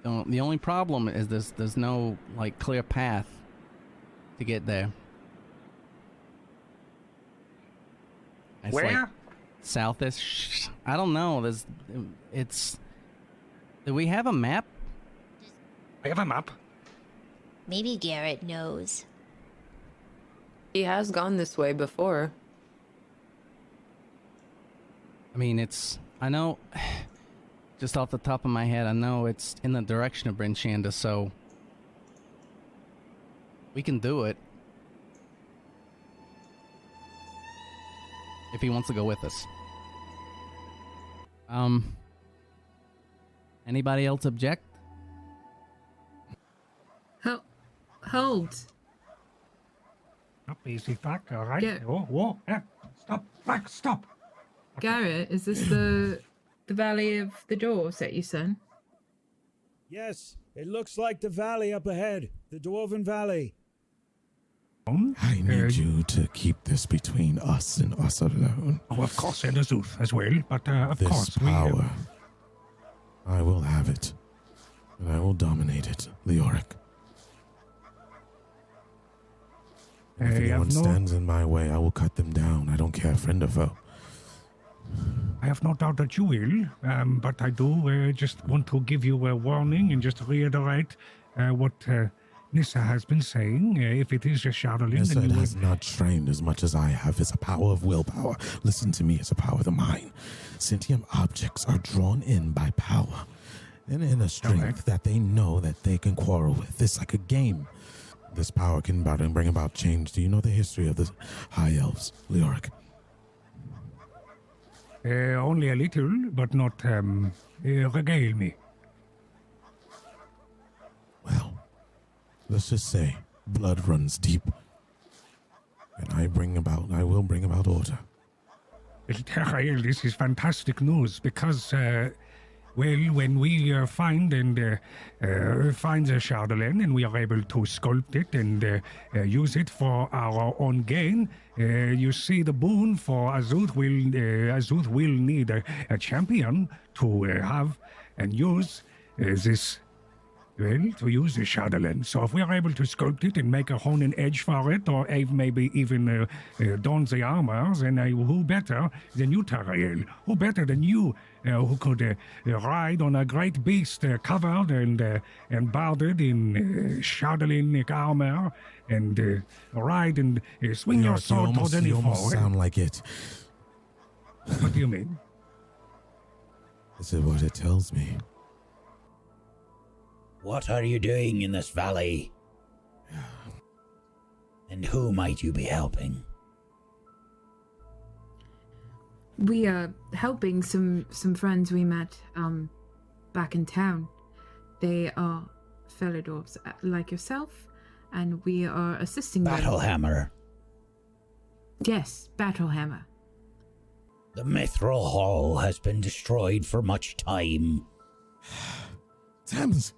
The only problem is there's no, like, clear path to get there. It's Where? like south-ish. I don't know. Do we have a map? I have a map. Maybe Garrett knows. He has gone this way before. I mean, I know, just off the top of my head, I know it's in the direction of Bryn Shanda, so we can do it. If he wants to go with us. Anybody else object? Hold. Up, easy back, all right? Yeah. Whoa, stop, back, stop. Garrett, is this the Valley of the Dwarves that you sent? Yes, it looks like the valley up ahead, the Dwarven Valley. I need you to keep this between us and us alone. Oh, of course, and Azuth as well, but of This course power, I will have it, and I will dominate it, Leoric. If anyone stands in my way, I will cut them down. I don't care, friend or foe. I have no doubt that you will, but I do just want to give you a warning and just reiterate what Nissa has been saying. If it is just Shadowlin, Nissa then you has not trained as much as I have. It's a power of willpower. Listen to me, it's a power of the mind. Sentient objects are drawn in by power and in a strength that they know that they can quarrel with. It's like a game. This power can bring about change. Do you know the history of the High Elves, Leoric? Only a little, but not regale me. Well, let's just say blood runs deep, and I will bring about order. Terrael, this is fantastic news because, when we find the Shadowland and we are able to sculpt it and use it for our own gain, you see the boon for Azuth will need a champion to have and use this. Well, to use the Shadowland. So if we are able to sculpt it and make a Honin edge for it, or maybe even don the armor, then who better than you, Tarael? Who better than you, who could ride on a great beast covered and boarded in Shadowland armor, and ride and swing your sword toward any You foe? almost sound like it. What do you mean? This is what it tells me. What are you doing in this valley? And who might you be helping? We are helping some friends we met back in town. They are fellow dwarves like yourself, and we are assisting them. Battlehammer. Yes, Battlehammer. The Mithril Hall has been destroyed for much time. Thames,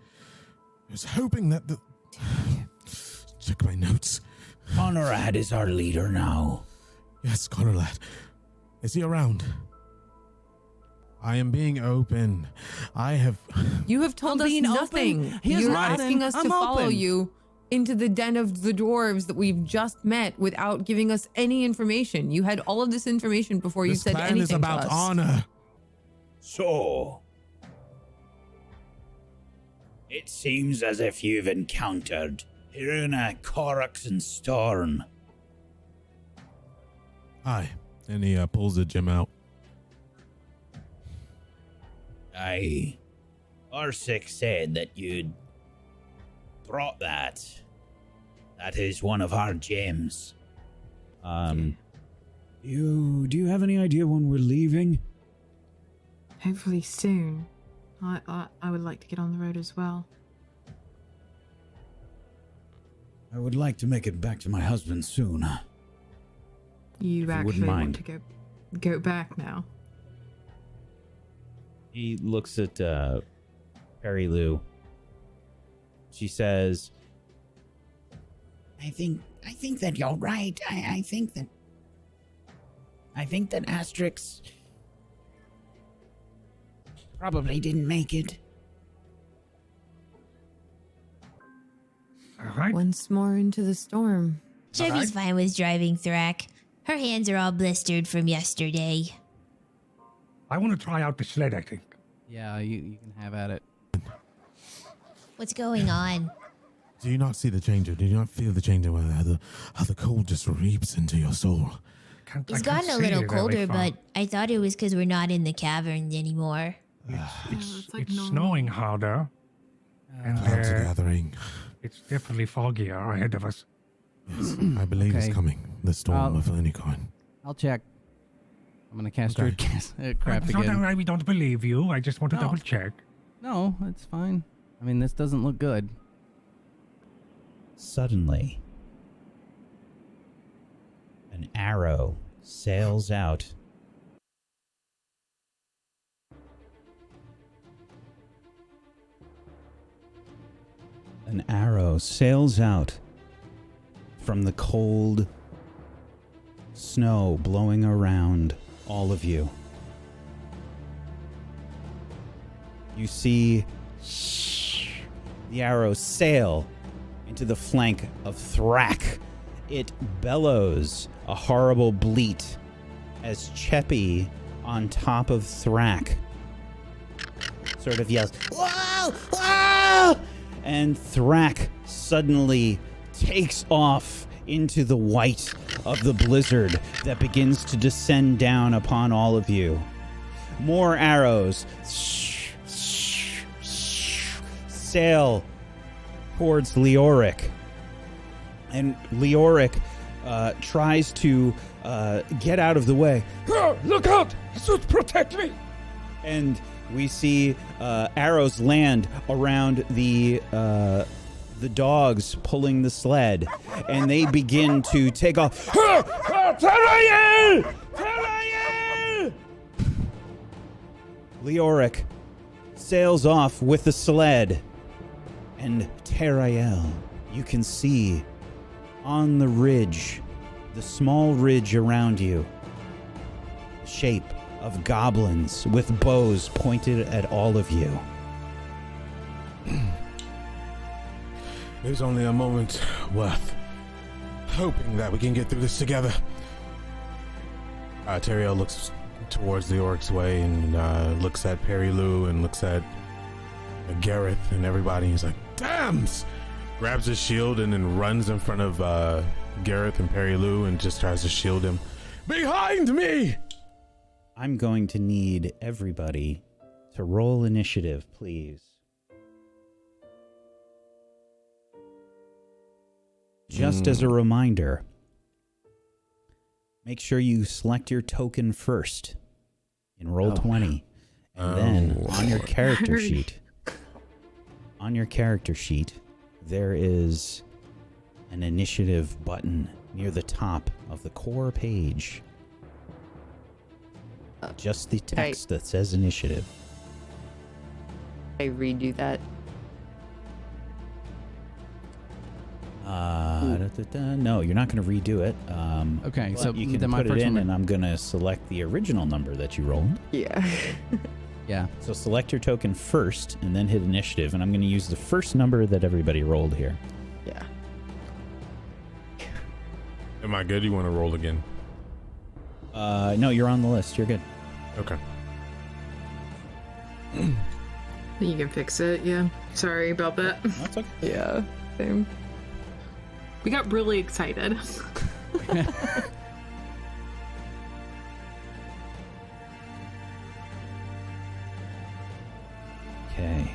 I was hoping that the... Check my notes. Honorad is our leader now. Yes, Conrad. Is he around? I am being open. You have told us nothing. You're asking us to follow you into the den of the dwarves that we've just met without giving us any information. You had all of this information before you said anything to us. This plan is about honor. So, it seems as if you've encountered Hiruna, Korax, and Storm. Aye. And he pulls the gem out. Aye. Arsik said that you'd brought that. That is one of our gems. Do you have any idea when we're leaving? Hopefully soon. I would like to get on the road as well. I would like to make it back to my husband soon. You actually want to go back now? He looks at Perry Lou. She says, I think that you're right. I think that Asterix probably didn't make it. All right. Once more into the storm. Chevy's fine with driving Thrak. Her hands are all blistered from yesterday. I want to try out the sled, I think. Yeah, you can have at it. What's going on? Do you not see the change? Do you not feel the change in how the cold just reaps into your soul? It's gotten a little colder, but I thought it was because we're not in the caverns anymore. It's snowing harder. And Clouds are gathering. it's definitely foggier ahead of us. Yes, I believe it's coming. The storm of any kind. I'll check. I'm gonna cast Druid Craft So again. we don't believe you. I just want to double check. No, it's fine. I mean, this doesn't look good. Suddenly, an arrow sails out. An arrow sails out from the cold snow blowing around all of you. You see the arrow sail into the flank of Thrak. It bellows a horrible bleat as Cheppy on top of Thrak sort of yells, "Whoa! Whoa!" And Thrak suddenly takes off into the white of the blizzard that begins to descend down upon all of you. More arrows sail towards Leoric. And Leoric tries to get out of the way. Oh, look out! Suit, protect me! And we see arrows land around the dogs pulling the sled, and they begin to take off. Tarael! Tarael! Leoric sails off with the sled, and Tarael, you can see on the ridge, the small ridge around you, the shape of goblins with bows pointed at all of you. There's only a moment worth hoping that we can get through this together. Teriel looks towards the Orc's way and looks at Perry Lou and looks at Gareth and everybody. He's like, "Damns!" Grabs his shield and then runs in front of Gareth and Perry Lou and just tries to shield him. "Behind me!" I'm going to need everybody to roll initiative, please. Just as a reminder, make sure you select your token first in Roll20. And then on your character sheet, there is an initiative button near the top of the core page. Just the text that says initiative. I redo that. No, you're not going to redo it. Okay, so you can then my put it first in, one- and I'm going to select the original number that you rolled. Yeah. Yeah. So select your token first, and then hit initiative, and I'm going to use the first number that everybody rolled here. Yeah. Am I good? You want to roll again? No, you're on the list. You're good. Okay. You can fix it, yeah. Sorry about that. That's okay. Yeah. Same. We got really excited. Okay.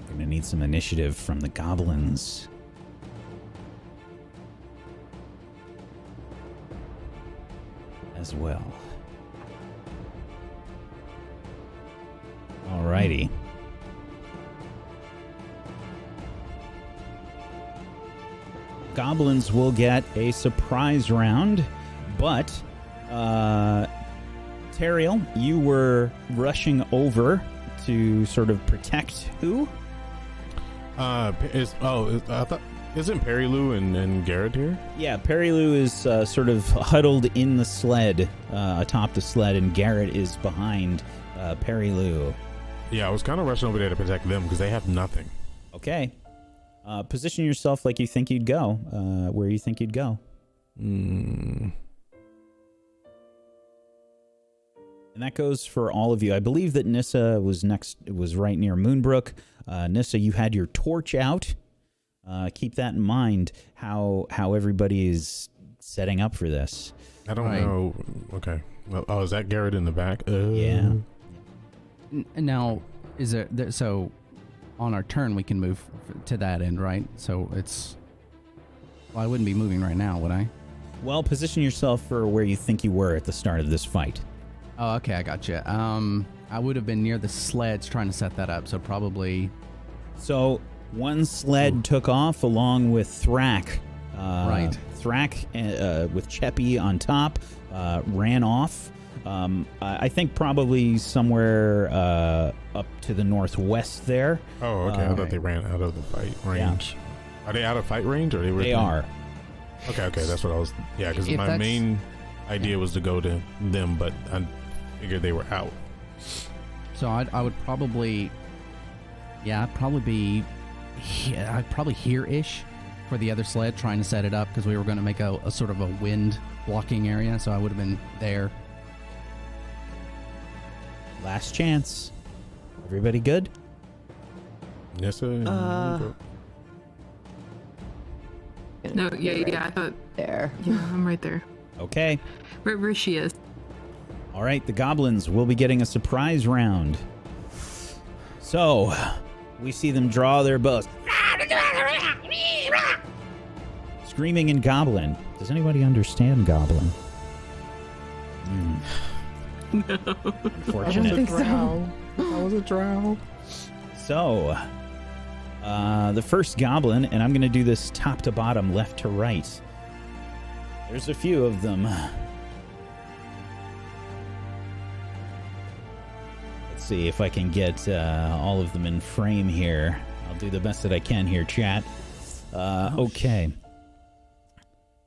We're gonna need some initiative from the goblins. As well. Alrighty. Goblins will get a surprise round, but Teriel, you were rushing over to sort of protect who? I thought Isn't Perry Lou and Garrett here? Yeah, Perry Lou is sort of huddled in the sled, atop the sled, and Garrett is behind Perry Lou. Yeah, I was kind of rushing over there to protect them because they have nothing. Okay. Position yourself like you think you'd go, where you think you'd go. And that goes for all of you. I believe that Nissa was right near Moonbrook. Nissa, you had your torch out. Keep that in mind, how everybody is setting up for this. I don't know. Okay. Well, is that Garrett in the back? Yeah. Now, is there so on our turn we can move to that end, right? So it's... Well, I wouldn't be moving right now, would I? Well, position yourself for where you think you were at the start of this fight. Oh, okay, I gotcha. I would have been near the sleds trying to set that up, so probably... So, one sled took off along with Thrak. Right. Thrak with Cheppy on top ran off. I think probably somewhere up to the northwest there. Oh, okay. I thought they ran out of the fight range. Yeah. Are they out of fight range, or they are? Okay, that's what I was. Yeah, because my main idea was to go to them, but I figured they were out. So I would probably, I'd probably here-ish for the other sled, trying to set it up because we were going to make a sort of a wind blocking area. So I would have been there. Last chance. Everybody good? Yes, sir. No, yeah, I thought... There. Yeah, I'm right there. Okay. Where she is. All right, the goblins will be getting a surprise round. So, we see them draw their bows. Screaming in Goblin. Does anybody understand Goblin? No. Unfortunate. I don't think so. That was a drow. So, the first goblin, and I'm going to do this top to bottom, left to right. There's a few of them. Let's see if I can get all of them in frame here. I'll do the best that I can here, chat. Okay.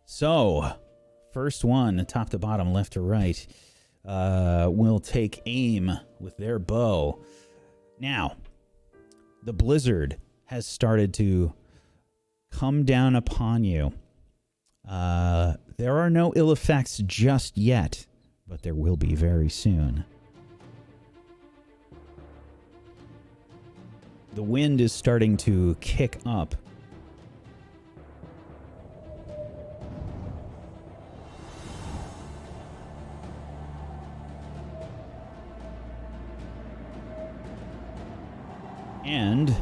So, first one, top to bottom, left to right, will take aim with their bow. Now, the blizzard has started to come down upon you. There are no ill effects just yet, but there will be very soon. The wind is starting to kick up. And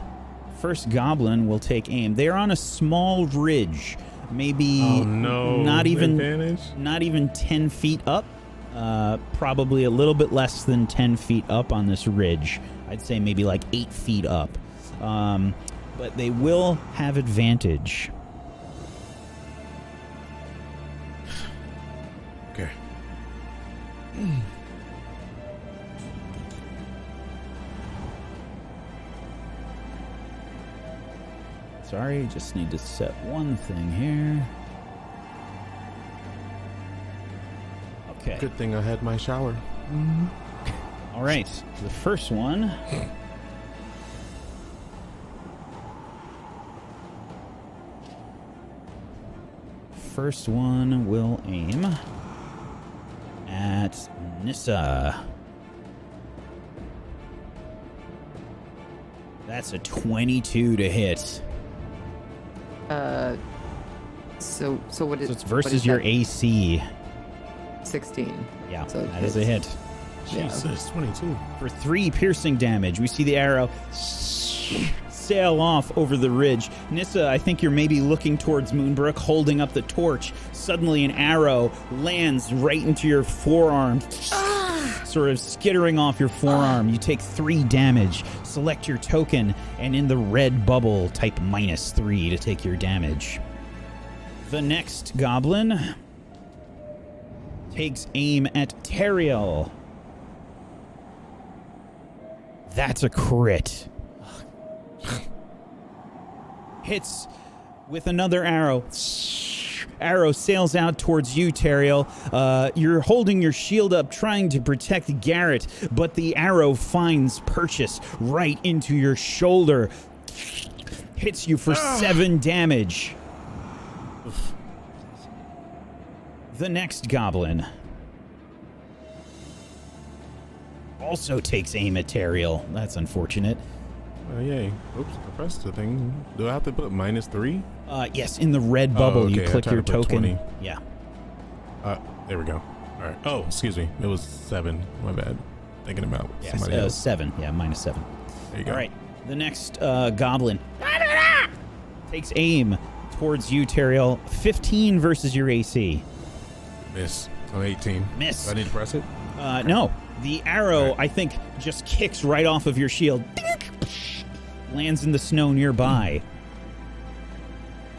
first goblin will take aim. They're on a small ridge, maybe not even 10 feet up. Probably a little bit less than 10 feet up on this ridge. I'd say maybe like 8 feet up. But they will have advantage. Okay. Sorry, just need to set one thing here. Okay. Good thing I had my shower. All right, the first one. First one will aim at Nissa. That's a 22 to hit. So what is... So it's versus your AC. 16. Yeah, so that is a hit. Jesus, 22. For 3 piercing damage, we see the arrow sail off over the ridge. Nissa, I think you're maybe looking towards Moonbrook, holding up the torch. Suddenly an arrow lands right into your forearm, sort of skittering off your forearm. You take 3 damage. Select your token, and in the red bubble, type -3 to take your damage. The next goblin takes aim at Teriel. That's a crit. Hits with another arrow. Arrow sails out towards you, Teriel. You're holding your shield up, trying to protect Garrett, but the arrow finds purchase right into your shoulder. Hits you for 7 damage. The next goblin also takes aim at Teriel. That's unfortunate. Yay. Oops, I pressed the thing. Do I have to put -3? Yes, in the red bubble, okay. you click your token. 20. Yeah. There we go. All right. Oh, excuse me. It was 7. My bad. Thinking about somebody else. 7. Yeah, -7. There you go. All right. The next goblin takes aim towards you, Teriel. 15 versus your AC. Miss. So 18. Miss. Do I need to press it? No. The arrow, I think, just kicks right off of your shield. Dink! Lands in the snow nearby.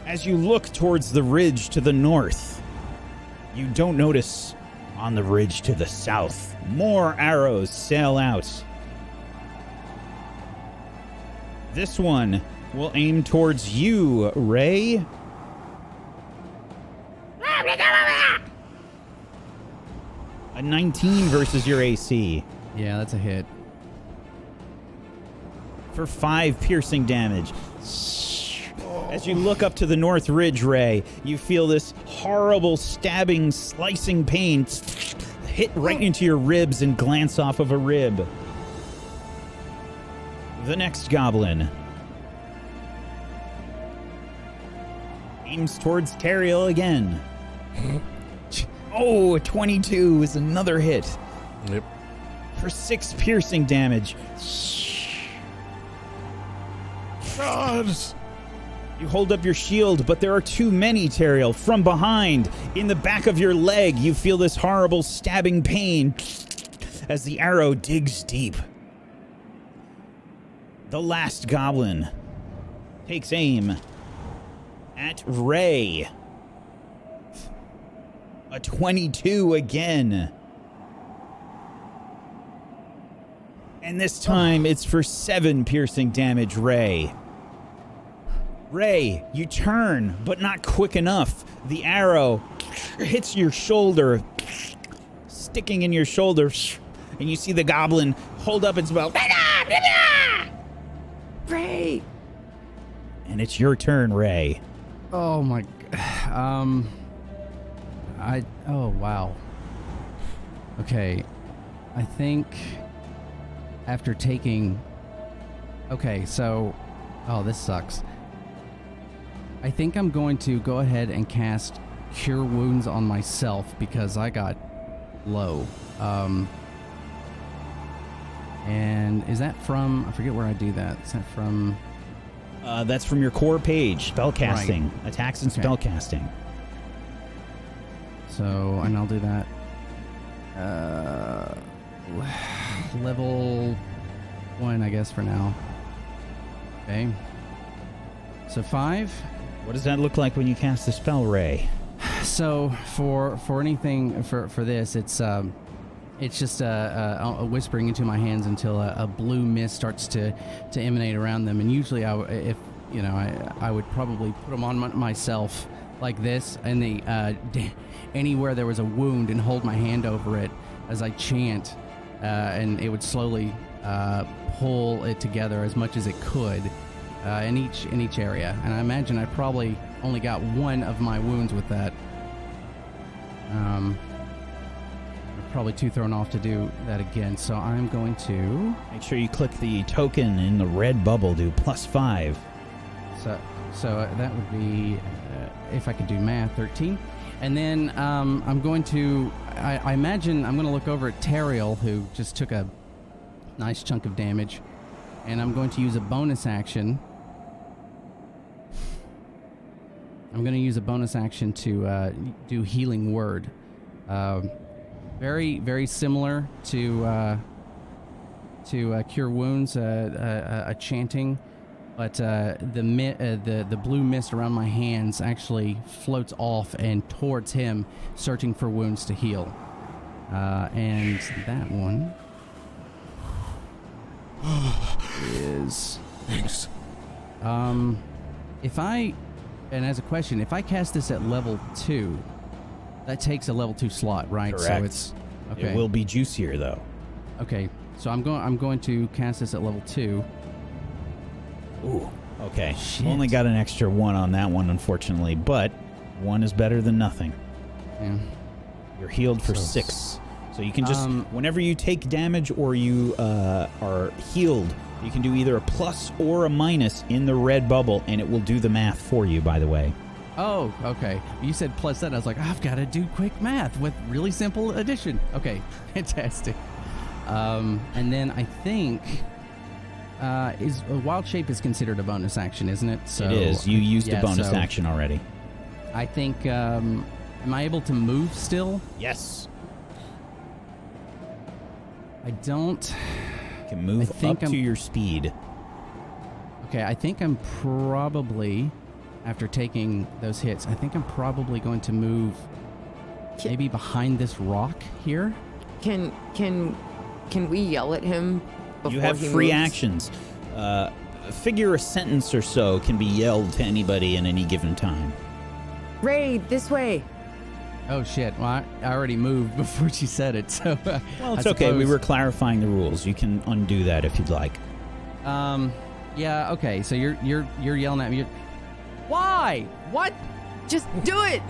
As you look towards the ridge to the north, you don't notice on the ridge to the south, more arrows sail out. This one will aim towards you, Ray. A 19 versus your AC. Yeah, that's a hit. For 5 piercing damage. As you look up to the north ridge, Ray, you feel this horrible stabbing, slicing pain hit right into your ribs and glance off of a rib. The next goblin aims towards Teriel again. Oh, a 22 is another hit. Yep. For 6 piercing damage. God. You hold up your shield, but there are too many, Teriel. From behind, in the back of your leg, you feel this horrible stabbing pain as the arrow digs deep. The last goblin takes aim at Ray. A 22 again. And this time it's for 7 piercing damage, Ray. Ray, you turn, but not quick enough. The arrow hits your shoulder, sticking in your shoulder, and you see the goblin hold up its belt. Ray! And it's your turn, Ray. Oh my god. Oh wow. Okay. I think after taking... Okay, so... Oh, this sucks. I think I'm going to go ahead and cast Cure Wounds on myself because I got low. And is that from... I forget where I do that. Is that from... That's from your core page, spellcasting. Right. Attacks and Okay. spellcasting. So, and I'll do that. Level 1, I guess, for now. Okay. So 5. What does that look like when you cast the spell, Ray? So for anything for this, it's just a whispering into my hands until a blue mist starts to emanate around them. And usually, I would probably put them on myself like this, and anywhere there was a wound, and hold my hand over it as I chant, and it would slowly pull it together as much as it could in each area. And I imagine I probably only got one of my wounds with that. Probably too thrown off to do that again, so I'm going to make sure you click the token in the red bubble. Do +5. So that would be, if I could do math, 13. And then I'm going to, I imagine I'm going to look over at Teriel, who just took a nice chunk of damage, and I'm going to use a bonus action. I'm going to use a bonus action to do Healing Word. Very, very similar to Cure Wounds, a chanting, but the blue mist around my hands actually floats off and towards him, searching for wounds to heal. And that one is... Thanks. If I And as a question, if I cast this at level 2, that takes a level 2 slot, right? Correct. So it's okay. It will be juicier though. Okay, so I'm going to cast this at level 2. Ooh. Okay. Shit. Only got an extra 1 on that one, unfortunately, but 1 is better than nothing. Yeah. You're healed for 6. So you can just, whenever you take damage or you are healed, you can do either a plus or a minus in the red bubble, and it will do the math for you, by the way. Oh, okay. You said plus that. I was like, I've got to do quick math with really simple addition. Okay, fantastic. And then I think is wild shape is considered a bonus action, isn't it? So, it is. You used a bonus action already. I think. Am I able to move still? Yes. I don't. You can move up to your speed. Okay, I think I'm probably, after taking those hits, I think I'm probably going to move maybe behind this rock here. Can we yell at him before you have he free moves? actions. Figure a sentence or so can be yelled to anybody in any given time. Raid, this way. Oh shit! Well, I already moved before she said it, so. Well, it's okay. We were clarifying the rules. You can undo that if you'd like. Yeah. Okay. So you're yelling at me. Why? What? Just do it.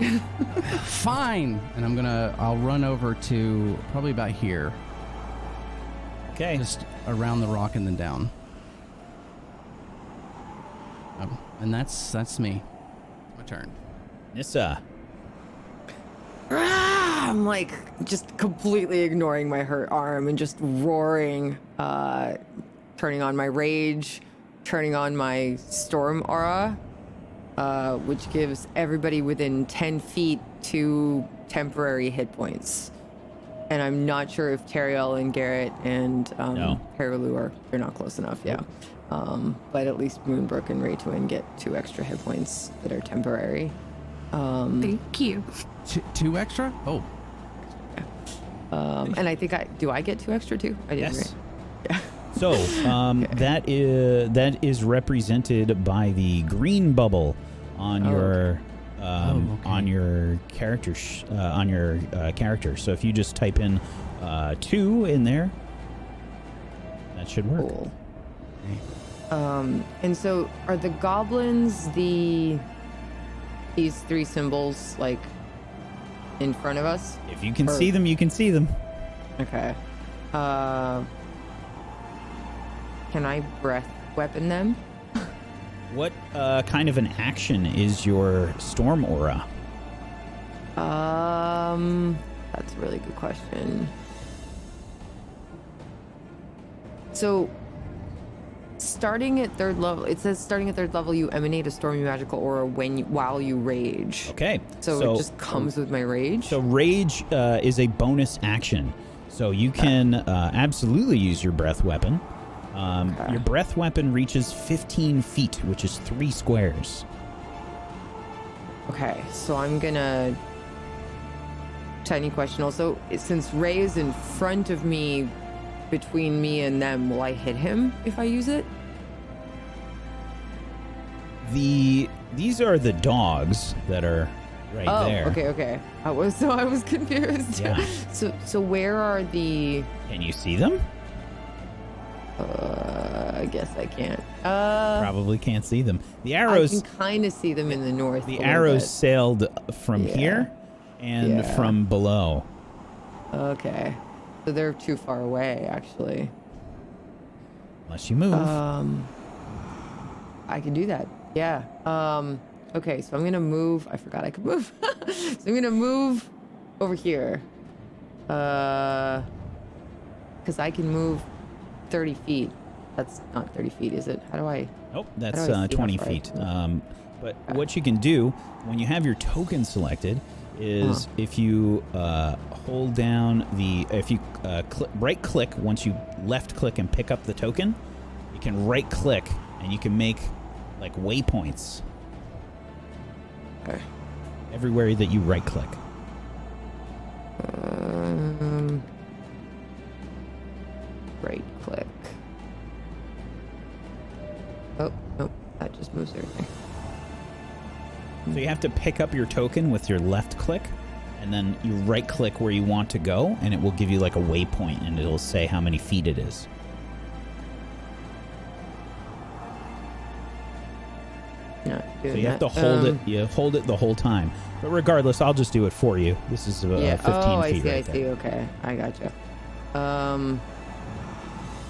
Fine. And I'll run over to probably about here. Okay. Just around the rock and then down. And that's me. My turn. Nissa. I'm like just completely ignoring my hurt arm and just roaring, turning on my rage, turning on my storm aura, which gives everybody within 10 feet 2 temporary hit points. And I'm not sure if Teriel and Garrett and Harilu they're not close enough, yeah. But at least Moonbrook and Raytwin get 2 extra hit points that are temporary. Thank you. 2 extra? Oh. And I think I get 2 extra too? I did, yes. Right? Yeah. So that is represented by the green bubble on your character character. So if you just type in 2 in there, that should work. Cool. And so are the goblins these 3 symbols like in front of us? If you can see them, you can see them. Okay. Can I breath weapon them? What kind of an action is your storm aura? That's a really good question. So starting at 3rd level, it says starting at 3rd level, you emanate a stormy magical aura while you rage. Okay. So it just comes with my rage? So rage is a bonus action. So you can absolutely use your breath weapon. Your breath weapon reaches 15 feet, which is 3 squares. Okay, so I'm gonna... Tiny question also, since Ray is in front of me, between me and them, will I hit him if I use it? These are the dogs that are right there. Okay. I was confused. Yeah. So where are the... Can you see them? I guess I can't. Probably can't see them. The arrows... I can kind of see them in the north. The arrows sailed from here and from below. Okay. So they're too far away, actually. Unless you move. I can do that. Yeah. Okay, so I'm going to move. I forgot I could move. So I'm going to move over here. Because I can move 30 feet. That's not 30 feet, is it? How do I... Nope, that's 20 feet. But what you can do when you have your token selected is if you hold down if you right click, once you left click and pick up the token, you can right click and you can make like waypoints. Okay. Everywhere that you right click. Right click. Oh, nope. That just moves everything. you have to pick up your token with your left click, and then you right click where you want to go, and it will give you like a waypoint, and it'll say how many feet it is. So you have to hold it. You hold it the whole time. But regardless, I'll just do it for you. This is 15 feet right there. I see. Okay, I gotcha.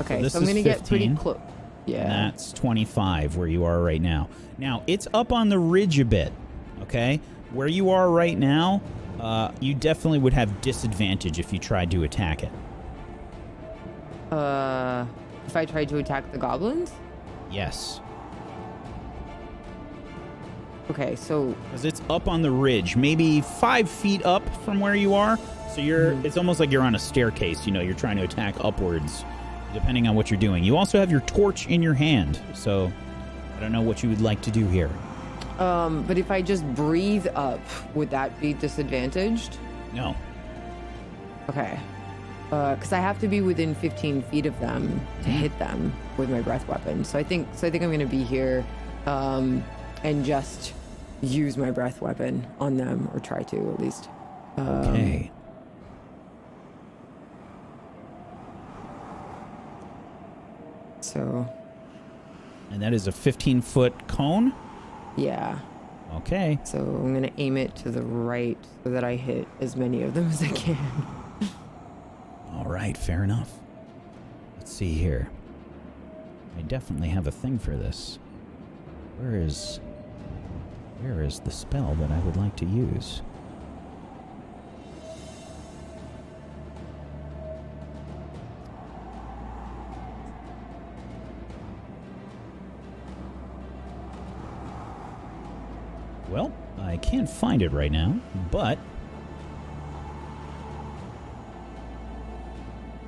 Okay, so I'm gonna 15, get pretty close. Yeah. And that's 25 where you are right now. Now, it's up on the ridge a bit, okay? Where you are right now, you definitely would have disadvantage if you tried to attack it. If I tried to attack the goblins? Yes. Okay, so... Because it's up on the ridge, maybe 5 feet up from where you are. So it's almost like you're on a staircase, you're trying to attack upwards, depending on what you're doing. You also have your torch in your hand, so I don't know what you would like to do here. But if I just breathe up, would that be disadvantaged? No. Okay. Because I have to be within 15 feet of them to hit them with my breath weapon. So I think I'm going to be here, and just use my breath weapon on them, or try to at least. Okay. So. And that is a 15-foot cone? Yeah. Okay. So I'm going to aim it to the right so that I hit as many of them as I can. All right, fair enough. Let's see here. I definitely have a thing for this. Where is the spell that I would like to use? Well, I can't find it right now, but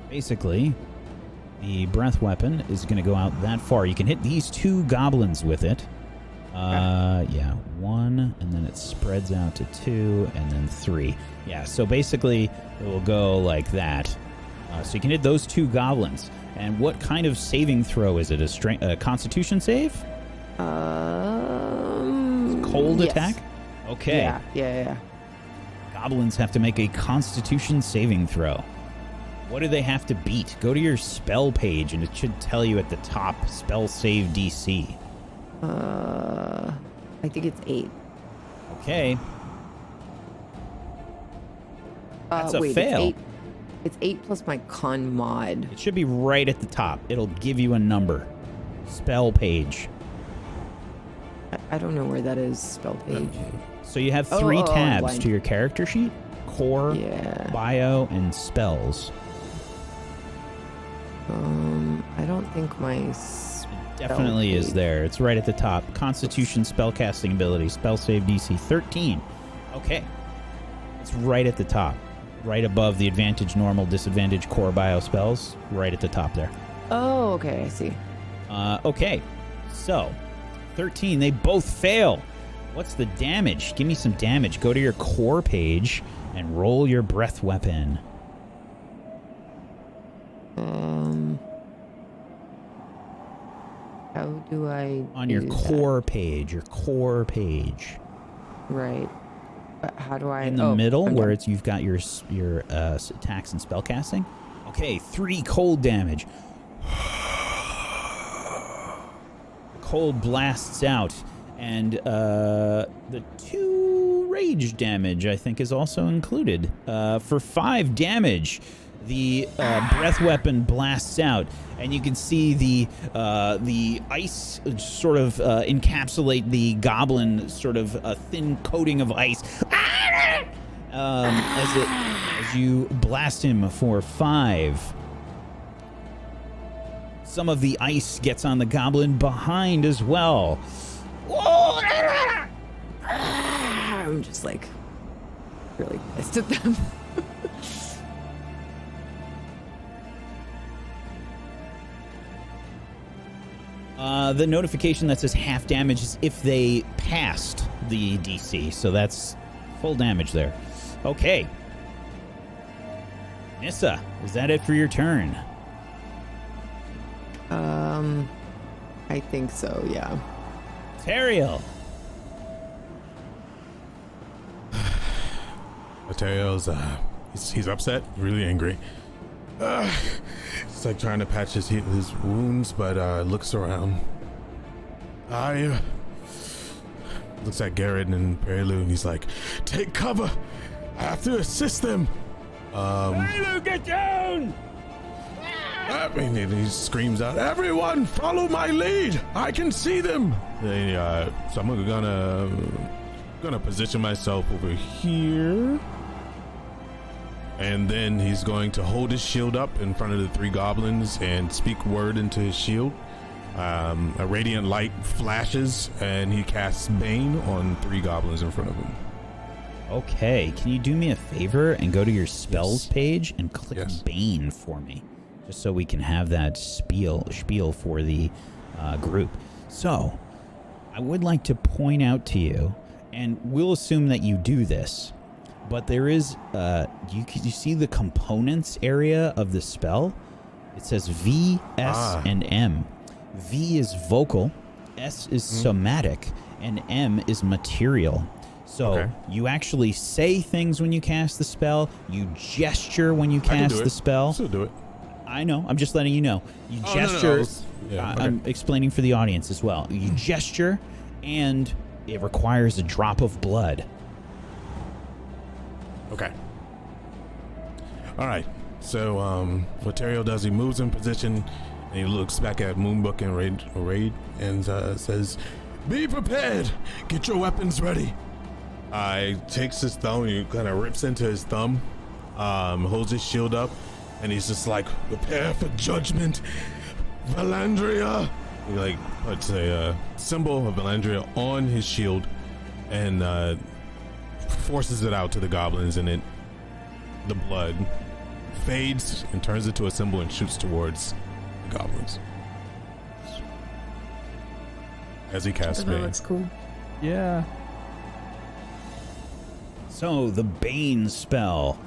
basically, the breath weapon is going to go out that far. You can hit these 2 goblins with it. Yeah, 1, and then it spreads out to 2, and then 3. Yeah, so basically, it will go like that. So you can hit those 2 goblins. And what kind of saving throw is it? A Constitution save? Cold attack? Okay. Yeah. Goblins have to make a Constitution saving throw. What do they have to beat? Go to your spell page, and it should tell you at the top, spell save DC. I think it's 8. Okay. That's a wait, fail. It's 8 plus my con mod. It should be right at the top. It'll give you a number. Spell page. I don't know where that is, spell page. So you have 3 tabs to your character sheet. Core, bio, and spells. I don't think my definitely is there. It's right at the top. Constitution spellcasting ability. Spell save DC 13. Okay. It's right at the top. Right above the advantage, normal, disadvantage, core, bio spells. Right at the top there. Oh, okay. I see. Okay. So, 13. They both fail. What's the damage? Give me some damage. Go to your core page and roll your breath weapon. How do I on your core page, right? How do I in the middle where it's you've got your attacks and spellcasting? Okay, 3 cold damage. Cold blasts out, and the 2 rage damage I think is also included. For 5 damage, the breath weapon blasts out, and you can see the ice sort of encapsulate the goblin, sort of a thin coating of ice, as you blast him for 5. Some of the ice gets on the goblin behind as well. I'm just like really pissed at them. The notification that says half damage is if they passed the DC, so that's full damage there. Okay. Nissa, is that it for your turn? I think so, yeah. Teriel. Material's he's upset, really angry. It's like trying to patch his wounds, but looks around. Looks at Garrett and Perilu, and he's like, "Take cover! I have to assist them." Perilu, get down! And he screams out, "Everyone, follow my lead! I can see them!" So I'm gonna position myself over here. And then he's going to hold his shield up in front of the 3 goblins and speak word into his shield. A radiant light flashes, and he casts Bane on 3 goblins in front of him. Okay, can you do me a favor and go to your spells page and click Bane for me? Just so we can have that spiel for the group. So, I would like to point out to you, and we'll assume that you do this, but there is, you see the components area of the spell? It says V, S, and M. V is vocal, S is somatic, and M is material. So you actually say things when you cast the spell, you gesture when you cast the spell. Still do it. I know, I'm just letting you know. You gesture, I'm explaining for the audience as well. You gesture, and it requires a drop of blood. Okay. All right. So what Teriel does, he moves in position, and he looks back at Moonbook and Raid and says, "Be prepared. Get your weapons ready." Takes his thumb, and he kind of rips into his thumb, holds his shield up, and he's just like, "Prepare for judgment, Valandria." He like puts a symbol of Valandria on his shield, and forces it out to the goblins, and the blood fades and turns into a symbol and shoots towards the goblins as he casts Bane. That looks cool. Yeah. So the Bane spell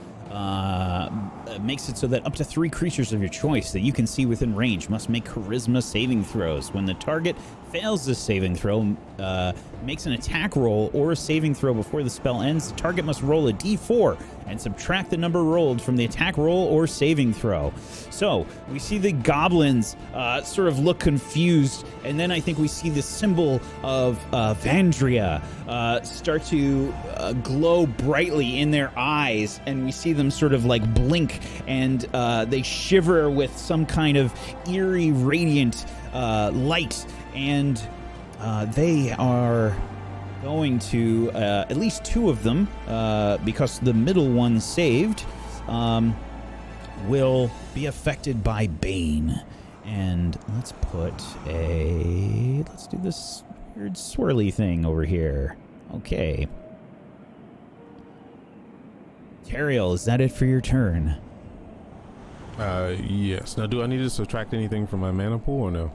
makes it so that up to 3 creatures of your choice that you can see within range must make charisma saving throws. When the target fails this saving throw, makes an attack roll or a saving throw before the spell ends, the target must roll a d4 and subtract the number rolled from the attack roll or saving throw. So we see the goblins sort of look confused, and then I think we see the symbol of Vandria start to glow brightly in their eyes, and we see them sort of like blink, and they shiver with some kind of eerie radiant light, and they are going to, at least 2 of them, because the middle one saved, will be affected by Bane. And let's do this weird swirly thing over here. Okay. Teriel, is that it for your turn? Yes. Now, do I need to subtract anything from my mana pool or no?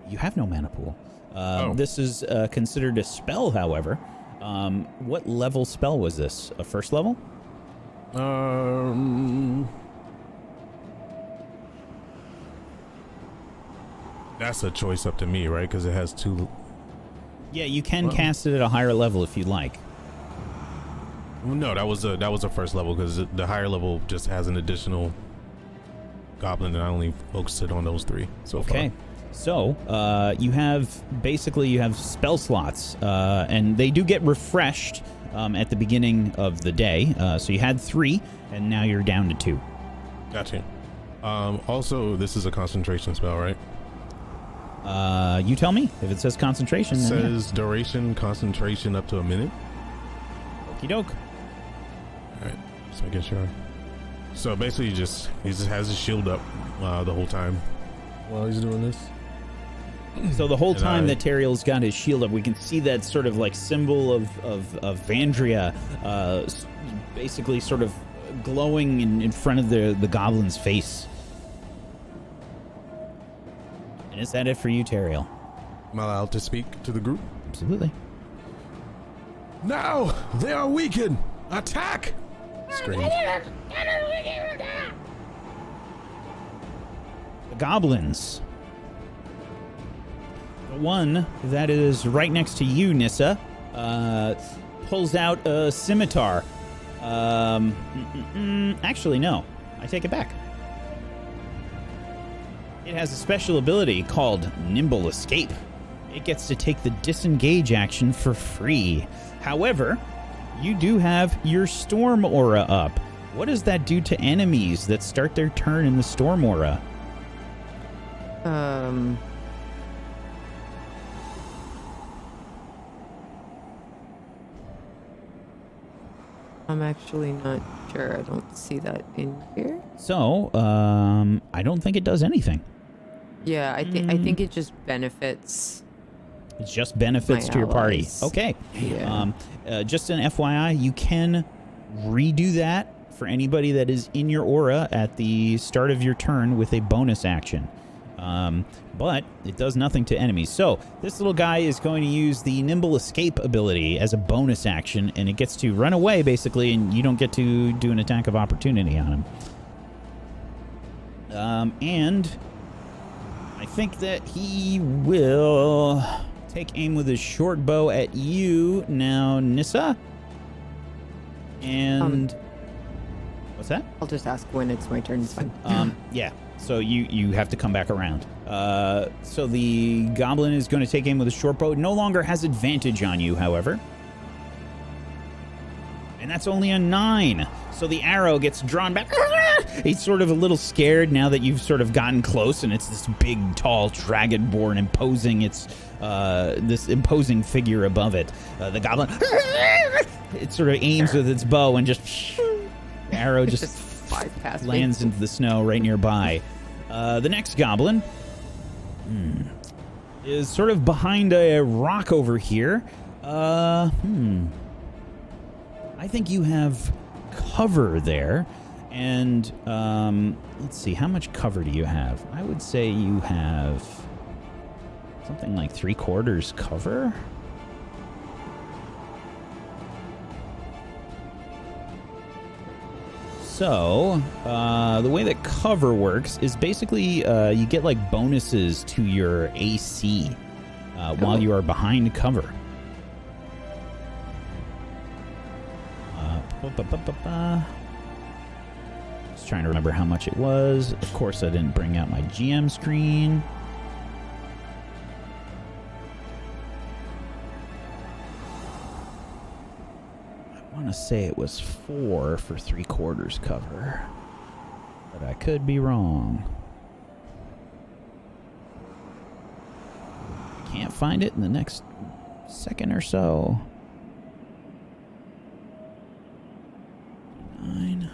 You have no mana pool. This is considered a spell, however. What level spell was this? A first level? That's a choice up to me, right? Because it has 2. Yeah, you can cast it at a higher level if you'd like. No, that was a first level, because the higher level just has an additional goblin, and I only focused it on those 3 so far. Okay. So, you have spell slots, and they do get refreshed at the beginning of the day. So you had 3, and now you're down to 2. Gotcha. Also, this is a concentration spell, right? You tell me. If it says concentration, it then says duration, concentration up to a minute. Okie doke. Alright, just making sure. So basically, he just has his shield up the whole time while he's doing this. So the whole time that Teriel's got his shield up, we can see that sort of like symbol of Vandria basically sort of glowing in front of the goblin's face. And is that it for you, Teriel? Am I allowed to speak to the group? Absolutely. Now they are weakened. Attack! Scream. The goblins. The one that is right next to you, Nissa, pulls out a scimitar Actually, no. I take it back. It has a special ability called Nimble Escape. It gets to take the disengage action for free. However, you do have your Storm Aura up. What does that do to enemies that start their turn in the Storm Aura? I'm actually not sure. I don't see that in here. So, I don't think it does anything. Yeah, I think it just benefits. It just benefits to your party. Okay. Yeah. Just an FYI, you can redo that for anybody that is in your aura at the start of your turn with a bonus action. But it does nothing to enemies. So this little guy is going to use the Nimble Escape ability as a bonus action, and it gets to run away, basically, and you don't get to do an attack of opportunity on him. And I think that he will take aim with his short bow at you now, Nissa. And what's that? I'll just ask when it's my turn. It's fine. Yeah. So you have to come back around. So the goblin is going to take aim with a short bow. It no longer has advantage on you, however. And that's only a 9. So the arrow gets drawn back. He's sort of a little scared now that you've sort of gotten close, and it's this big, tall, dragonborn imposing this imposing figure above it. The goblin, it sort of aims with its bow, and just the arrow just lands into the snow right nearby. The next goblin is sort of behind a rock over here. I think you have cover there. And let's see, how much cover do you have? I would say you have something like 3/4 cover. So, the way that cover works is basically you get like bonuses to your AC while you are behind cover. Just trying to remember how much it was. Of course, I didn't bring out my GM screen. I want to say it was 4 for 3/4 cover, but I could be wrong. I can't find it in the next second or so. 9.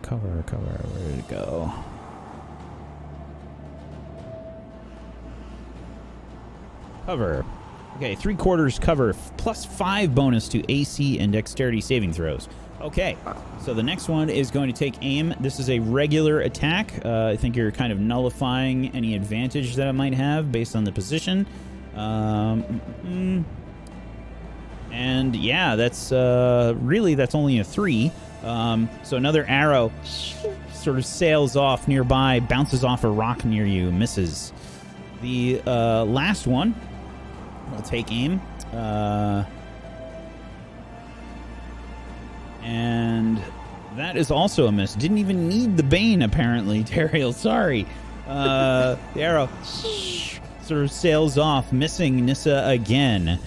Cover. Where did it go? Cover. Okay, 3/4 cover plus 5 bonus to AC and dexterity saving throws. Okay, so the next one is going to take aim. This is a regular attack. I think you're kind of nullifying any advantage that I might have based on the position. And yeah, that's only a 3. So another arrow sort of sails off nearby, bounces off a rock near you, misses. The last one will take aim. And that is also a miss. Didn't even need the Bane, apparently, Teriel. Sorry. The arrow sort of sails off, missing Nissa again.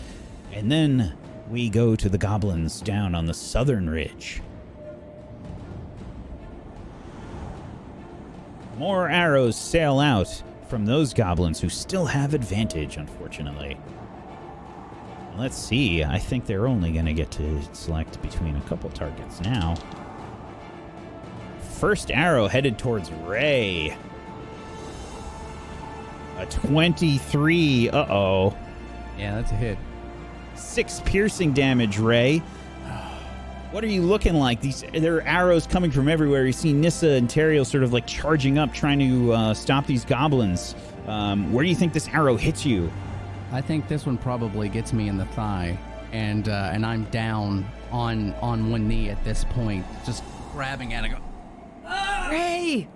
And then we go to the goblins down on the southern ridge. More arrows sail out from those goblins who still have advantage, unfortunately. Let's see. I think they're only going to get to select between a couple targets now. First arrow headed towards Ray. A 23. Uh-oh. Yeah, that's a hit. 6 piercing damage, Ray. What are you looking like? There are arrows coming from everywhere. You see Nissa and Teriel sort of like charging up, trying to stop these goblins. Where do you think this arrow hits you? I think this one probably gets me in the thigh, and I'm down on one knee at this point, just grabbing at it. Ray!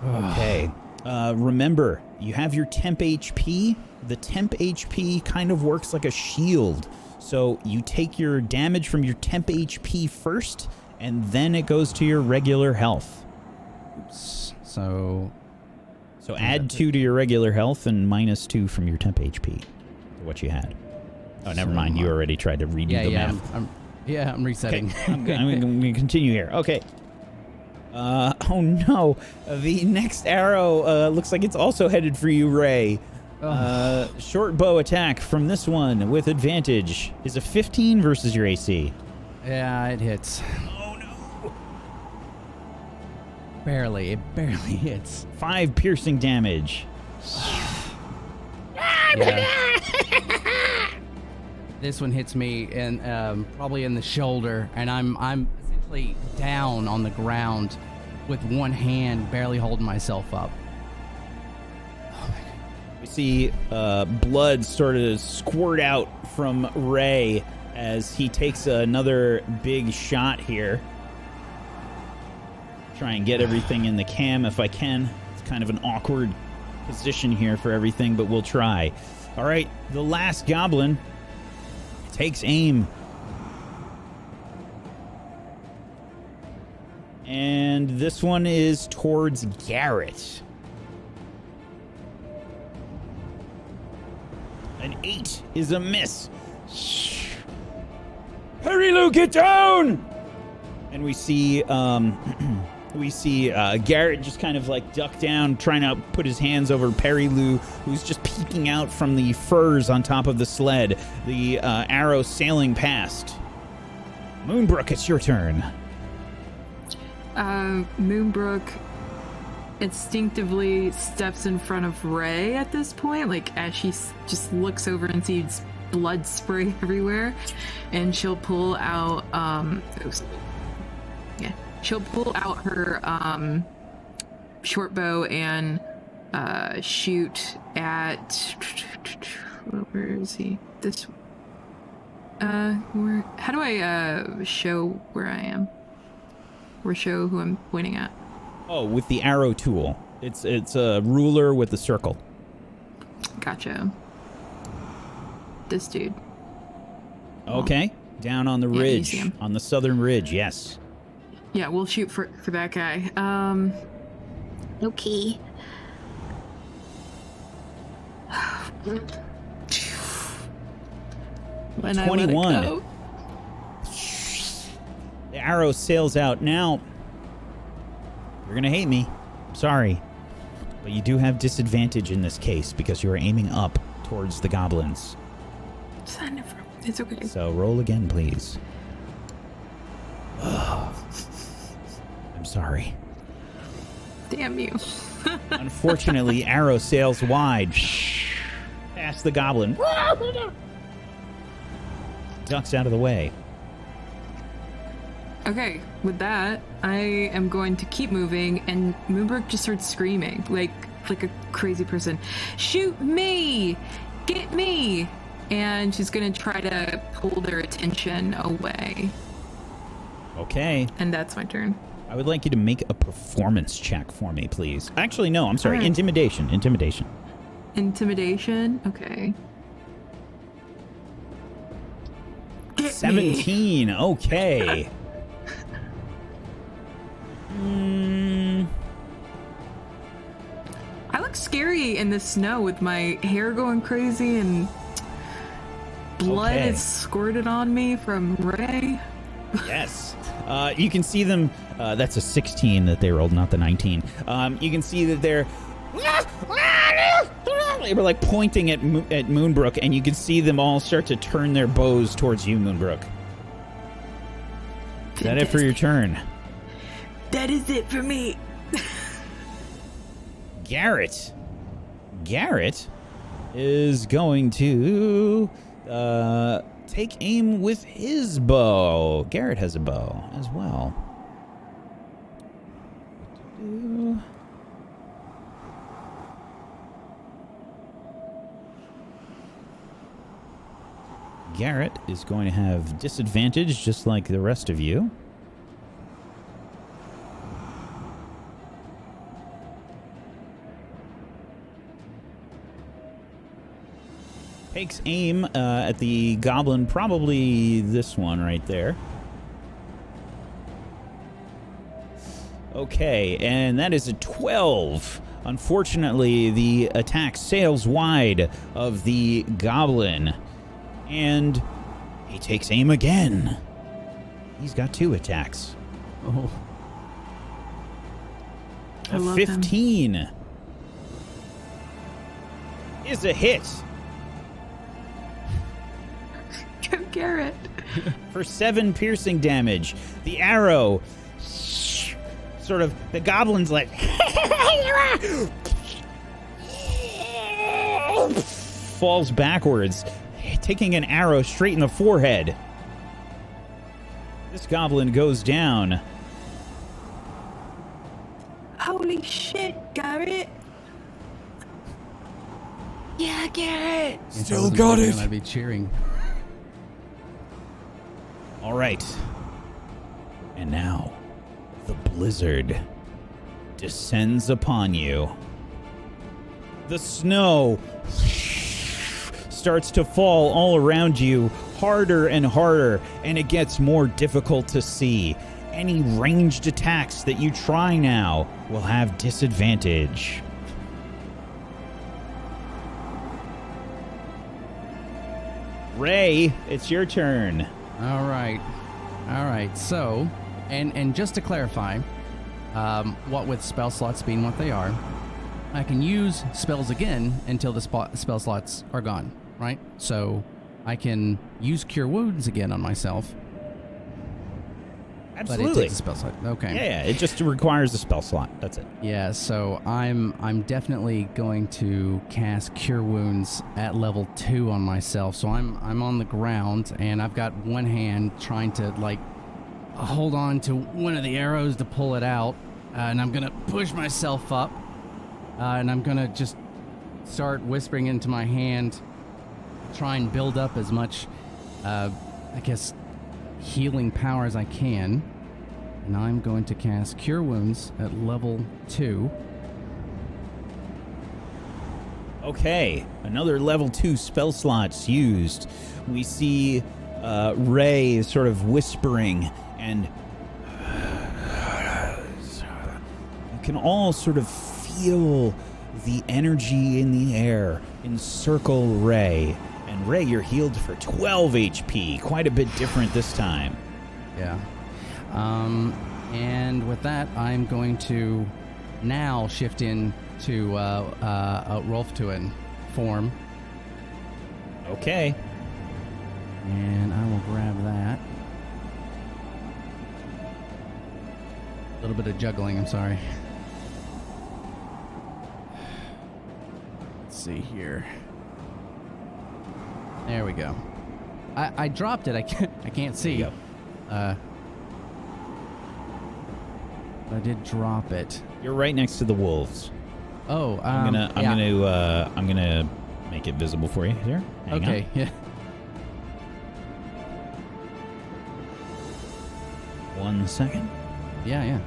Okay. Remember, you have your temp HP. The temp HP kind of works like a shield. So you take your damage from your temp HP first, and then it goes to your regular health. Oops. So add 2 to your regular health and minus 2 from your temp HP. What you had. Oh, never mind. You already tried to redo the math. I'm resetting. Okay. I'm going to continue here. Okay. Oh no. The next arrow looks like it's also headed for you, Ray. Short bow attack from this one with advantage is a 15 versus your AC. Yeah, it hits. Oh no. Barely. It barely hits. 5 piercing damage. Yeah. This one hits me and probably in the shoulder, and I'm essentially down on the ground with one hand, barely holding myself up. We see blood sort of squirt out from Ray as he takes another big shot here. Try and get everything in the cam if I can. It's kind of an awkward position here for everything, but we'll try. All right, the last goblin takes aim. And this one is towards Garrett. An 8 is a miss. Hurry, Lou, get down! And we see Garrett just kind of like duck down, trying to put his hands over Perry Lou, who's just peeking out from the furs on top of the sled. The arrow sailing past. Moonbrook, it's your turn. Moonbrook instinctively steps in front of Ray at this point, like as she just looks over and sees blood spray everywhere, and she'll pull out she'll pull out her short bow and shoot at where is he? This where, how do I show where I am? Or show who I'm pointing at? Oh, with the arrow tool. It's a ruler with a circle. Gotcha. This dude. Okay. Down on the ridge. On the southern ridge, yes. Yeah, we'll shoot for that guy. Okay. When 21. I let it go. The arrow sails out. Now, you're going to hate me. Sorry. But you do have disadvantage in this case because you are aiming up towards the goblins. It's okay. So roll again, please. I'm sorry. Damn you. Unfortunately, arrow sails wide. Past the goblin. Ducks out of the way. Okay, with that, I am going to keep moving, and Moonbrook just starts screaming like a crazy person. Shoot me! Get me! And she's gonna try to pull their attention away. Okay. And that's my turn. I would like you to make a performance check for me, please. Actually, no, I'm sorry. All right. Intimidation. Intimidation? Okay. 17. Okay. I look scary in the snow with my hair going crazy and blood is squirted on me from Ray. Yes. You can see them. That's a 16 that they rolled, not the 19. You can see that they're they were like pointing at Moonbrook, and you can see them all start to turn their bows towards you, Moonbrook. Is that it for your turn? That is it for me. Garrett is going to take aim with his bow. Garrett has a bow as well. Garrett is going to have disadvantage just like the rest of you. Takes aim at the goblin, probably this one right there. Okay, and that is a 12. Unfortunately, the attack sails wide of the goblin, and he takes aim again. He's got 2 attacks. Oh. I love 15 him. is a hit. Go Garrett. For 7 piercing damage. The arrow sort of, the goblin's like falls backwards, taking an arrow straight in the forehead. This goblin goes down. Holy shit, Garrett. Yeah, Garrett. Still got it. I'd be cheering. All right. And now, the blizzard descends upon you. The snow starts to fall all around you, harder and harder, and it gets more difficult to see. Any ranged attacks that you try now will have disadvantage. Ray, it's your turn. All right. So, and just to clarify, what with spell slots being what they are, I can use spells again until the spell slots are gone, right? So I can use Cure Wounds again on myself. Absolutely. But it takes a spell slot. Okay. Yeah, it just requires a spell slot. That's it. Yeah, so I'm definitely going to cast Cure Wounds at level 2 on myself. So I'm on the ground and I've got one hand trying to like hold on to one of the arrows to pull it out, and I'm gonna push myself up, and I'm gonna just start whispering into my hand, try and build up as much, I guess, healing power as I can. And I'm going to cast Cure Wounds at level 2. Okay, another level 2 spell slots used. We see Ray sort of whispering, and you can all sort of feel the energy in the air encircle Ray. And Ray, you're healed for 12 HP. Quite a bit different this time. Yeah. And with that, I'm going to now shift into a Rolftuin form. Okay. And I will grab that. A little bit of juggling, I'm sorry. Let's see here. There we go. I dropped it. I can't see. I did drop it. You're right next to the wolves. Oh, I'm gonna make it visible for you here. Hang okay. on. Yeah. 1 second. Yeah.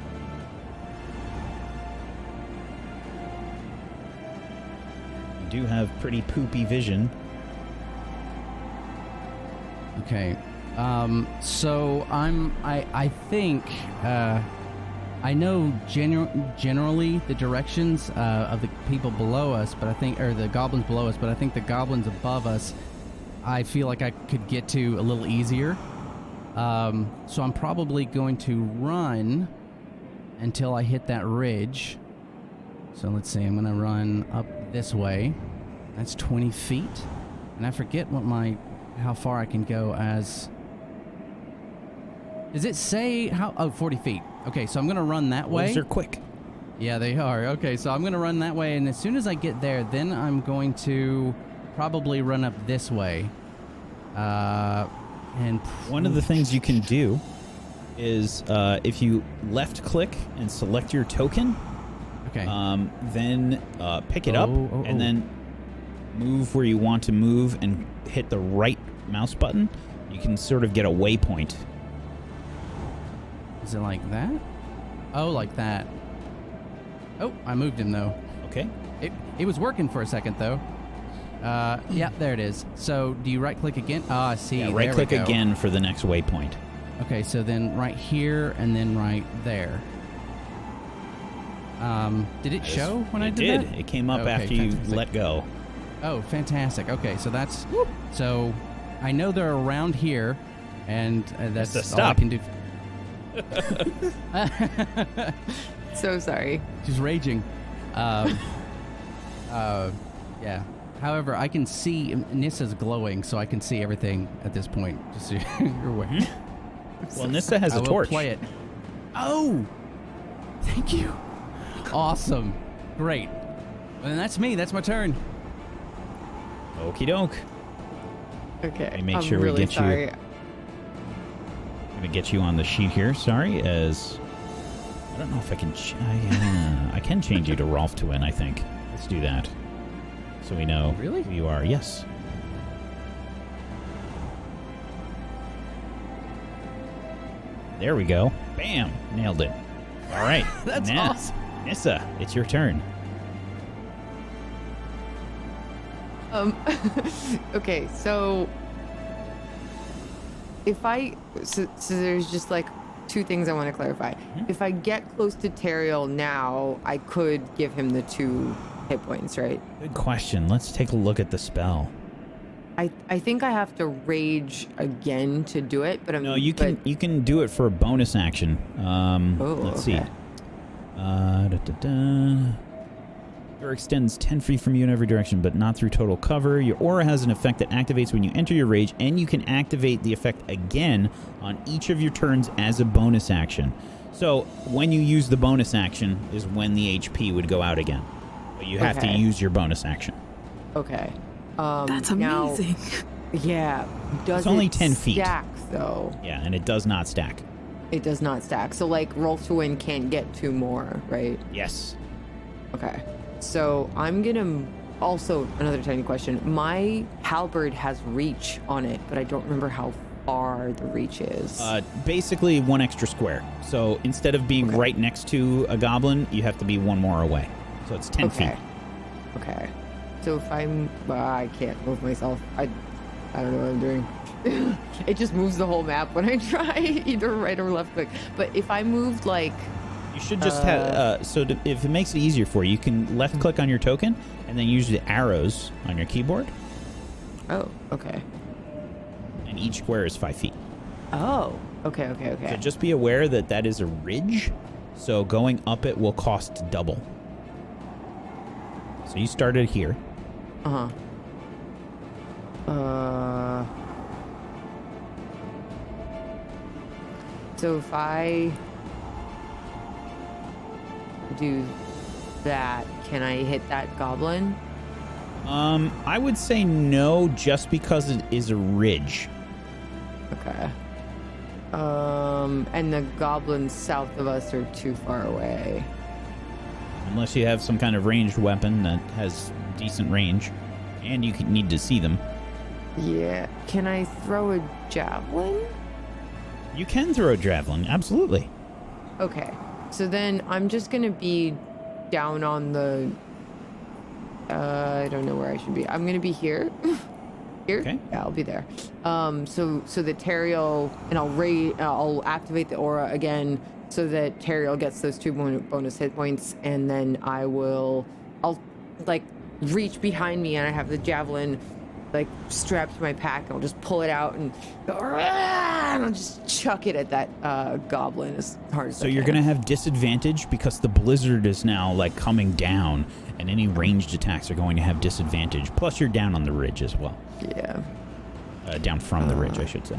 You do have pretty poopy vision. Okay. So I think I know generally the directions of the people below us, but I think, or the goblins below us, but I think the goblins above us, I feel like I could get to a little easier. So I'm probably going to run until I hit that ridge. So let's see, I'm going to run up this way. That's 20 feet. And I forget how far I can go as... Does it say how... Oh, 40 feet. Okay, so I'm going to run that way. Wolves are quick. Yeah, they are. Okay, so I'm going to run that way, and as soon as I get there, then I'm going to probably run up this way. And one of the things you can do is if you left click and select your token, okay, then pick it up and then move where you want to move and hit the right mouse button, you can sort of get a waypoint. Is it like that? Oh, like that. Oh, I moved him though. Okay. It was working for a second though. Yeah, there it is. So do you right click again? Ah, I see. Yeah, right click again for the next waypoint. Okay, so then right here and then right there. Did it show when I did that? It came up after you let go. Oh, fantastic. Okay, so that's... So I know they're around here, and that's all I can do. So sorry. She's raging. Yeah. However, I can see... Nissa's glowing, so I can see everything at this point. Just so you're aware. Well, Nissa has a torch. I will play it. Oh! Thank you. Awesome. Great. And that's me. That's my turn. Okie doke. Okay. Let me make sure we get you. I'm gonna get you on the sheet here. Sorry, as I don't know if I can. I can change you to Rolf Twin. I think. Let's do that. So we know really who you are. Yes. There we go. Bam! Nailed it. All right. That's awesome. Nissa, it's your turn. Okay, so if so there's just like two things I want to clarify. Mm-hmm. If I get close to Teriel now, I could give him the 2 hit points, right? Good question. Let's take a look at the spell. I think I have to rage again to do it, but No, you can do it for a bonus action. Let's see. Your extends 10 feet from you in every direction, but not through total cover. Your aura has an effect that activates when you enter your rage, and you can activate the effect again on each of your turns as a bonus action. So when you use the bonus action is when the HP would go out again. But you have to use your bonus action. Okay. That's amazing. Yeah. It's only 10 feet. Stack, though. Yeah, and it does not stack. It does not stack. So, like, roll to win can't get 2 more, right? Yes. Okay. So, I'm going to... Also, another tiny question. My halberd has reach on it, but I don't remember how far the reach is. Basically, 1 extra square. So, instead of being right next to a goblin, you have to be 1 more away. So, it's 10 feet. Okay. So, if I'm... I can't move myself. I don't know what I'm doing. It just moves the whole map when I try either right or left click. But if I moved like... You should just have... if it makes it easier for you, you can left click on your token and then use the arrows on your keyboard. Oh, okay. And each square is 5 feet. Oh, okay. So just be aware that that is a ridge. So going up it will cost double. So you started here. So if I do that, can I hit that goblin? I would say no, just because it is a ridge. Okay. And the goblins south of us are too far away. Unless you have some kind of ranged weapon that has decent range, and you need to see them. Yeah. Can I throw a javelin? You can throw a javelin, absolutely. Okay. So then I'm just going to be down on the... I don't know where I should be. I'm going to be here. Here? Okay. Yeah, I'll be there. So the Teriel... And I'll activate the aura again so that Teriel gets those 2 bonus hit points. And then I'll like reach behind me and I have the javelin like strapped to my pack. And I'll just pull it out and go, and I'll just chuck it at that goblin as hard as I can. So you're going to have disadvantage because the blizzard is now like coming down and any ranged attacks are going to have disadvantage. Plus you're down on the ridge as well. Yeah. Down from the ridge, I should say.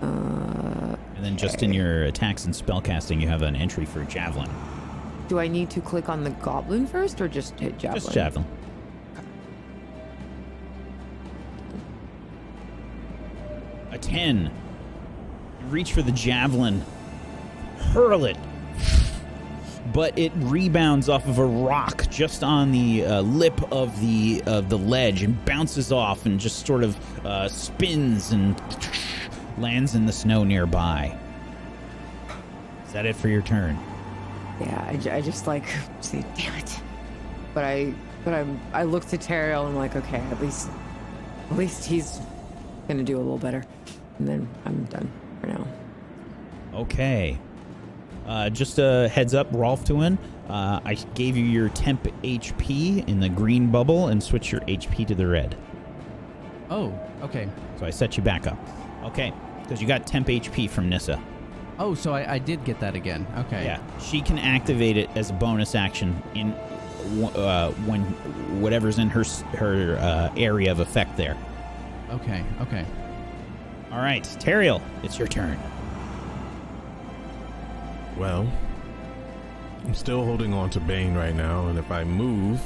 And then just in your attacks and spellcasting, you have an entry for javelin. Do I need to click on the goblin first or just hit javelin? Just javelin. A 10. You reach for the javelin, hurl it, but it rebounds off of a rock just on the lip of the ledge and bounces off and just sort of spins and lands in the snow nearby. Is that it for your turn? Yeah, I just like say, damn it. But I look to Teriel and I'm like, okay, at least he's gonna do a little better. And then I'm done for now. Okay. Just a heads up, Rolftuin. I gave you your temp HP in the green bubble and switch your HP to the red. Oh, okay. So I set you back up. Okay, because you got temp HP from Nissa. Oh, so I did get that again. Okay. Yeah, she can activate it as a bonus action in when whatever's in her area of effect there. Okay. All right, Teriel, it's your turn. Well, I'm still holding on to Bane right now, and if I move,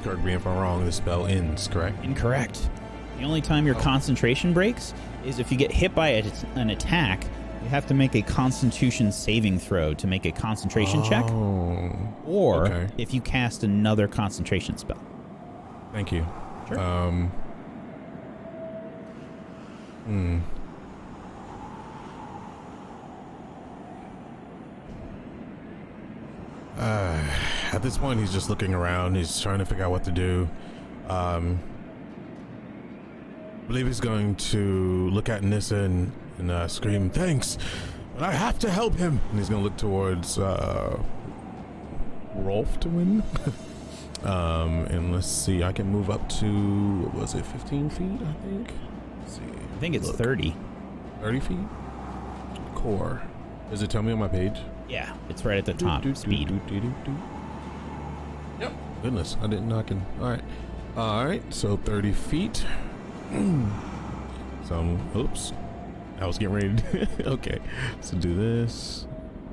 correct me if I'm wrong, the spell ends, correct? Incorrect. The only time your concentration breaks is if you get hit by an attack. You have to make a Constitution saving throw to make a concentration check, or if you cast another concentration spell. Thank you. Sure. At this point, he's just looking around. He's trying to figure out what to do. I believe he's going to look at Nissa and scream, "Thanks, but I have to help him." And he's going to look towards Rolf to win. And let's see, I can move up to, what was it, 15 feet, I think? Let's see. I think it's 30. 30 feet? Core. Does it tell me on my page? Yeah, it's right at the top. Speed. Yep. Goodness, I didn't knock in. All right, so 30 feet. So, oops. I was getting ready to okay. So do this.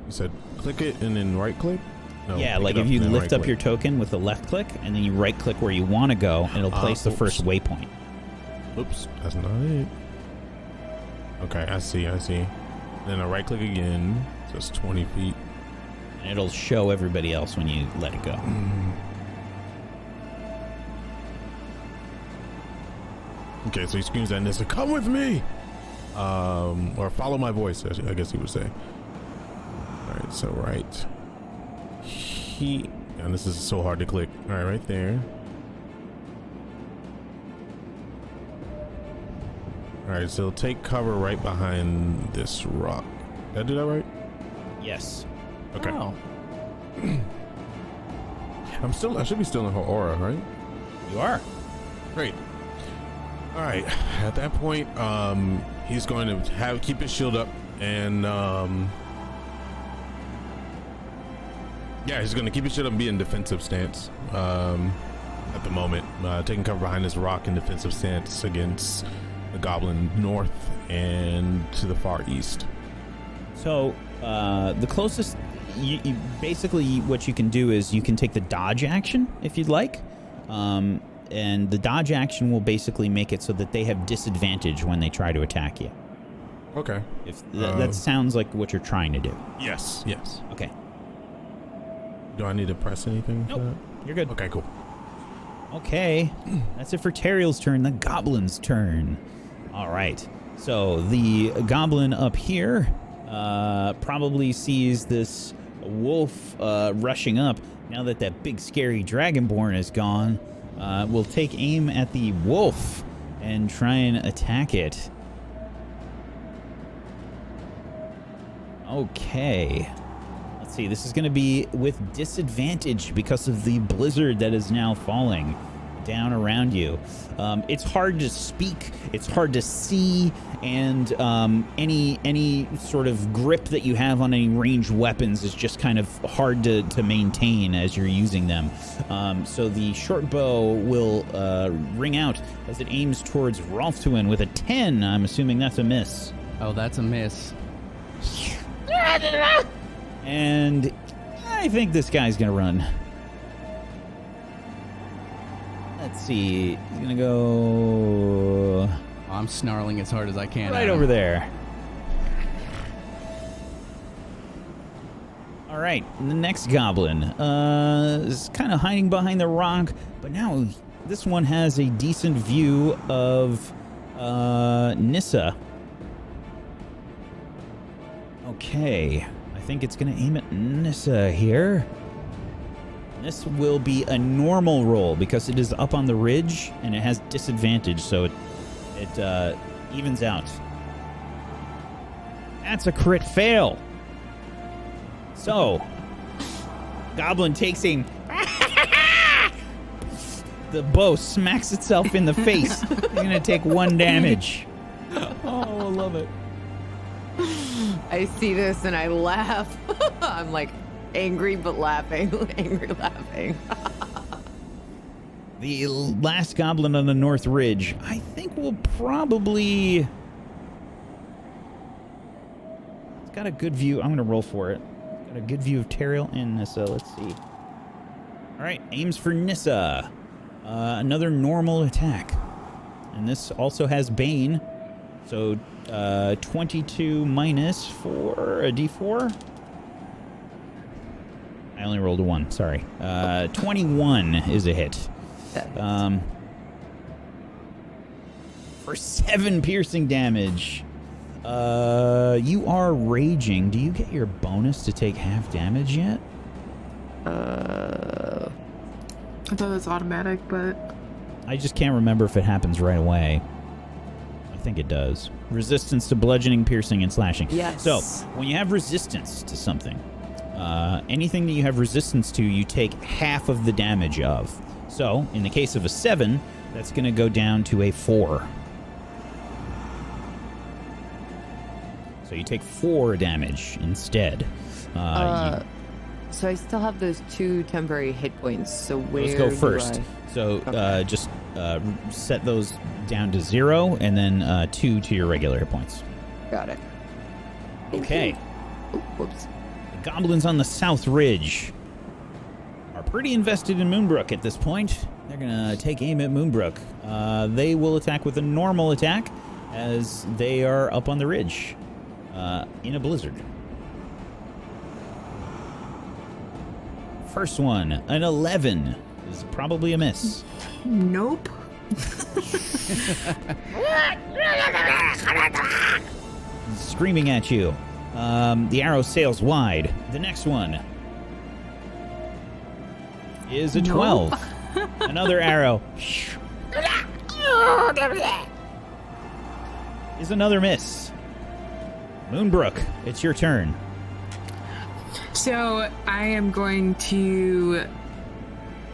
You said click it and then right click? No, yeah, like if you lift up your token with the left click and then you right click where you want to go and it'll place the first waypoint. Oops, that's not it. Okay, I see. Then I right click again. So it's 20 feet. And it'll show everybody else when you let it go. Okay, so he screams at Nissa, "Come with me!" Or follow my voice, I guess he would say. Alright, so right. And this is so hard to click. Alright, right there. Alright, so take cover right behind this rock. Did I do that right? Yes. Okay. Oh. I should be still in her aura, right? You are. Great. All right. At that point, he's going to keep his shield up, and he's going to keep his shield up and be in defensive stance at the moment, taking cover behind this rock in defensive stance against the goblin north and to the far east. So the closest, you basically what you can do is you can take the dodge action if you'd like. And the dodge action will basically make it so that they have disadvantage when they try to attack you. Okay. If that sounds like what you're trying to do. Yes. Okay. Do I need to press anything? Nope. You're good. Okay, cool. Okay. That's it for Teriel's turn. The goblin's turn. All right. So the goblin up here probably sees this wolf rushing up. Now that big scary dragonborn is gone, we'll take aim at the wolf and try and attack it. Okay. Let's see. This is going to be with disadvantage because of the blizzard that is now falling down around you. It's hard to speak. It's hard to see. And any sort of grip that you have on any ranged weapons is just kind of hard to maintain as you're using them. So the short bow will ring out as it aims towards Rolftuin with a 10. I'm assuming that's a miss. Oh, that's a miss. And I think this guy's going to run. Let's see. He's going to go... I'm snarling as hard as I can. Right over there. All right, the next goblin is kind of hiding behind the rock, but now this one has a decent view of Nissa. Okay, I think it's going to aim at Nissa here. This will be a normal roll because it is up on the ridge and it has disadvantage, so it evens out. That's a crit fail. So, Goblin takes aim. The bow smacks itself in the face. You're going to take 1 damage. Oh, I love it. I see this and I laugh. I'm like angry but laughing. Angry laughing. The last goblin on the North Ridge, I think will probably... It's got a good view. I'm going to roll for it. Got a good view of Teriel and Nissa. Let's see. All right, aims for Nissa. Another normal attack. And this also has Bane. So 22 minus 4, a d4. I only rolled a 1, sorry. 21 is a hit. For 7 piercing damage. You are raging. Do you get your bonus to take half damage yet? I thought it was automatic, but... I just can't remember if it happens right away. I think it does. Resistance to bludgeoning, piercing, and slashing. Yes. So, when you have resistance to something, anything that you have resistance to, you take half of the damage of. So, in the case of a 7, that's going to go down to a 4. So you take 4 damage instead. So I still have those 2 temporary hit points. So where let's go first. So Okay. just set those down to 0 and then 2 to your regular hit points. Got it. Okay. Oh, whoops. The goblins on the South Ridge are pretty invested in Moonbrook at this point. They're going to take aim at Moonbrook. They will attack with a normal attack as they are up on the ridge. In a blizzard. First one, an 11, is probably a miss. Nope. Screaming at you. The arrow sails wide. The next one is a 12. Another arrow is another miss. Moonbrook, it's your turn. So I am going to,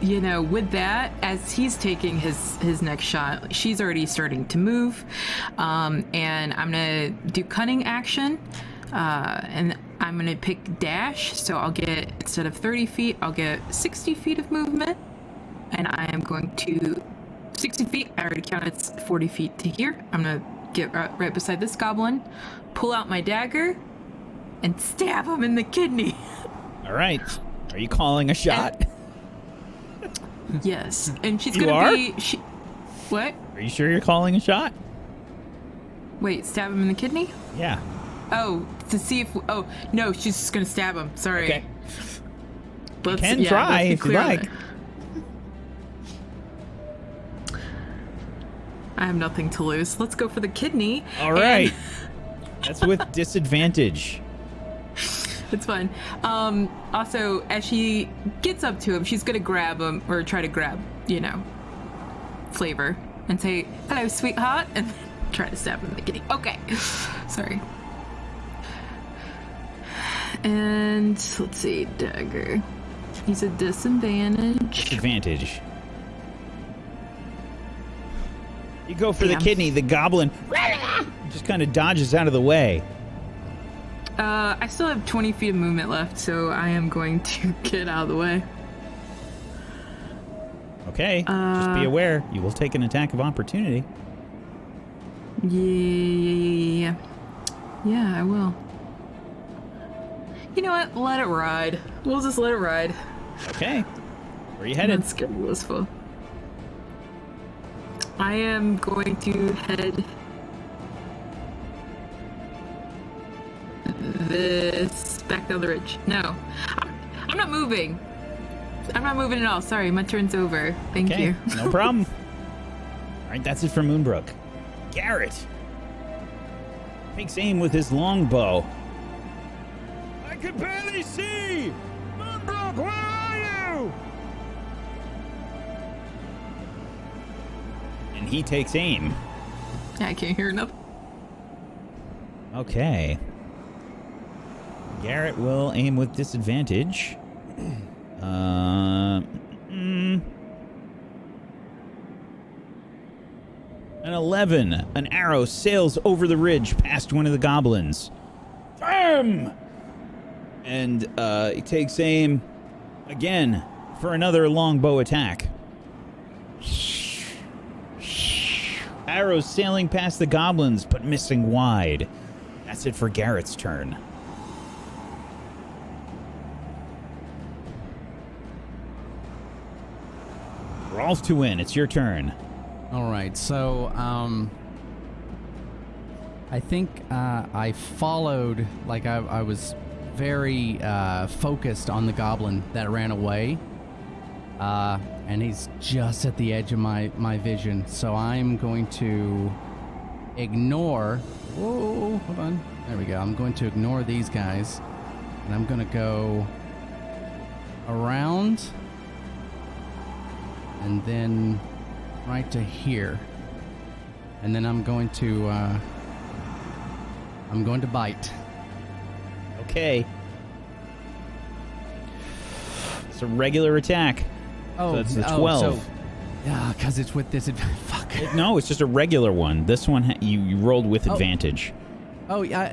with that, as he's taking his next shot, she's already starting to move. And I'm going to do cunning action. And I'm going to pick dash. So I'll get, instead of 30 feet, I'll get 60 feet of movement. And I am going to 60 feet. I already counted 40 feet to here. I'm going to get right beside this goblin, pull out my dagger, and stab him in the kidney. All right. Are you calling a shot? Yes. And she's You gonna are? be... What? Are you sure you're calling a shot? Wait, stab him in the kidney? Yeah. Oh, to see if... Oh, no, she's just gonna stab him. Sorry. Okay. Let's, You can try let's be if you clear on like. that. I have nothing to lose. Let's go for the kidney. All right. That's with disadvantage. It's fine. Also, as she gets up to him, she's gonna grab him, or try to grab, Flavor, and say, "Hello, sweetheart," and try to stab him in the kidney. Okay. Sorry. And let's see, dagger. He's a disadvantage. Disadvantage. You go for the Damn. kidney. The goblin just kind of dodges out of the way. I still have 20 feet of movement left, so I am going to get out of the way. Okay. Just be aware. You will take an attack of opportunity. Yeah, I will. You know what? Let it ride. We'll just let it ride. Okay. Where are you headed? Let's get blissful. I am going to head this back down the ridge. No. I'm not moving. I'm not moving at all. Sorry, my turn's over. Thank you. No problem. All right, that's it for Moonbrook. Garrett takes aim with his longbow. I can barely see! Moonbrook, where are you? And he takes aim. I can't hear nothing. Okay. Garrett will aim with disadvantage. An 11. An arrow sails over the ridge past one of the goblins. Damn! And he takes aim again for another longbow attack. Arrows sailing past the goblins, but missing wide. That's it for Garrett's turn. Rolf to win. It's your turn. All right, so I think I followed, like I was very focused on the goblin that ran away, and he's just at the edge of my vision. So I'm going to ignore. Whoa, hold on. There we go. I'm going to ignore these guys, and I'm going to go around, and then right to here, and then I'm going to bite. Okay. It's a regular attack. Oh, so it's the 12. Yeah, because it's with this. Fuck. No, it's just a regular one. This one you rolled with advantage. Oh, yeah.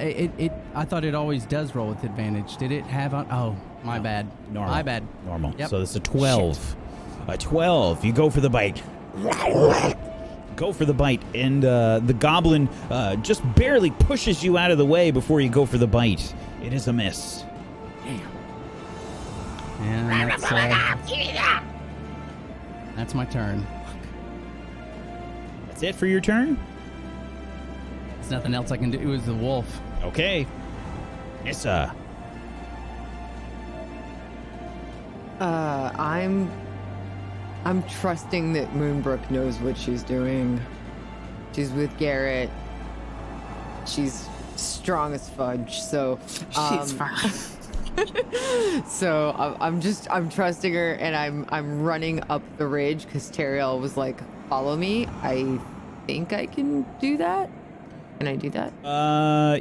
I thought it always does roll with advantage. Did it have? Oh, my bad. Normal. My bad. Normal. Yep. So it's a 12. Shit. A 12. You go for the bite. Go for the bite, and the goblin just barely pushes you out of the way before you go for the bite. It is a miss. Damn. And that's my turn. That's it for your turn? There's nothing else I can do. It was the wolf. Okay. Nissa. I'm trusting that Moonbrook knows what she's doing. She's with Garrett. She's strong as fudge, so she's fine. So I'm trusting her, and I'm running up the ridge because Teriel was like, "Follow me." I think I can do that. Can I do that?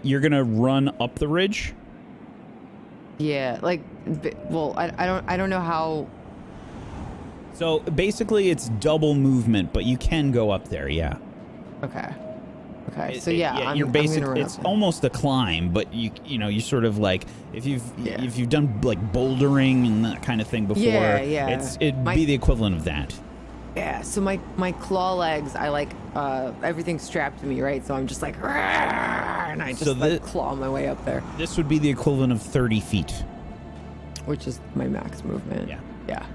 You're gonna run up the ridge? Yeah, like, well, I don't know how. So basically, it's double movement, but you can go up there. Yeah. Okay. So yeah, you're basically it's almost a climb, but you sort of like if you've done like bouldering and that kind of thing before, it'd be the equivalent of that. Yeah. So my claw legs, I like everything's strapped to me, right? So I'm just like, and I just claw my way up there. This would be the equivalent of 30 feet, which is my max movement. Yeah.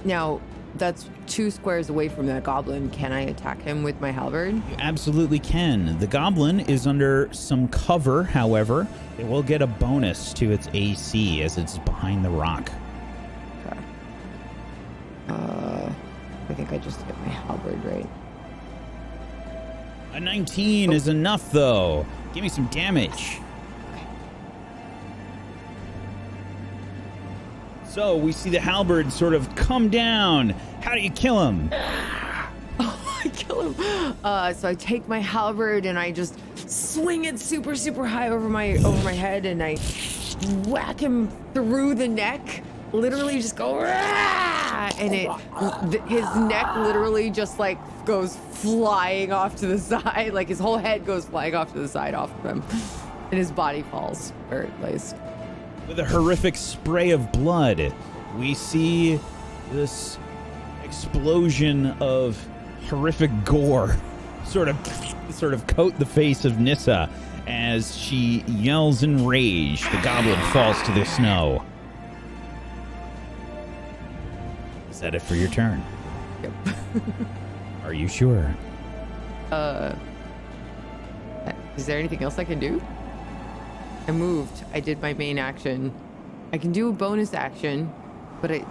Now that's 2 squares away from that goblin. Can I attack him with my halberd? You absolutely can. The goblin is under some cover, however. It will get a bonus to its AC as it's behind the rock. Okay. I think I just hit my halberd, right? A 19 is enough, though. Give me some damage. So we see the halberd sort of come down. How do you kill him? I kill him. So I take my halberd and I just swing it super, super high over my head, and I whack him through the neck. Literally just go, and his neck literally just like goes flying off to the side. Like his whole head goes flying off to the side off of him, and his body falls where it lays. With a horrific spray of blood, we see this explosion of horrific gore sort of coat the face of Nissa as she yells in rage. The goblin falls to the snow. Is that it for your turn? Yep. Are you sure? Is there anything else I can do? I moved. I did my main action. I can do a bonus action, but I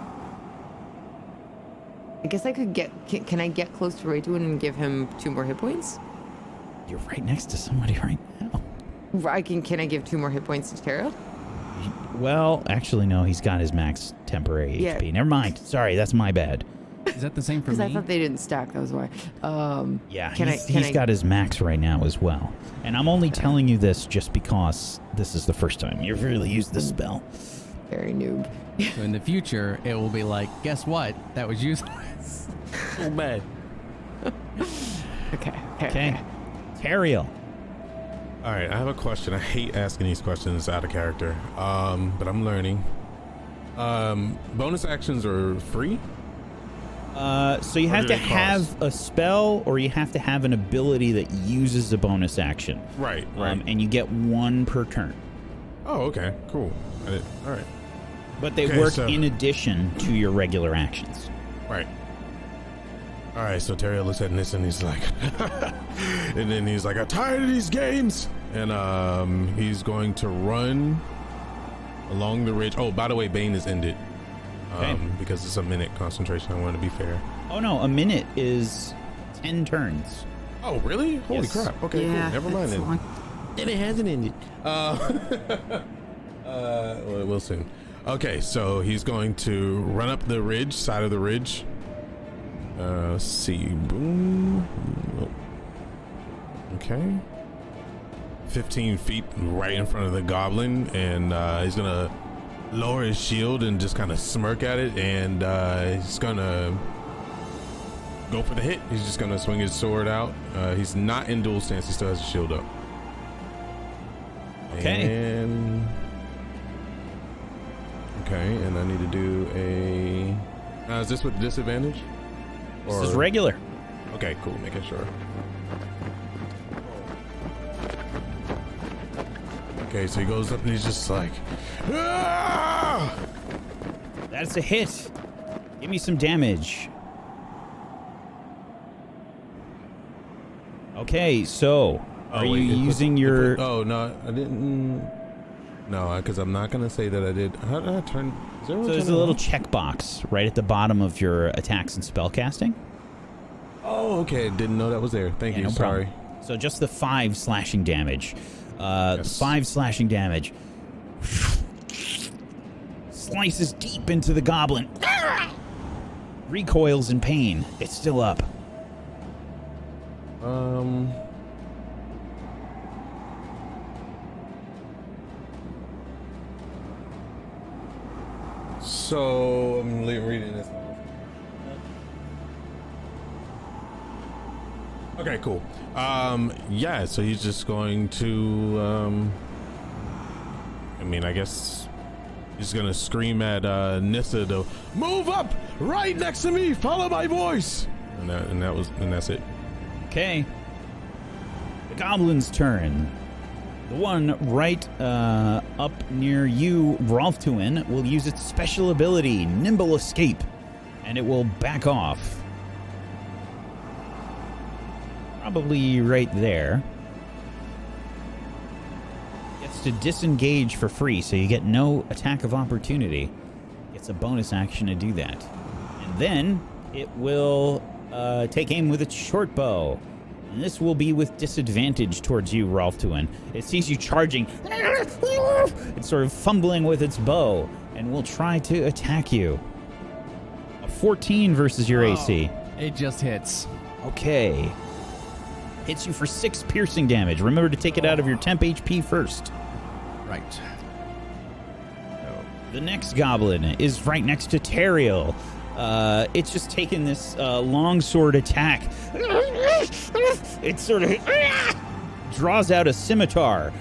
guess I could get... Can I get close to Rayduin and give him 2 more hit points? You're right next to somebody right now. Can I give 2 more hit points to Teriel? Well, actually, no. He's got his max temporary HP. Never mind. Sorry, that's my bad. Is that the same for me? Because I thought they didn't stack. That was why. Yeah, he's got his max right now as well. And I'm only telling you this just because this is the first time you've really used this spell. Very noob. So in the future, it will be like, guess what? That was useless. So bad. Okay. Teriel. All right, I have a question. I hate asking these questions out of character, but I'm learning. Bonus actions are free? So you have to have a spell, or you have to have an ability that uses a bonus action. Right. And you get 1 per turn. Oh, okay, cool. All right. But they work in addition to your regular actions. Right. All right, so Teriel looks at this and he's like, and then he's like, I'm tired of these games. And he's going to run along the ridge. Oh, by the way, Bane is ended. Because it's a minute concentration. I want to be fair. Oh, no, a minute is 10 turns. Oh, really? Holy crap. Okay, yeah, cool. Never mind then. Long. Then it hasn't ended. We'll soon. Okay, so he's going to run up the ridge, side of the ridge. Let's see. Boom. Okay. 15 feet right in front of the goblin, and he's gonna lower his shield and just kind of smirk at it, and he's gonna go for the hit. He's just gonna swing his sword out. He's not in dual stance. He still has his shield up. Okay. And I need to do a... Now, is this with disadvantage? This is regular. Okay, cool. Making sure. Okay, so he goes up and he's just like... Ah! That's a hit. Give me some damage. Okay, so... Are you using your... Oh, no, I didn't... No, because I'm not going to say that I did. How did I turn... So there's a little checkbox right at the bottom of your attacks and spellcasting. Oh, okay. Didn't know that was there. Thank you. No Sorry. Problem. So just the 5 slashing damage. Yes. 5 slashing damage. Slices deep into the goblin. Recoils in pain. It's still up. So I'm reading this. Okay, cool. Yeah, so he's just going to I guess he's gonna scream at Nissa to move up right next to me, follow my voice. And that's it. Okay. The goblin's turn. The one right up near you, Rolftuin, will use its special ability, Nimble Escape, and it will back off. Probably right there. Gets to disengage for free, so you get no attack of opportunity. Gets a bonus action to do that. And then it will take aim with its short bow. And this will be with disadvantage towards you, Rolftuin. It sees you charging. It's sort of fumbling with its bow and will try to attack you. A 14 versus your AC. It just hits. Okay. Hits you for 6 piercing damage. Remember to take it out of your temp HP first. Right. The next goblin is right next to Teriel. It's just taken this longsword attack. It sort of draws out a scimitar.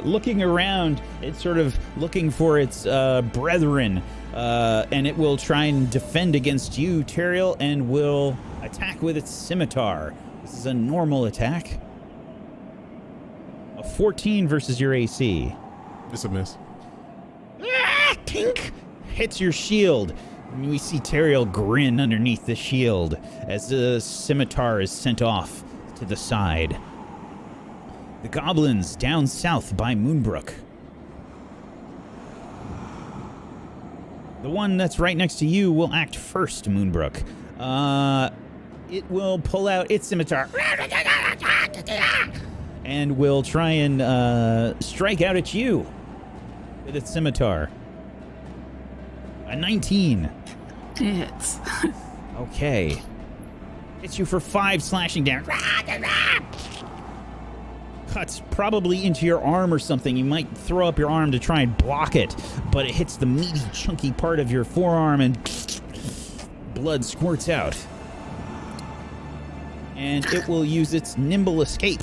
Looking around, it's sort of looking for its brethren. And it will try and defend against you, Teriel, and will attack with its scimitar. This is a normal attack. A 14 versus your AC. It's a miss. Tink! Hits your shield. And we see Teriel grin underneath the shield as the scimitar is sent off to the side. The goblins down south by Moonbrook. The one that's right next to you will act first, Moonbrook. It will pull out its scimitar and will try and strike out at you with its scimitar. A 19. It hits. Okay. Hits you for 5 slashing damage. Cuts probably into your arm or something. You might throw up your arm to try and block it, but it hits the meaty, chunky part of your forearm and blood squirts out. And it will use its nimble escape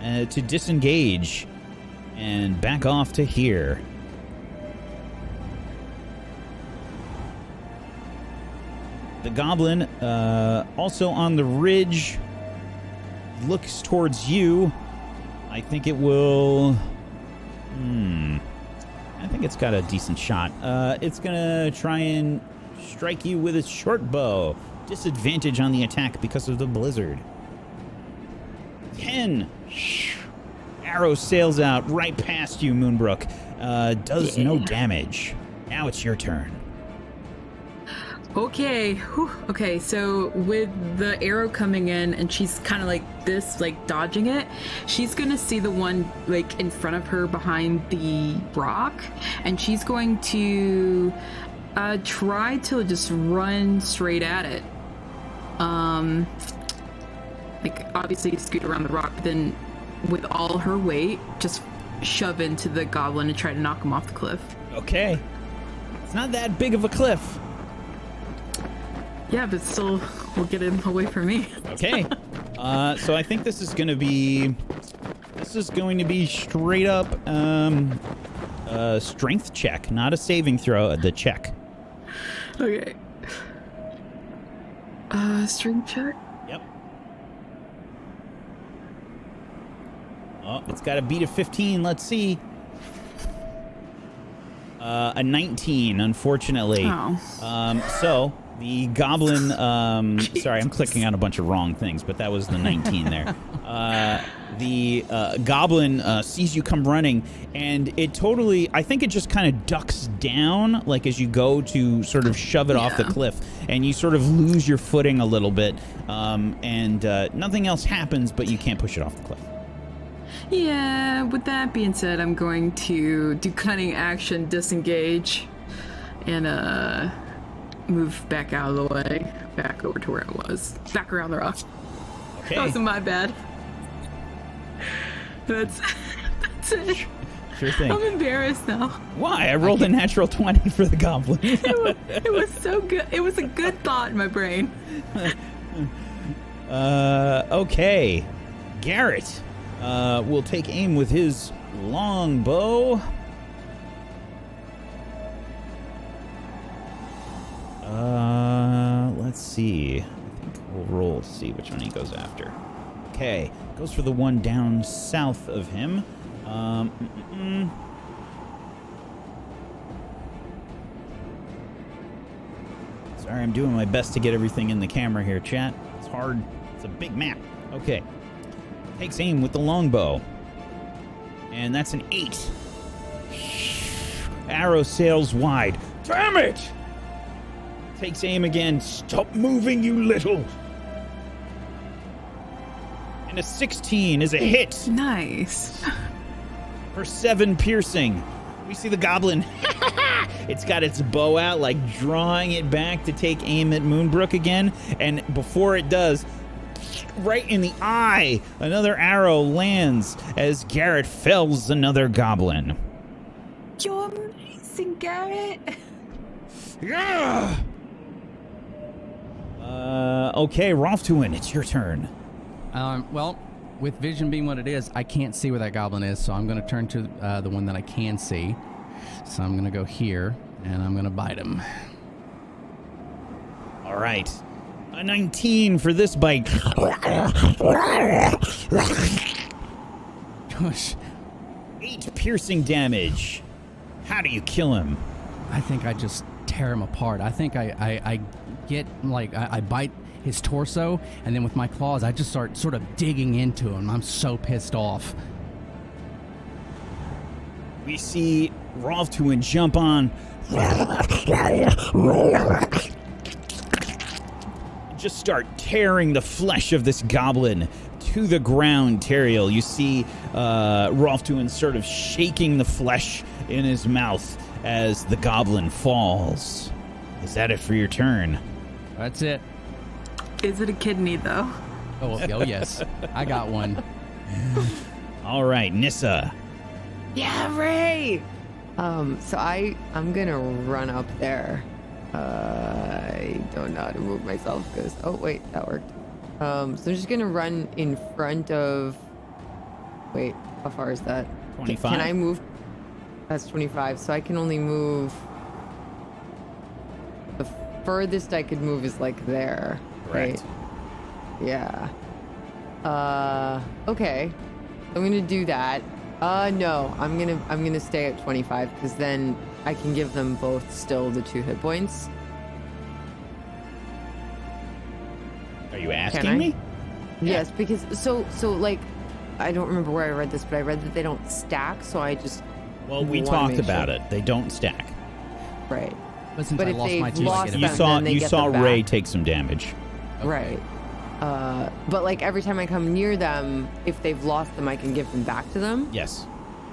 to disengage and back off to here. The goblin, also on the ridge, looks towards you. I think it will... I think it's got a decent shot. It's gonna try and strike you with its short bow. Disadvantage on the attack because of the blizzard. 10. Arrow sails out right past you, Moonbrook. Does no damage. Now it's your turn. Okay. Whew. Okay, so with the arrow coming in and she's kind of like this, like dodging it, she's gonna see the one like in front of her behind the rock, and she's going to try to just run straight at it. Like obviously scoot around the rock, but then with all her weight, just shove into the goblin and try to knock him off the cliff. Okay. It's not that big of a cliff. Yeah, but still, will get him away from me. Okay. So I think this is going to be straight up strength check, not a saving throw. The check. Okay. Strength check. Yep. Oh, it's got to beat a 15. Let's see. A 19, unfortunately. Oh. So the goblin, sorry, I'm clicking on a bunch of wrong things, but that was the 19 there. The goblin sees you come running, and it totally, I think it just kind of ducks down, like as you go to sort of shove it off the cliff, and you sort of lose your footing a little bit, and nothing else happens, but you can't push it off the cliff. Yeah, with that being said, I'm going to do cunning action, disengage, and move back out of the way, back over to where I was, back around the rock. Okay. That wasn't my bad. That's it. Sure thing. I'm embarrassed now. Why? I rolled a natural 20 for the goblin. It was so good. It was a good thought in my brain. Okay. Garrett will take aim with his long bow. Let's see. I think we'll roll to see which one he goes after. Okay. Goes for the one down south of him. Sorry, I'm doing my best to get everything in the camera here, chat. It's hard. It's a big map. Okay. Takes aim with the longbow. And that's an 8. Arrow sails wide. Damn it! Takes aim again. Stop moving, you little! And a 16 is a hit. Nice. For 7 piercing. We see the goblin. It's got its bow out, like drawing it back to take aim at Moonbrook again. And before it does, right in the eye, another arrow lands as Garrett fells another goblin. You're amazing, Garrett. Yeah! Okay, Rolftuin, it's your turn. Well, with vision being what it is, I can't see where that goblin is, so I'm going to turn to the one that I can see. So I'm going to go here, and I'm going to bite him. All right. A 19 for this bite. Gosh. 8 piercing damage. How do you kill him? I think I just tear him apart. I think I get, like, I bite his torso, and then with my claws, I just start sort of digging into him. I'm so pissed off. We see Rolftuin jump on. Just start tearing the flesh of this goblin to the ground, Teriel. You see Rolftuin sort of shaking the flesh in his mouth as the goblin falls. Is that it for your turn? That's it. Is it a kidney, though? Oh yes. I got one. All right, Nissa. Yeah, Ray. So I'm gonna run up there. I don't know how to move myself because wait, that worked. So I'm just gonna run in front of. Wait, how far is that? 25. Can I move? That's 25. So I can only move. The furthest I could move is like there. Correct. Right? Yeah. Okay. I'm gonna do that. No, I'm gonna stay at 25 because then I can give them both still the 2 hit points. Are you asking me? Yes, because so like I don't remember where I read this, but I read that they don't stack, so I just Well, we wanna talked make about sure. it. They don't stack. Right. But since But I if lost they've my 2, I lost get it You them, back. saw then they you get saw them Ray back. take some damage. Right. But like every time I come near them, if they've lost them, I can give them back to them. Yes.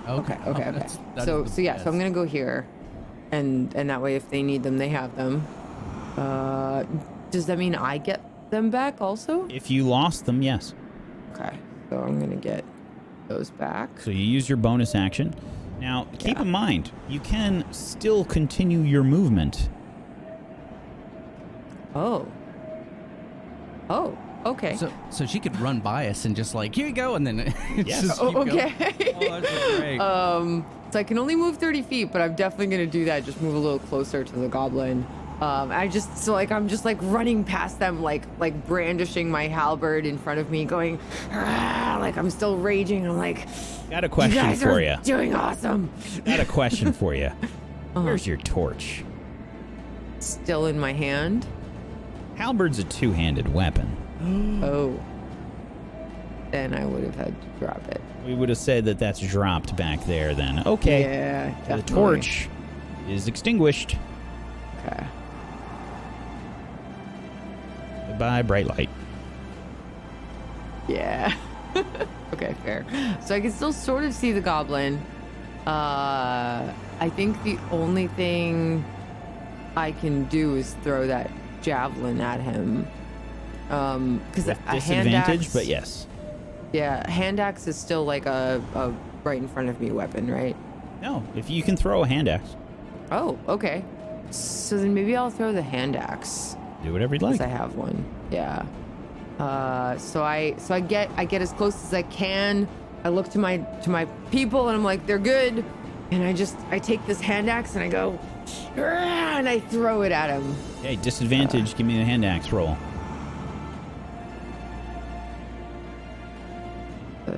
Okay. Oh, that's So the yeah, best. so I'm gonna go here, and that way if they need them, they have them. Does that mean I get them back also? If you lost them, yes. Okay, so I'm gonna get those back. So you use your bonus action. Now, keep in mind, you can still continue your movement. Oh, okay. So she could run by us and just like, here you go, and then it's Yes. just keep going. Okay. Oh, that's great. So I can only move 30 feet, but I'm definitely gonna do that. Just move a little closer to the goblin. I'm just like running past them, like brandishing my halberd in front of me, going, like I'm still raging. I'm like, Got a you question guys for are you. doing awesome. Got a question for you. Where's your torch? Still in my hand. Halberd's a two-handed weapon. Oh. Then I would have had to drop it. We would have said that that's dropped back there then. Okay. Yeah, The definitely. torch is extinguished. Okay. Goodbye, bright light. Yeah. Okay, fair. So I can still sort of see the goblin. I think the only thing I can do is throw that javelin at him. Because With a hand disadvantage, axe, but yes. Yeah, hand axe is still like a right in front of me weapon, right? No, if you can throw a hand axe, Oh, okay. So then maybe I'll throw the hand axe. do whatever you'd like. Because I have one. Yeah. So I get as close as I can. I look to my people and I'm like, they're good. And I take this hand axe and I go, and I throw it at him. Okay, disadvantage. Give me the hand axe roll. Uh,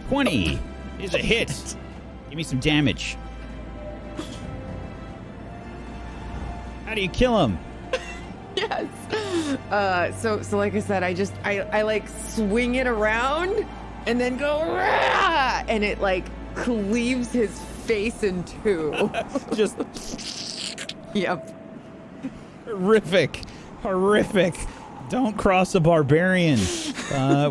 20 is a hit. Give me some damage. How do you kill him? Yes. So like I said, I like swing it around and then go, "Rah!" And it like cleaves his face in two. Just Yep. horrific. Don't cross a barbarian.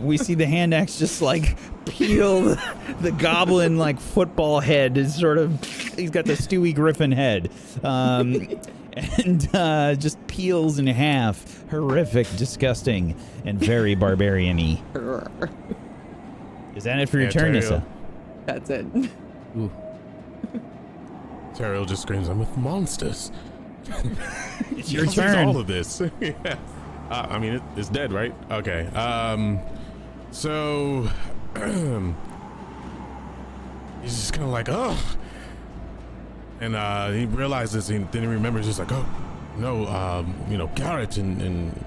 We see the hand axe just like peel the goblin like football head. Is sort of, he's got the Stewie Griffin head. And just peels in half. Horrific, disgusting, and very barbarian-y. Is that it for your turn, Teriel. Nissa? That's it. Ooh. Teriel just screams, I'm with monsters. It's your What is turn. all of this? Yeah. I mean, it's dead, right? Okay. So he's just kind of like, oh, and he realizes, then he remembers, just like, oh, no, Garrett and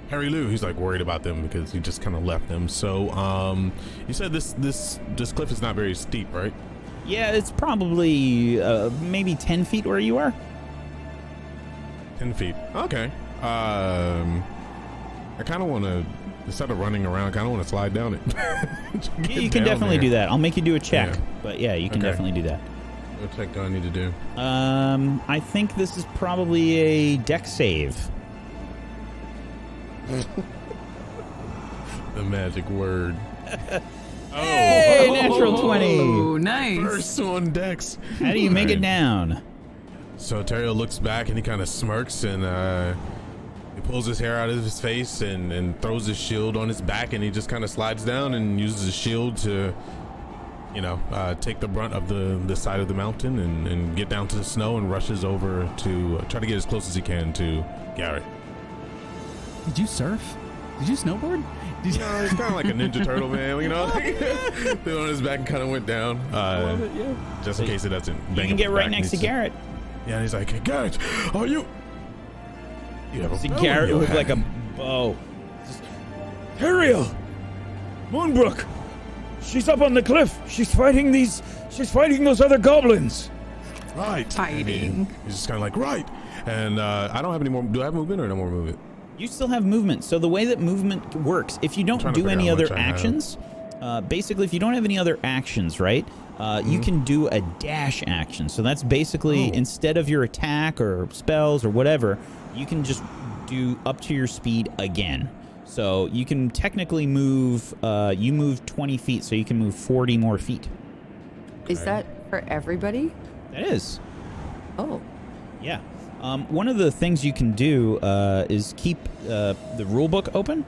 Harry Lou. He's like worried about them because he just kind of left them. So you said this cliff is not very steep, right? Yeah, it's probably maybe 10 feet where you are. 10 feet. Okay. I kind of want to instead of running around, I kind of want to slide down it. You can definitely do that. I'll make you do a check. Yeah. But yeah, you can definitely do that. What check do I need to do? I think this is probably a deck save. The magic word. Hey, natural 20. Oh, nice. First on Dex. How do you make it down? So Terrio looks back and he kind of smirks and he pulls his hair out of his face and throws his shield on his back, and he just kind of slides down and uses his shield to, take the brunt of the side of the mountain and get down to the snow, and rushes over to try to get as close as he can to Garrett. Did you surf? Did you snowboard? He's kind of like a Ninja Turtle, man. Threw on his back and kind of went down. Just in case it doesn't bang. You can get right next to Garrett. Yeah, and he's like, "Hey, Garrett, are you?" You have a See bow Garrett in your with like a hand. bow. Ariel! Moonbrook! She's up on the cliff. She's fighting those other goblins. Right. Fighting. He's just kind of like, right. And I don't have any more. Do I have movement or no more movement? You still have movement. So the way that movement works, if you don't do any other actions, basically if you don't have any other actions, right, you can do a dash action. So that's basically instead of your attack or spells or whatever, you can just do up to your speed again. So you can technically move, you move 20 feet, so you can move 40 more feet. Is that for everybody? That is. Oh. Yeah. One of the things you can do is keep the rule book open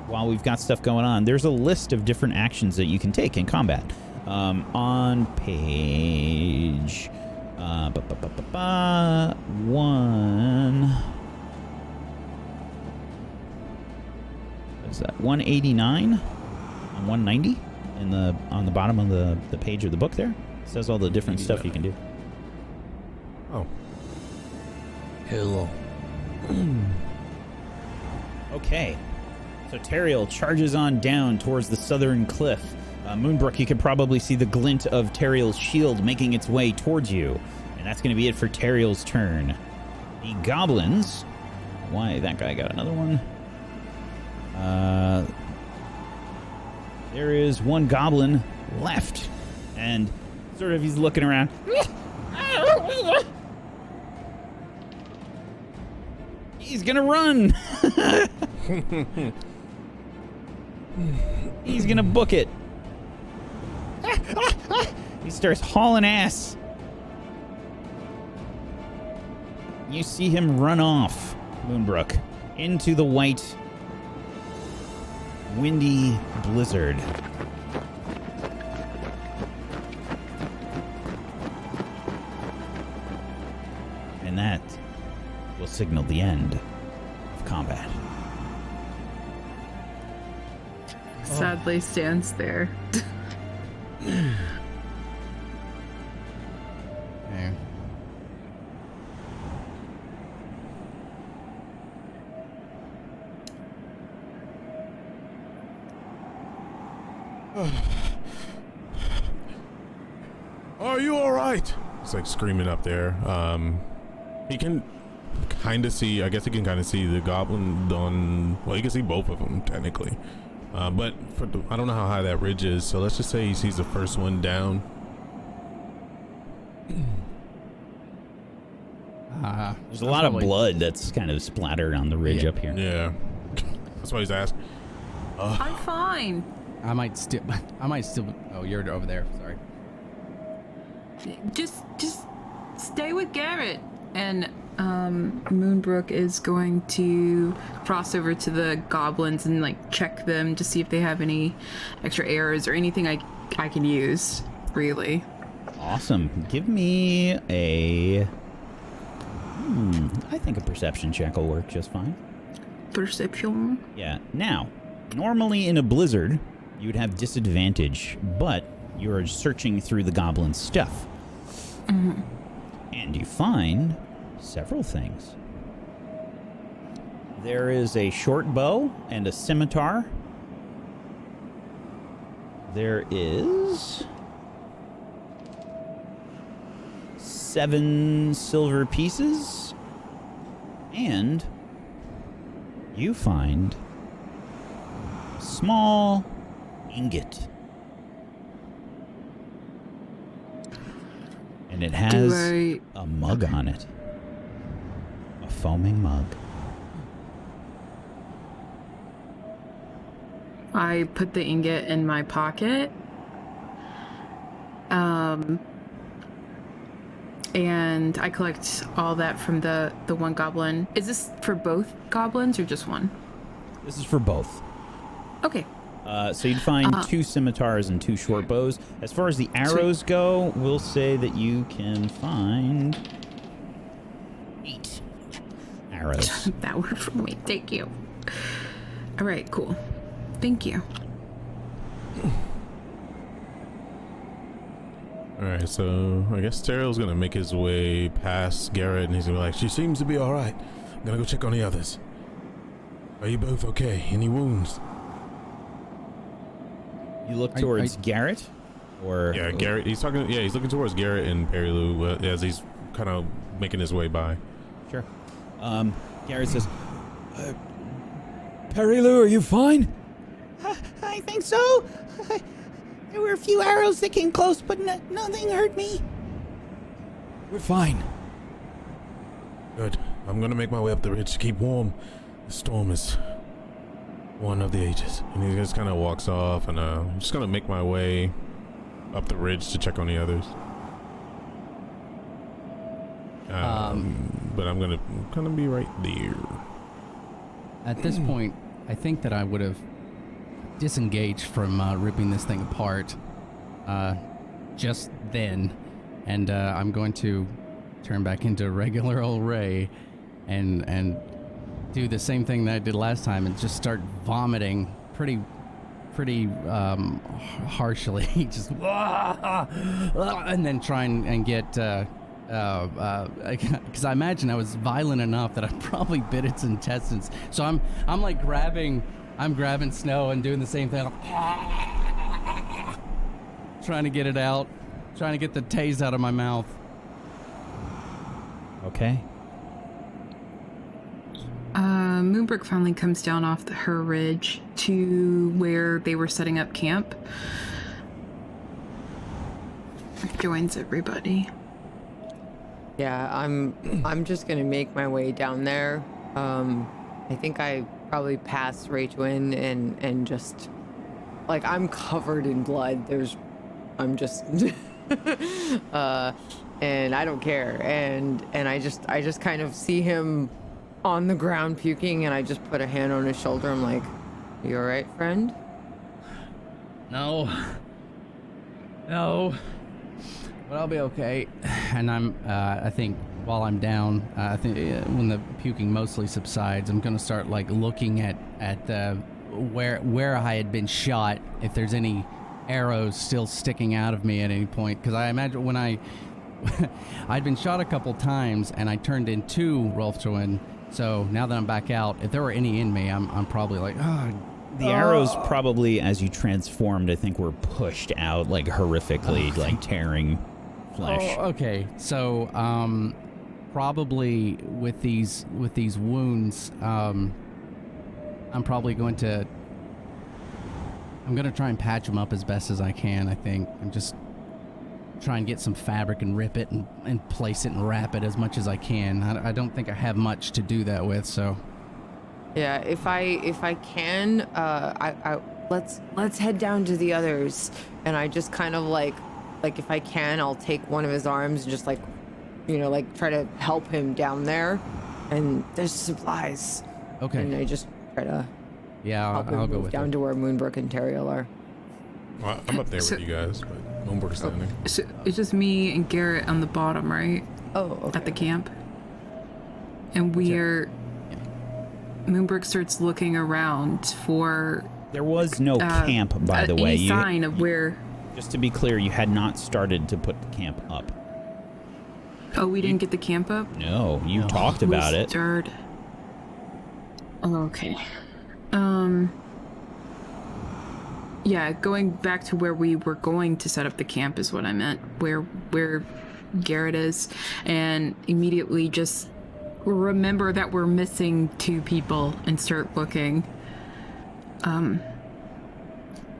while we've got stuff going on. There's a list of different actions that you can take in combat. On page 189 and 190 on the bottom of the page of the book there. It says all the different stuff you can do. Oh. Hello. Okay. So Teriel charges on down towards the southern cliff. Moonbrook, you can probably see the glint of Teriel's shield making its way towards you. And that's going to be it for Teriel's turn. The goblins... Why, that guy got another one. There is one goblin left. And sort of he's looking around. He's gonna run. He's gonna book it. He starts hauling ass. You see him run off, Moonbrook, into the white, windy blizzard. And that will signal the end of combat. Sadly stands there. There. Are you all right? He's like screaming up there. He can kind of see, I guess he can kind of see the goblin on, well, he can see both of them technically. But I don't know how high that ridge is, so let's just say he sees the first one down. There's a lot of blood that's kind of splattered on the ridge up here. Yeah. That's why he's asking. I'm fine. I might still. Oh, you're over there. Sorry. Just stay with Garrett. And Moonbrook is going to cross over to the goblins and like check them to see if they have any extra arrows or anything I can use, really. Awesome. Give me a... I think a perception check will work just fine. Perception? Yeah. Now, normally in a blizzard, you would have disadvantage, but you are searching through the goblin's stuff. Mm-hmm. And you find several things. There is a short bow and a scimitar. There is 7 silver pieces. And you find small ingot. And it has a mug on it. A foaming mug. I put the ingot in my pocket. And I collect all that from the one goblin. Is this for both goblins or just one? This is for both. Okay. So you'd find 2 scimitars and 2 short bows. As far as the arrows go, we'll say that you can find 8 arrows. That worked for me. Thank you. All right, cool. Thank you. Alright, so I guess Teriel's gonna make his way past Garrett and he's gonna be like, she seems to be alright. I'm gonna go check on the others. Are you both okay? Any wounds? You look towards Garrett? Or yeah, Garrett. He's talking. Yeah, he's looking towards Garrett and Perry Lou as he's kind of making his way by. Sure. Garrett says, Perry Lou, are you fine? I think so. There were a few arrows that came close, but nothing hurt me. We're fine. Good. I'm gonna make my way up the ridge to keep warm. The storm is one of the ages. And he just kind of walks off, and I'm just gonna make my way up the ridge to check on the others. But I'm gonna be right there. At this point, I think that I would have disengaged from ripping this thing apart just then, and I'm going to turn back into regular old Ray and do the same thing that I did last time and just start vomiting pretty harshly, just and then try and get because I imagine I was violent enough that I probably bit its intestines. So I'm like grabbing Snow and doing the same thing, trying to get it out, trying to get the taste out of my mouth. Okay. Moonbrook finally comes down off her ridge to where they were setting up camp. Joins everybody. Yeah, I'm just gonna make my way down there. I think I probably pass Rachwin and just like I'm covered in blood. I'm just and I don't care. And I just kind of see him on the ground puking, and I just put a hand on his shoulder. I'm like, "You all right, friend?" No, but I'll be okay. And I think while I'm down, I think when the puking mostly subsides, I'm gonna start like looking at where I had been shot, if there's any arrows still sticking out of me at any point, because I imagine when I'd been shot a couple times and I turned into Rolftruin. So now that I'm back out, if there were any in me, I'm probably like, The arrows probably, as you transformed, I think were pushed out like horrifically, like tearing flesh. Oh, okay. So probably with these wounds, I'm probably going to try and patch them up as best as I can. I think I'm just try and get some fabric and rip it and place it and wrap it as much as I can. I don't think I have much to do that with, so. Yeah, if I can, let's head down to the others, and I just kind of like if I can, I'll take one of his arms and just like try to help him down there, and there's supplies. Okay. And I just try to help him I'll go move with down it. to where Moonbrook and Teriel are. Well, I'm up there with you guys, but Moonbrook's standing. So it's just me and Garrett on the bottom, right? Oh, okay. At the camp. And Moonbrook starts looking around for... There was no camp, by the way. Any sign of where... Just to be clear, you had not started to put the camp up. Oh, we didn't get the camp up? No, you talked about it. Started. Oh, okay. Yeah, going back to where we were going to set up the camp is what I meant. Where Garrett is, and immediately just remember that we're missing 2 people and start looking.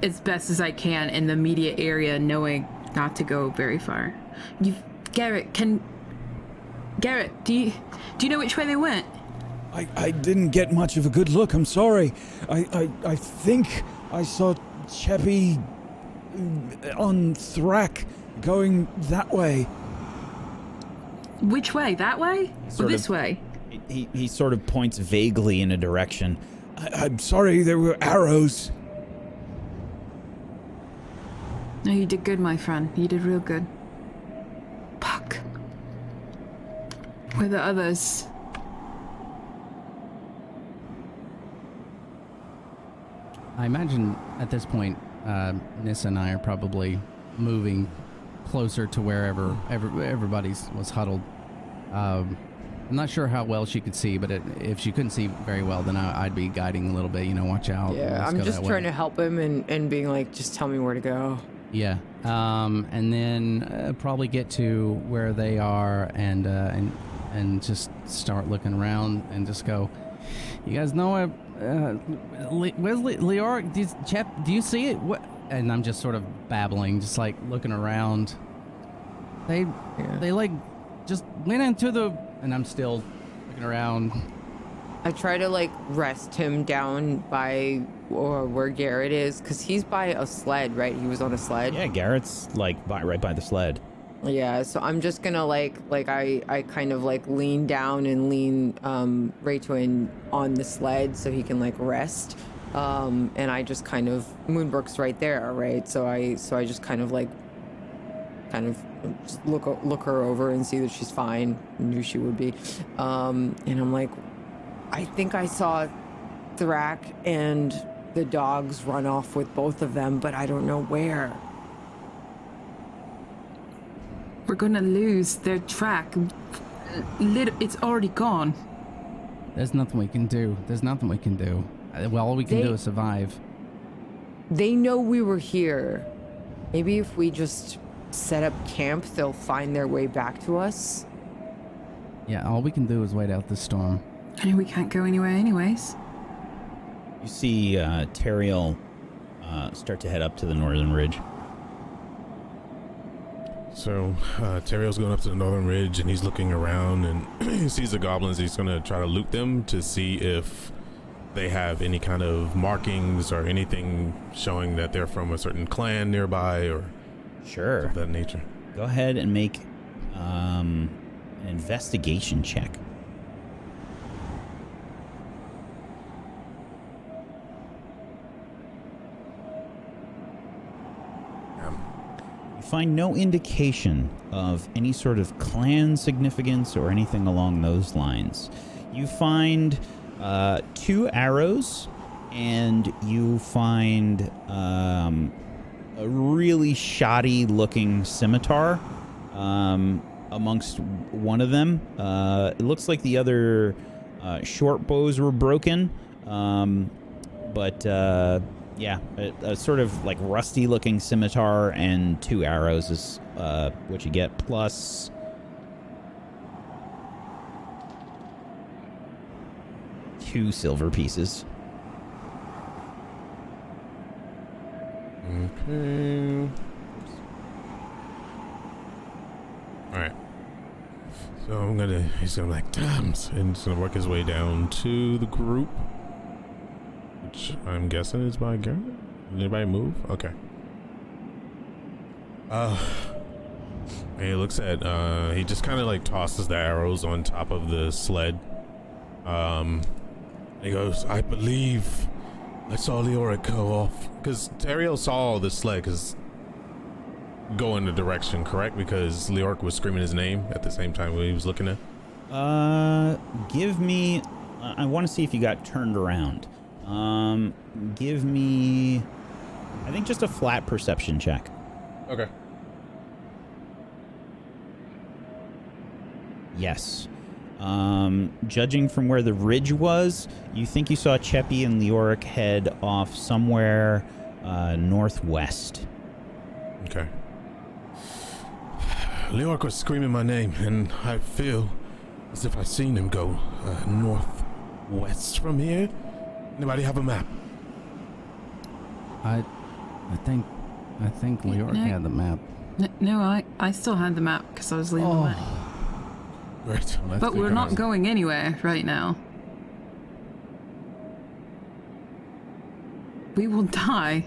as best as I can in the immediate area, knowing not to go very far. Garrett, do you know which way they went? I didn't get much of a good look, I'm sorry. I think I saw Cheppy on Thrak going that way. Which way? That way? Or this way? He sort of points vaguely in a direction. I'm sorry, there were arrows. No, you did good, my friend. You did real good. Fuck. Where the others? I imagine at this point, Nissa and I are probably moving closer to wherever everybody was huddled. I'm not sure how well she could see, but if she couldn't see very well, then I'd be guiding a little bit, watch out. Yeah, I'm just trying to help him and being like, just tell me where to go. Yeah, and then probably get to where they are and just start looking around and just go, you guys know where's Leoric? Do you see it? What? And I'm just sort of babbling, just like looking around. They like just went into the, and I'm still looking around. I try to like rest him down by where Garrett is, because he's by a sled, right? He was on a sled. Yeah, Garrett's like right by the sled. Yeah, so I'm just gonna like I kind of like lean down and lean Raytwin on the sled so he can like rest. And I just kind of, Moonbrook's right there, right? So I just kind of just look her over and see that she's fine. I knew she would be. And I'm like, I think I saw Thrak and the dogs run off with both of them, but I don't know where. We're gonna lose their track. It's already gone. There's nothing we can do. Well, all we can do is survive. They know we were here. Maybe if we just set up camp, they'll find their way back to us. Yeah, all we can do is wait out this storm. I know we can't go anywhere anyways. You see Teriel start to head up to the northern ridge. So Teriel's going up to the northern ridge and he's looking around and he sees the goblins. He's going to try to loot them to see if they have any kind of markings or anything showing that they're from a certain clan nearby or sure of that nature. Go ahead and make an investigation check. Find no indication of any sort of clan significance or anything along those lines. You find 2 arrows, and you find a really shoddy looking scimitar amongst one of them. It looks like the other short bows were broken, but yeah, a sort of like rusty looking scimitar and 2 arrows is what you get, plus two silver pieces. Okay. Alright. So he's gonna like, damn, and he's gonna work his way down to the group. Which I'm guessing is by Garrett. Did anybody move? Okay. And he looks at, he just kind of like tosses the arrows on top of the sled. He goes, I believe I saw Leoric go off. Because Teriel saw the sled go in the direction, correct? Because Leoric was screaming his name at the same time when he was looking at. Give me, I want to see if you got turned around. Give me, I think just a flat perception check. Okay. Yes. Judging from where the ridge was, you think you saw Cheppy and Leoric head off somewhere northwest. Okay. Leoric was screaming my name, and I feel as if I seen him go northwest from here. Anybody have a map? I think Leoric had the map. No, I still had the map because I was leading the way. Right. Well, But we're not going anywhere right now. We will die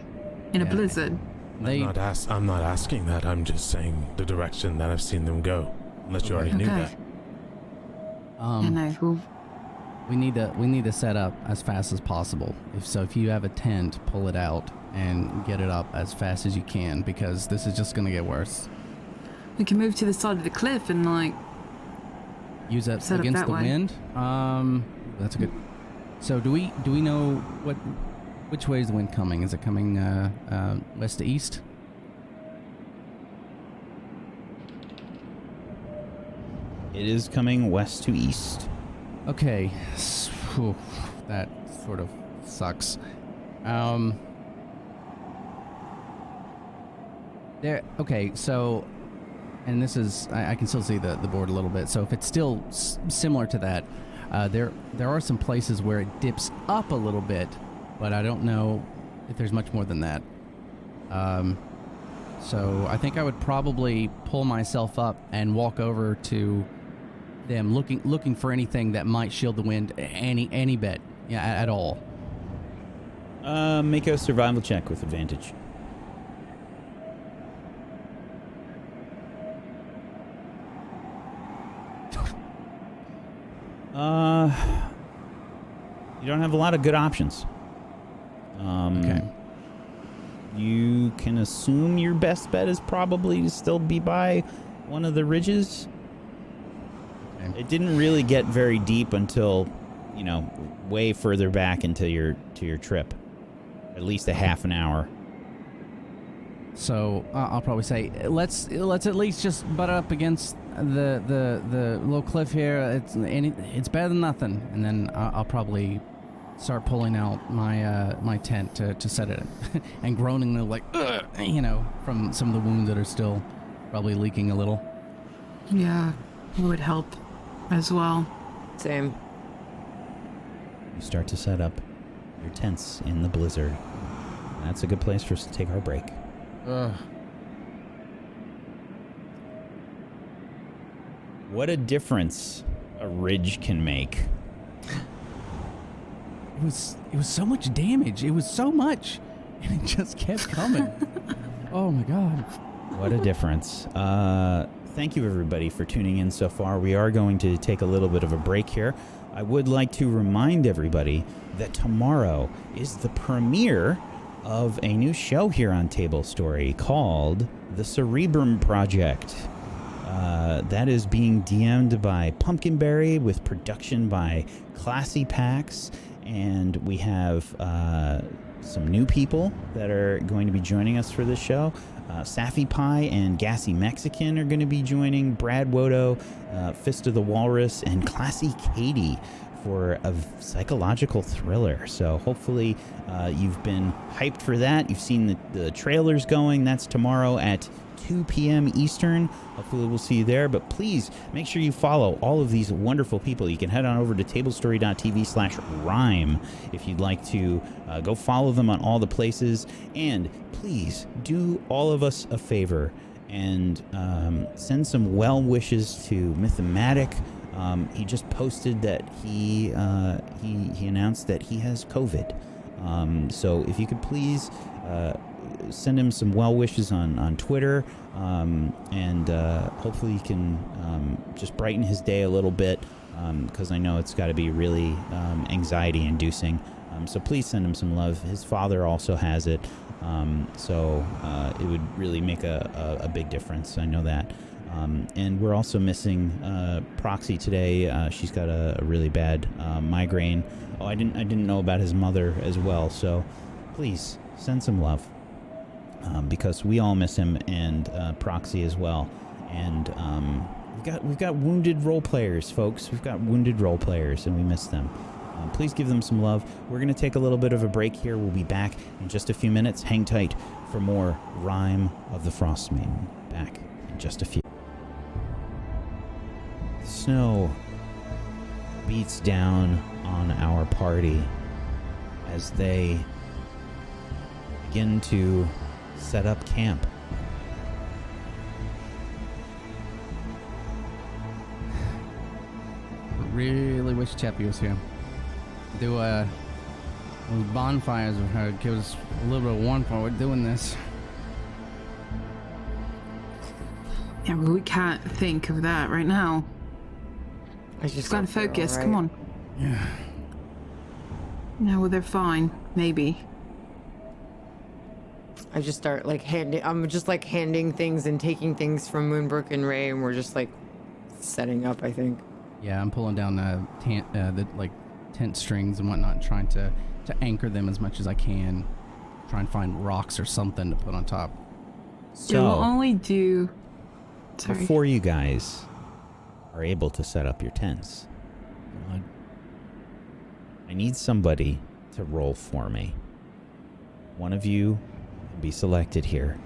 in a blizzard. I'm not asking that. I'm just saying the direction that I've seen them go. Unless you already knew that. We need to set up as fast as possible. If you have a tent, pull it out and get it up as fast as you can, because this is just gonna get worse. We can move to the side of the cliff and use it set against up the that way. wind. That's a good. So do we know which way is the wind coming? Is it coming west to east? It is coming west to east. Okay, that sort of sucks. There. Okay, so, and this is I can still see the board a little bit. So if it's still similar to that, there are some places where it dips up a little bit, but I don't know if there's much more than that. So I think I would probably pull myself up and walk over to them, looking for anything that might shield the wind any bit, at all. Make a survival check with advantage. You don't have a lot of good options. Okay. You can assume your best bet is probably to still be by one of the ridges. Okay. It didn't really get very deep until, way further back into your trip. At least a half an hour. So I'll probably say let's at least just butt up against the little cliff here. It's better than nothing. And then I'll probably start pulling out my tent to set it and groaning from some of the wounds that are still probably leaking a little. Yeah, it would help as well. Same. You start to set up your tents in the blizzard. That's a good place for us to take our break. What a difference a ridge can make. It was so much damage. It was so much, and it just kept coming. Oh my god! What a difference. Thank you everybody for tuning in so far. We are going to take a little bit of a break here. I would like to remind everybody that tomorrow is the premiere of a new show here on Table Story called The Cerebrum Project. That is being DM'd by Pumpkinberry with production by Classy Packs, and we have some new people that are going to be joining us for this show. Safi Pie and Gassy Mexican are going to be joining, Brad Wodo, Fist of the Walrus, and Classy Katie for a psychological thriller. So hopefully you've been hyped for that. You've seen the trailers going. That's tomorrow at 2 p.m. Eastern. Hopefully we'll see you there. But please make sure you follow all of these wonderful people. You can head on over to tablestory.tv/rime if you'd like to go follow them on all the places. And please do all of us a favor and send some well wishes to Mythomatic. He just posted that he announced that he has COVID. So if you could please send him some well wishes on Twitter, and hopefully you can just brighten his day a little bit, because I know it's got to be really anxiety inducing. So please send him some love. His father also has it, so it would really make a big difference. I know that. And we're also missing Proxy today. She's got a really bad migraine. Oh, I didn't know about his mother as well. So please send some love, because we all miss him, and Proxy as well. And we've got wounded role players, folks. We've got wounded role players, and we miss them. Please give them some love. We're going to take a little bit of a break here. We'll be back in just a few minutes. Hang tight for more Rime of the Frostmaiden. Back in just a few. Snow beats down on our party as they begin to set up camp. Really wish Cheppy was here. Do bonfires with her. Give us a little bit of warmth while we're doing this. Yeah, but we can't think of that right now. I just gotta focus. Right. Come on. Yeah. No, well, they're fine. Maybe. I just start like handing things and taking things from Moonbrook and Ray, and we're just like setting up, I think. Yeah, I'm pulling down the tent strings and whatnot, and trying to anchor them as much as I can. Try and find rocks or something to put on top. Yeah, we'll So, only do. Sorry. before you guys are able to set up your tents, I need somebody to roll for me. One of you can be selected here,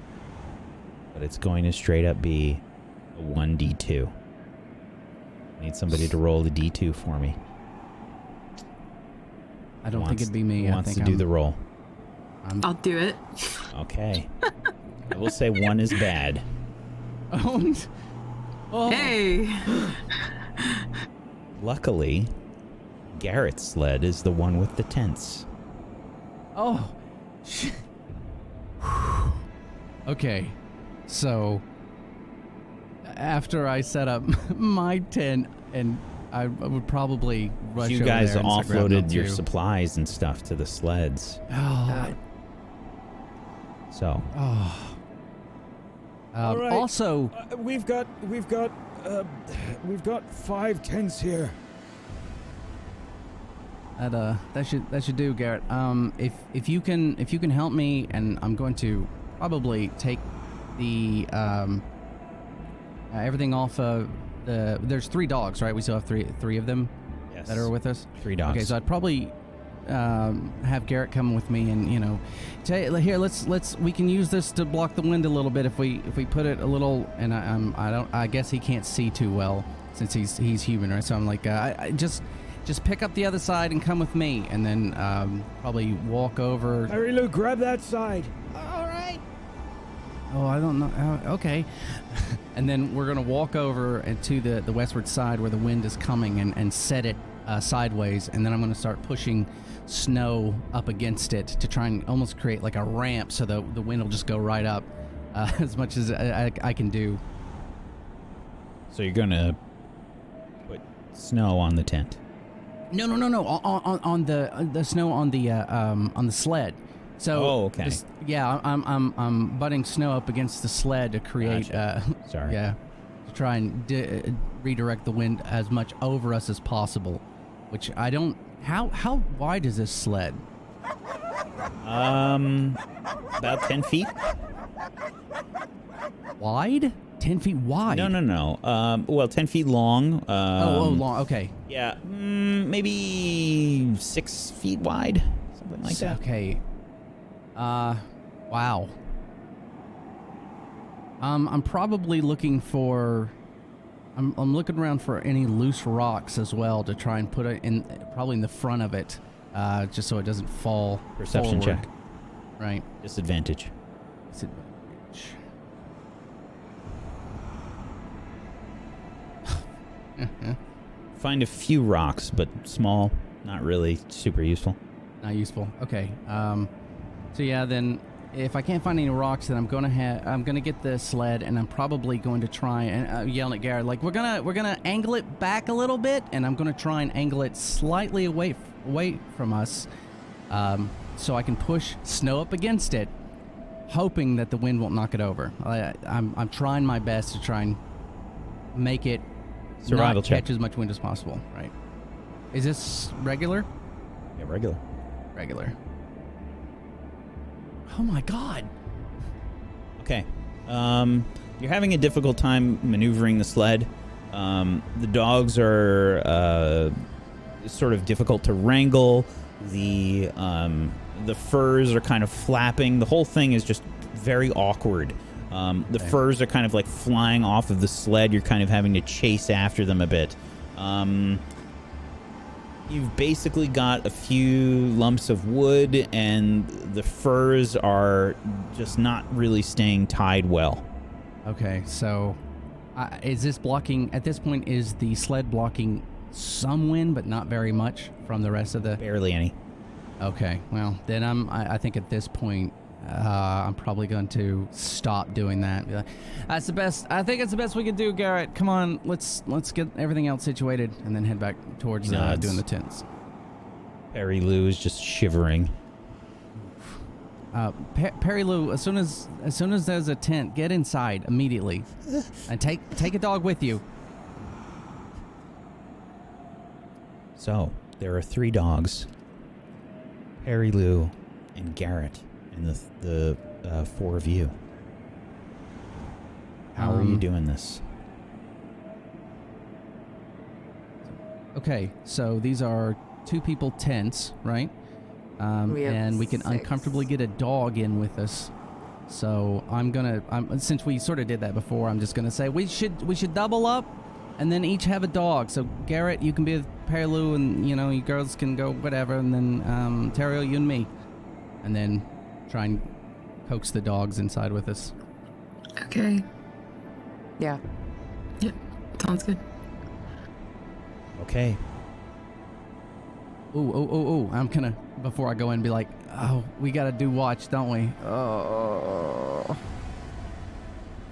but it's going to straight up be a 1d2. I need somebody to roll the d2 for me. I don't think it'd be me. Who wants to do the roll? I'll do it. Okay. I will say 1 is bad. Oh. Hey! Luckily, Garrett's sled is the one with the tents. Oh. Okay. So, after I set up my tent, and I would probably rush You over guys there and grab them offloaded your too. supplies and stuff to the sleds. Oh. So, All right. Also, we've got 5 tents here. that should do, Garrett. If you can help me, and I'm going to probably take the everything off of the. There's 3 dogs, right? We still have three of them yes. that are with us. 3 dogs. Okay, so I'd probably have Garrett come with me, and here we can use this to block the wind a little bit if we put it a little. And I guess he can't see too well since he's human, right? So I'm like, I just pick up the other side and come with me, and then probably walk over. Harry Lou, grab that side. All right. Oh, I don't know. Okay. And then we're going to walk over to the westward side where the wind is coming and set it sideways. And then I'm going to start pushing snow up against it to try and almost create like a ramp so the wind will just go right up as much as I can do. So you're going to put snow on the tent? No. On the snow on the sled. So, okay. I'm butting snow up against the sled to create. Gotcha. Sorry. Yeah, to try and redirect the wind as much over us as possible. Which I don't. How wide is this sled? About 10 feet. Wide? 10 feet wide? No. Well, 10 feet long. Long. Okay. Yeah, maybe 6 feet wide, something like that. Okay. Wow. I'm probably looking for. I'm looking around for any loose rocks as well to try and put it in, probably in the front of it, just so it doesn't fall. Perception forward. check. Right. Disadvantage. Find a few rocks, but small, not really super useful. Not useful. Okay. So yeah, then if I can't find any rocks, then I'm gonna get the sled, and I'm probably going to try and yell at Garrett like we're gonna angle it back a little bit, and I'm gonna try and angle it slightly away from us, so I can push snow up against it, hoping that the wind won't knock it over. I'm trying my best to try and make it Survival not check. catch as much wind as possible. Right? Is this regular? Yeah, regular. Regular. Oh my god. Okay. You're having a difficult time maneuvering the sled. The dogs are sort of difficult to wrangle. The furs are kind of flapping. The whole thing is just very awkward. The furs are kind of like flying off of the sled. You're kind of having to chase after them a bit. You've basically got a few lumps of wood, and the furs are just not really staying tied well. Okay, so is this blocking, at this point, is the sled blocking some wind, but not very much from the rest of the... Barely any. Okay, well, then I think at this point, I'm probably going to stop doing that. Be like, that's the best. I think it's the best we can do, Garrett. Come on, let's get everything else situated, and then head back towards doing the tents. Perry Lou is just shivering. Perry Lou, as soon as there's a tent, get inside immediately, and take a dog with you. So there are 3 dogs. Perry Lou and Garrett. And the 4 of you. How are you doing this? Okay, so these are 2 people tents, right? And we can 6. uncomfortably get a dog in with us. So since we sort of did that before, I'm just gonna say we should double up, and then each have a dog. So Garrett, you can be with Perry Lou, and you girls can go whatever, and then Terrio, you and me, and then try and coax the dogs inside with us. Okay. Yeah. Yep. Sounds good. Okay. Ooh. I'm gonna, before I go in, be like, oh, we gotta do watch, don't we? Oh.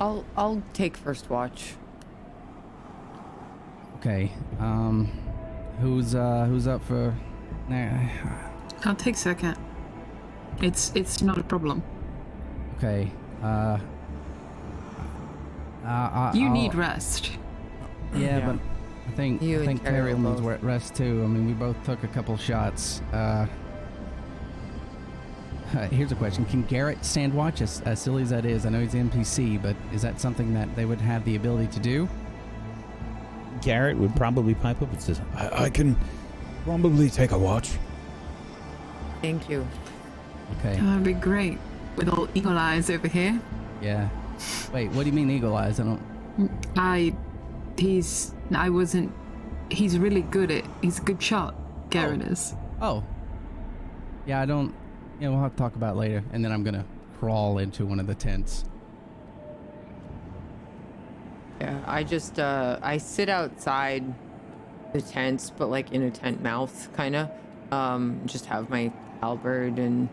I'll take first watch. Okay. Who's up for... Nah. I'll take second. It's not a problem. Okay. You need rest. Yeah, but I think Terry needs rest too. I mean, we both took a couple shots. Here's a question: can Garrett stand watch? As silly as that is, I know he's an NPC, but is that something that they would have the ability to do? Garrett would probably pipe up and says, I can probably take a watch. Thank you. Okay. That'd be great. With all eagle eyes over here. Yeah. Wait, what do you mean eagle eyes? I don't... He's really good at... He's a good shot, Garrett is. Oh. Yeah, I don't... Yeah, we'll have to talk about it later. And then I'm gonna crawl into one of the tents. Yeah, I just, I sit outside the tents, but like in a tent mouth, kind of. Just have my halberd and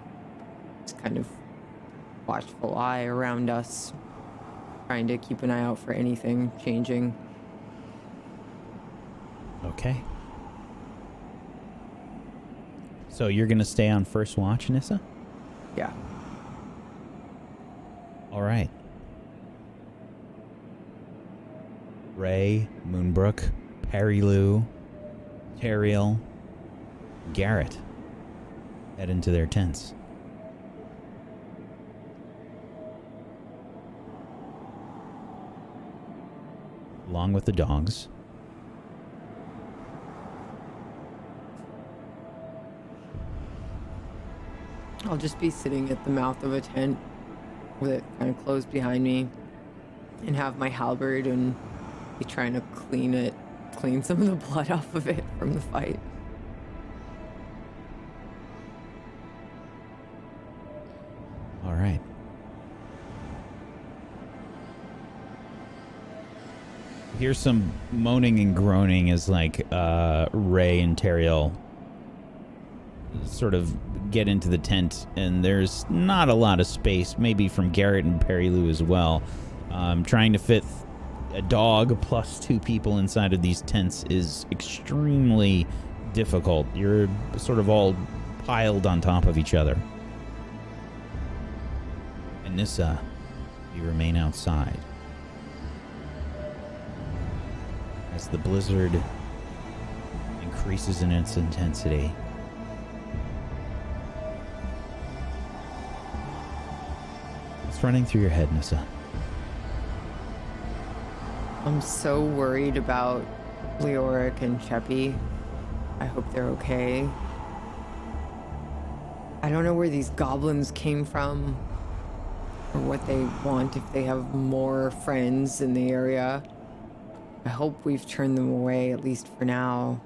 just kind of watchful eye around us, trying to keep an eye out for anything changing. okay. So you're going to stay on first watch, Nissa? Yeah. All right. Ray, Moonbrook, Perry Lou, Teriel, Garrett head into their tents. Along with the dogs. I'll just be sitting at the mouth of a tent with it kind of closed behind me and have my halberd and be trying to clean some of the blood off of it from the fight. All right. Here's some moaning and groaning as like Ray and Teriel sort of get into the tent, and there's not a lot of space, maybe from Garrett and Perry Lou as well. Trying to fit a dog plus 2 people inside of these tents is extremely difficult. You're sort of all piled on top of each other. And Nissa, you remain outside. As the blizzard increases in its intensity, what's running through your head, Nissa? I'm so worried about Leoric and Cheppy. I hope they're okay. I don't know where these goblins came from or what they want, if they have more friends in the area. I hope we've turned them away, at least for now.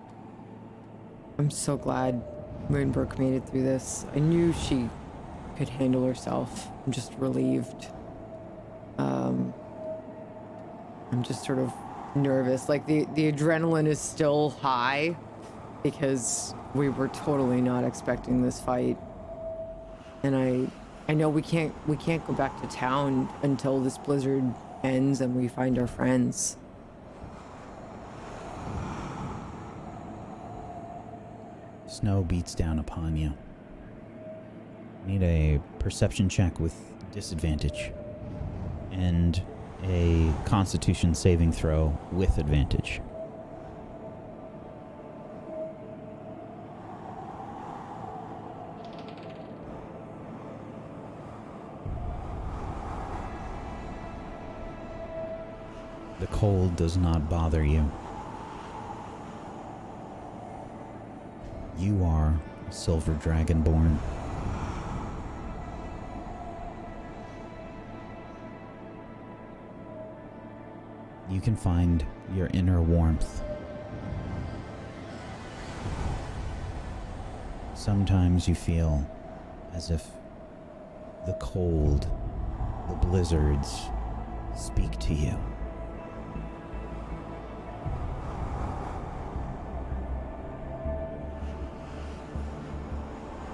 I'm so glad Moonbrook made it through this. I knew she could handle herself. I'm just relieved. I'm just sort of nervous. Like the adrenaline is still high because we were totally not expecting this fight. And I know we can't go back to town until this blizzard ends and we find our friends. Snow beats down upon you. Need a perception check with disadvantage and a constitution saving throw with advantage. The cold does not bother you. You are a silver dragonborn. You can find your inner warmth. Sometimes you feel as if the cold, the blizzards, speak to you.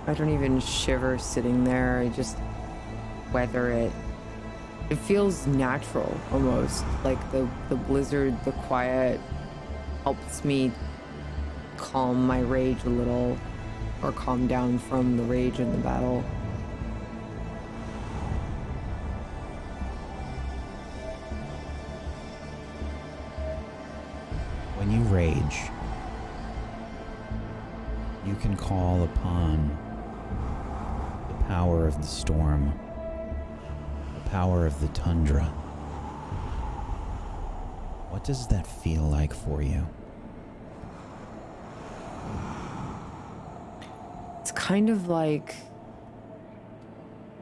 I don't even shiver sitting there. I just weather it. It feels natural, almost. Like the blizzard, the quiet helps me calm my rage a little, or calm down from the rage in the battle. When you rage, you can call upon the power of the storm, the power of the tundra. What does that feel like for you? It's kind of like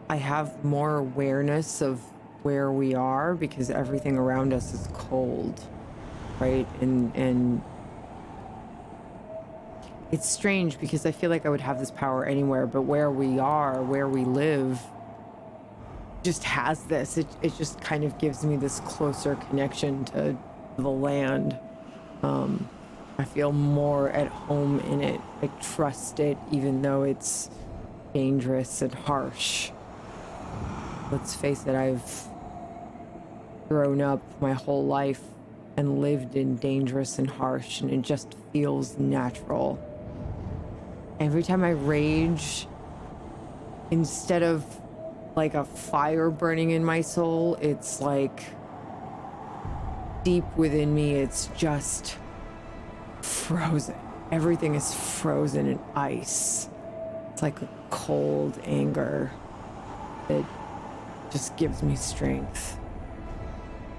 I have more awareness of where we are because everything around us is cold, right? And it's strange because I feel like I would have this power anywhere, but where we are, where we live, just has this. It just kind of gives me this closer connection to the land. I feel more at home in it. I trust it, even though it's dangerous and harsh. Let's face it, I've grown up my whole life and lived in dangerous and harsh, and it just feels natural. Every time I rage, instead of like a fire burning in my soul, it's like deep within me, it's just frozen. Everything is frozen in ice. It's like a cold anger that just gives me strength.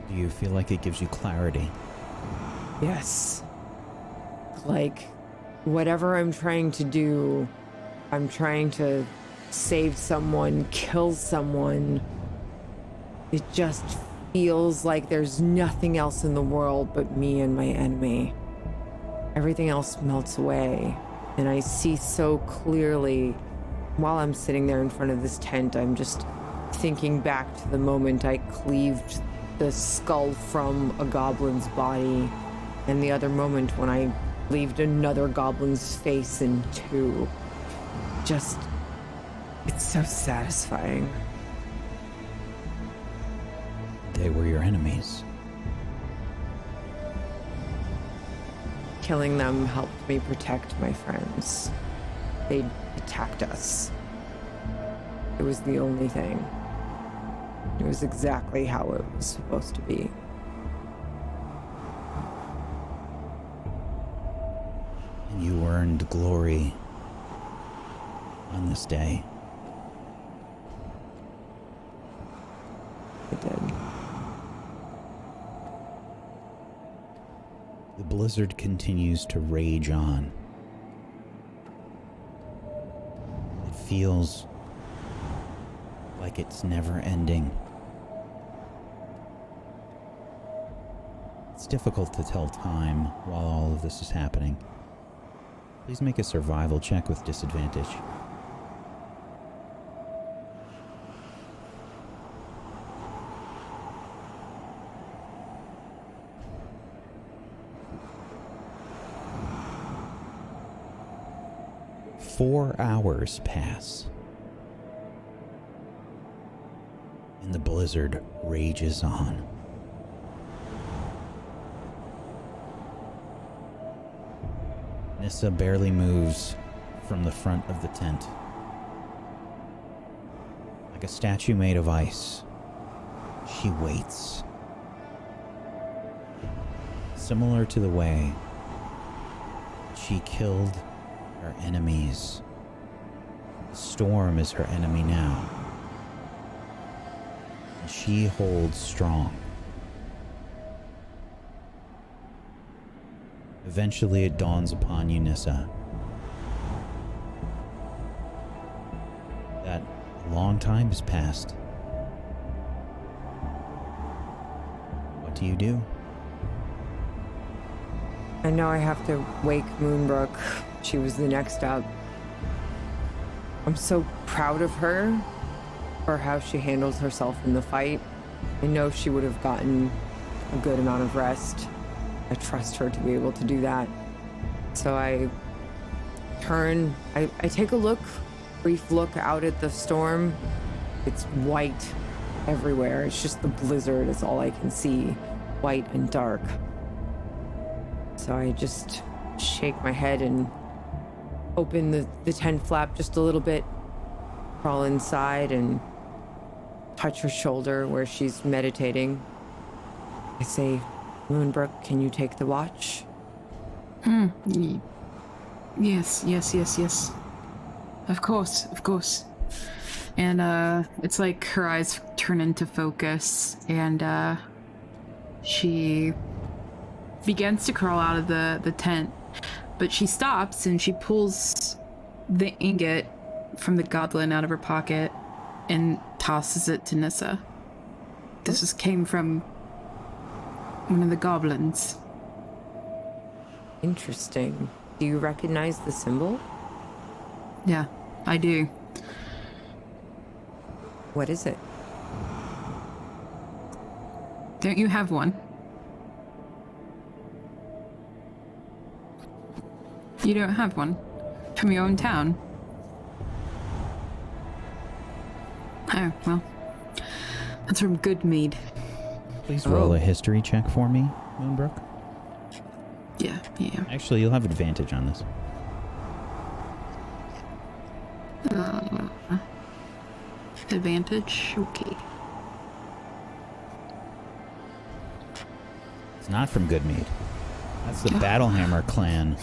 Do you feel like it gives you clarity? Yes. Like, whatever I'm trying to do, I'm trying to save someone, kill someone. It just feels like there's nothing else in the world but me and my enemy. Everything else melts away, and I see so clearly. While I'm sitting there in front of this tent, I'm just thinking back to the moment I cleaved the skull from a goblin's body, and the other moment when I cleaved another goblin's face in two. Just, it's so satisfying. They were your enemies. Killing them helped me protect my friends. They attacked us. It was the only thing. It was exactly how it was supposed to be. And you earned glory on this day. I did. The blizzard continues to rage on. It feels like it's never ending. It's difficult to tell time while all of this is happening. Please make a survival check with disadvantage. Four hours pass, and the blizzard rages on. Nissa barely moves from the front of the tent. Like a statue made of ice, she waits. Similar to the way she killed her enemies. The storm is her enemy now. And she holds strong. Eventually it dawns upon you, Nissa, that a long time has passed. What do you do? I know I have to wake Moonbrook. She was the next up. I'm so proud of her for how she handled herself in the fight. I know she would have gotten a good amount of rest. I trust her to be able to do that. So I turn, I take a brief look out at the storm. It's white everywhere. It's just the blizzard is all I can see, white and dark. So I just shake my head and open the tent flap just a little bit, crawl inside and touch her shoulder where she's meditating. I say, Moonbrook, can you take the watch? Yes. Of course. And it's like her eyes turn into focus, and she begins to crawl out of the tent, but she stops and she pulls the ingot from the goblin out of her pocket and tosses it to Nissa. This came from one of the goblins. Interesting. Do you recognize the symbol? Yeah, I do. What is it? Don't you have one? You don't have one? From your own town? Oh, well. That's from Goodmead. Please roll a history check for me, Moonbrook. Yeah. Actually, you'll have advantage on this. Advantage? Okay. It's not from Goodmead. That's the Battlehammer clan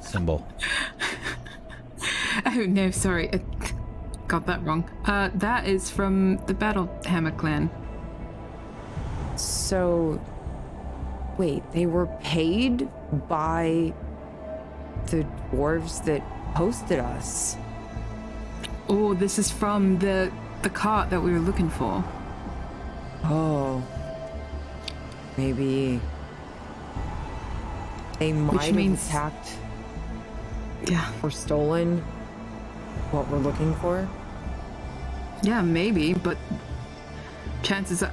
symbol. Oh, no, sorry. I got that wrong. That is from the Battlehammer clan. So, wait, they were paid by the dwarves that hosted us. Oh, this is from the cart that we were looking for. Oh. Maybe they might have attacked. Yeah. Or stolen what we're looking for. Yeah, maybe, but chances are,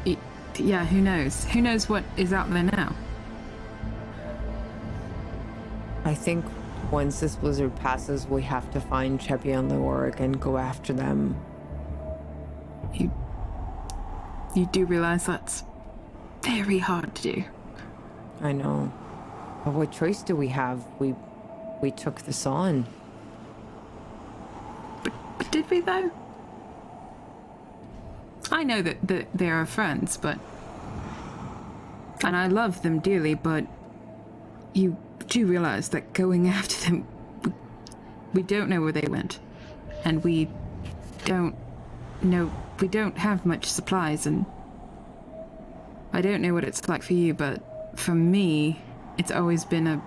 yeah, who knows? Who knows what is out there now? I think once this blizzard passes, we have to find Cheppy and Leoric and go after them. You do realize that's very hard to do. I know. But what choice do we have? We took this on. But did we, though? I know that they are friends, but... And I love them dearly, but... You do realize that going after them... We don't know where they went. And we don't know... We don't have much supplies, and... I don't know what it's like for you, but for me, it's always been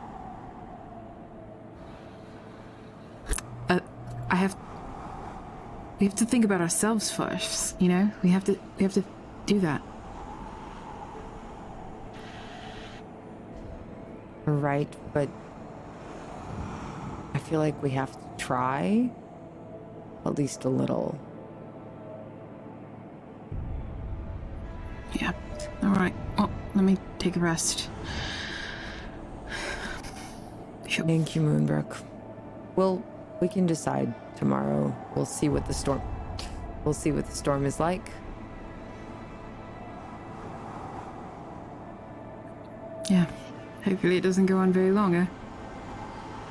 we have to think about ourselves first, you know? We have to do that. Right, but I feel like we have to try at least a little. Yeah. All right. Well, let me take a rest. Thank you, Moonbrook. We can decide tomorrow. We'll see what the storm is like. Yeah. Hopefully it doesn't go on very long, eh?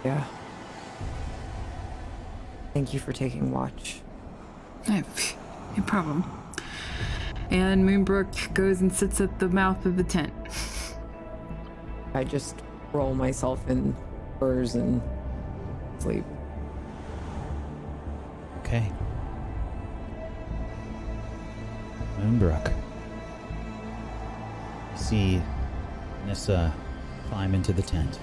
Yeah. Thank you for taking watch. No problem. And Moonbrook goes and sits at the mouth of the tent. I just roll myself in furs and sleep. Okay. Moonbrook. You see Nissa climb into the tent.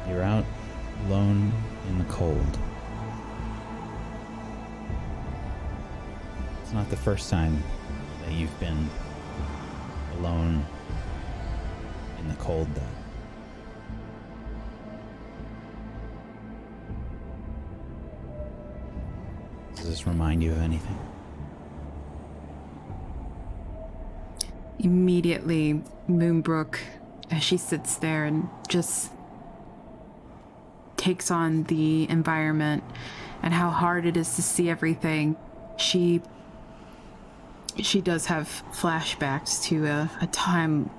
You're out alone in the cold. It's not the first time that you've been alone in the cold, though. Does this remind you of anything? Immediately, Moonbrook, as she sits there and just takes on the environment and how hard it is to see everything, she does have flashbacks to a time.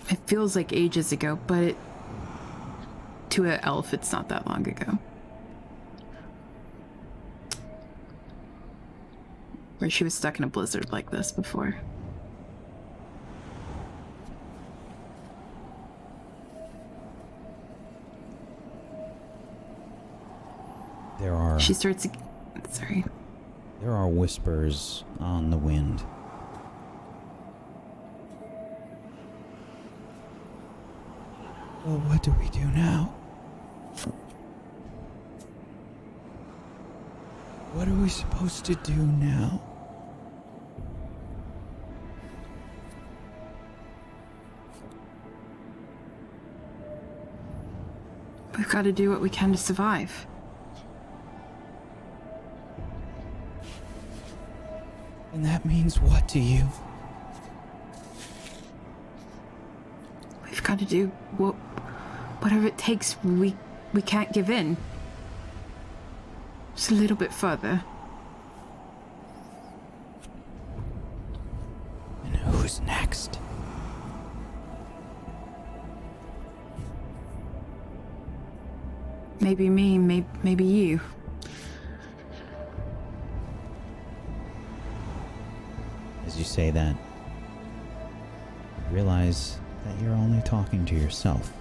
It feels like ages ago, but to an elf, it's not that long ago. Where she was stuck in a blizzard like this before. She starts. Sorry. There are whispers on the wind. Well, what do we do now? What are we supposed to do now? We've got to do what we can to survive. And that means what to you? We've got to do whatever it takes. We can't give in. Just a little bit further. And who's next? Maybe me, maybe you. As you say that, you realize that you're only talking to yourself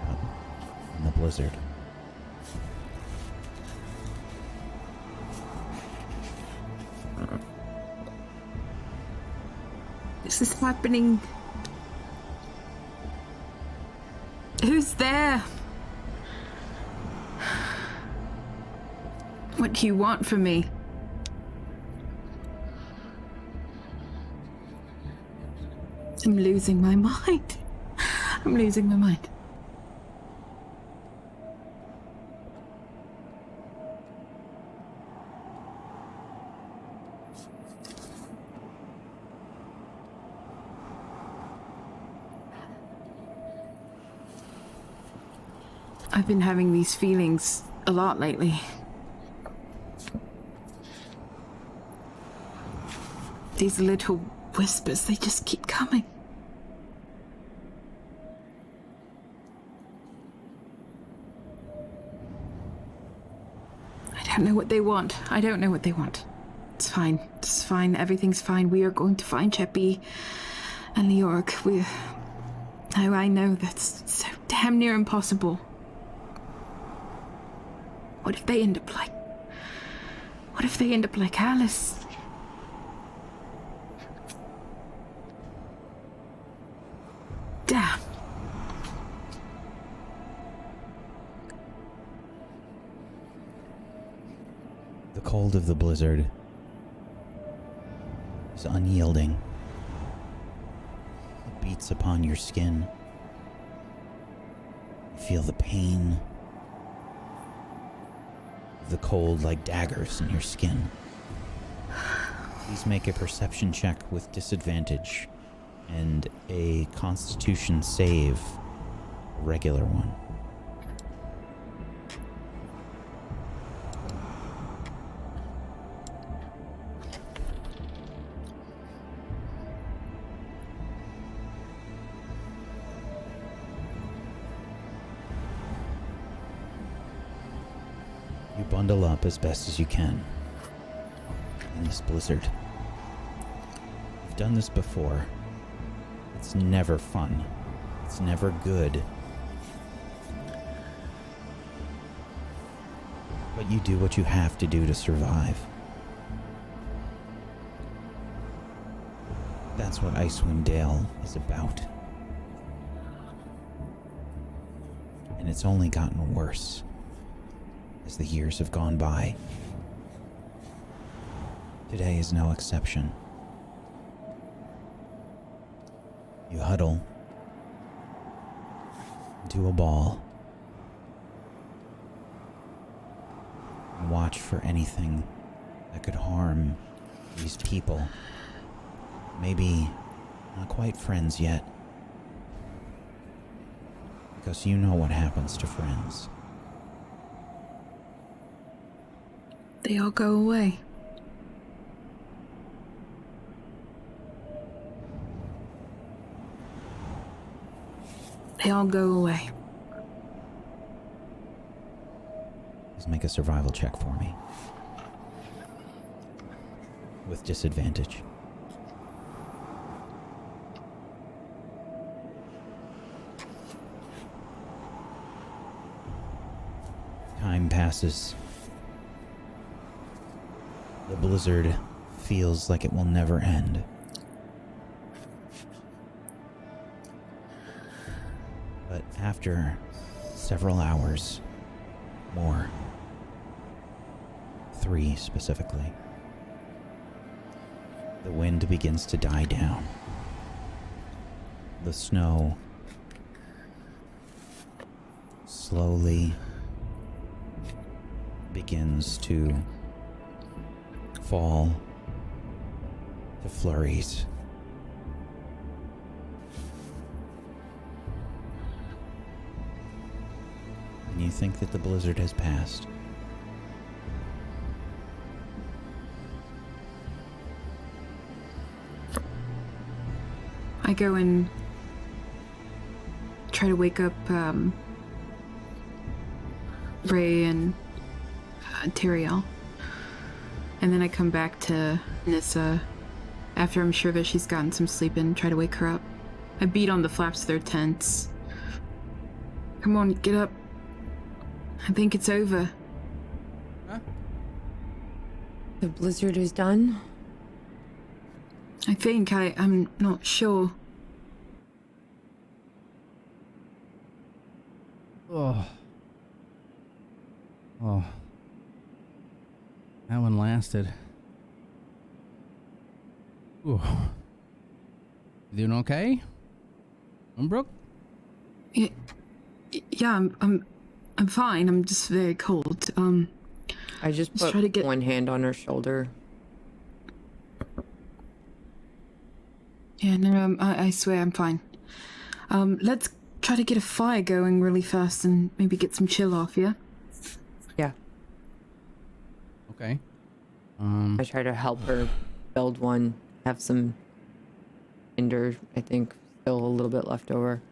out in the blizzard. Is this happening? Who's there? What do you want from me? I'm losing my mind. I'm losing my mind. I've been having these feelings a lot lately. These little whispers, they just keep coming. I don't know what they want. I don't know what they want. It's fine. It's fine. Everything's fine. We are going to find Cheppy and Leoric. Oh, I know that's so damn near impossible. What if they end up like Alice? Damn. The cold of the blizzard is unyielding. It beats upon your skin, feel the pain of the cold like daggers in your skin. Please make a perception check with disadvantage and a constitution save, a regular one. You bundle up as best as you can in this blizzard. You've done this before. It's never fun. It's never good. But you do what you have to do to survive. That's what Icewind Dale is about. And it's only gotten worse as the years have gone by. Today is no exception. You huddle into a ball and watch for anything that could harm these people. Maybe not quite friends yet, because you know what happens to friends. They all go away. They all go away. Please make a survival check for me. With disadvantage. Time passes. The blizzard feels like it will never end. But after several hours, more, 3 specifically, the wind begins to die down. The snow slowly begins to fall to flurries. And you think that the blizzard has passed. I go and try to wake up Ray and Tyrael. And then I come back to Nissa after I'm sure that she's gotten some sleep and try to wake her up. I beat on the flaps of their tents. Come on, get up. I think it's over. Huh? The blizzard is done? I think. I'm not sure. Oh. Oh. That one lasted. Ooh. You doing okay? Brooke? Yeah, I'm fine. I'm just very cold. I just put one hand on her shoulder. Yeah, no, I swear I'm fine. Let's try to get a fire going really fast and maybe get some chill off, yeah? Yeah. Okay. I try to help her build one. Have some tinder, I think, still a little bit left over.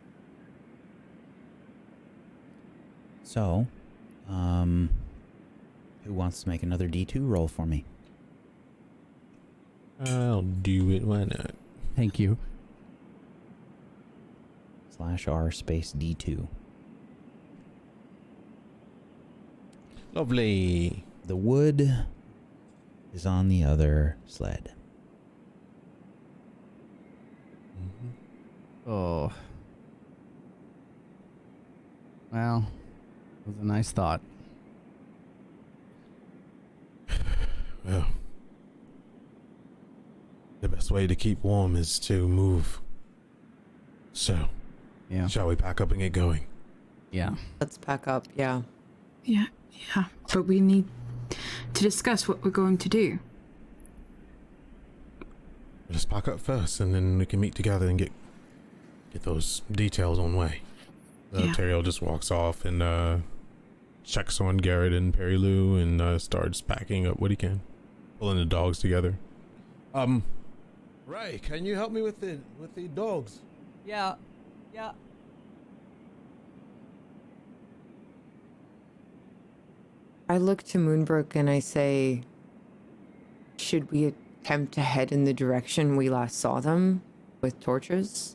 So, who wants to make another D2 roll for me? I'll do it, why not? Thank you. /R space D2. Lovely. The wood is on the other sled. Oh. Well, it was a nice thought. Well, the best way to keep warm is to move. So, yeah. Shall we pack up and get going? Yeah. Let's pack up. Yeah. Yeah. But we need to discuss what we're going to do. Just pack up first, and then we can meet together and get those details on way. Teriel just walks off and checks on Garrett and Perry Lou and starts packing up what he can, pulling the dogs together. Ray, can you help me with the dogs? Yeah. I look to Moonbrook and I say, should we attempt to head in the direction we last saw them with torches?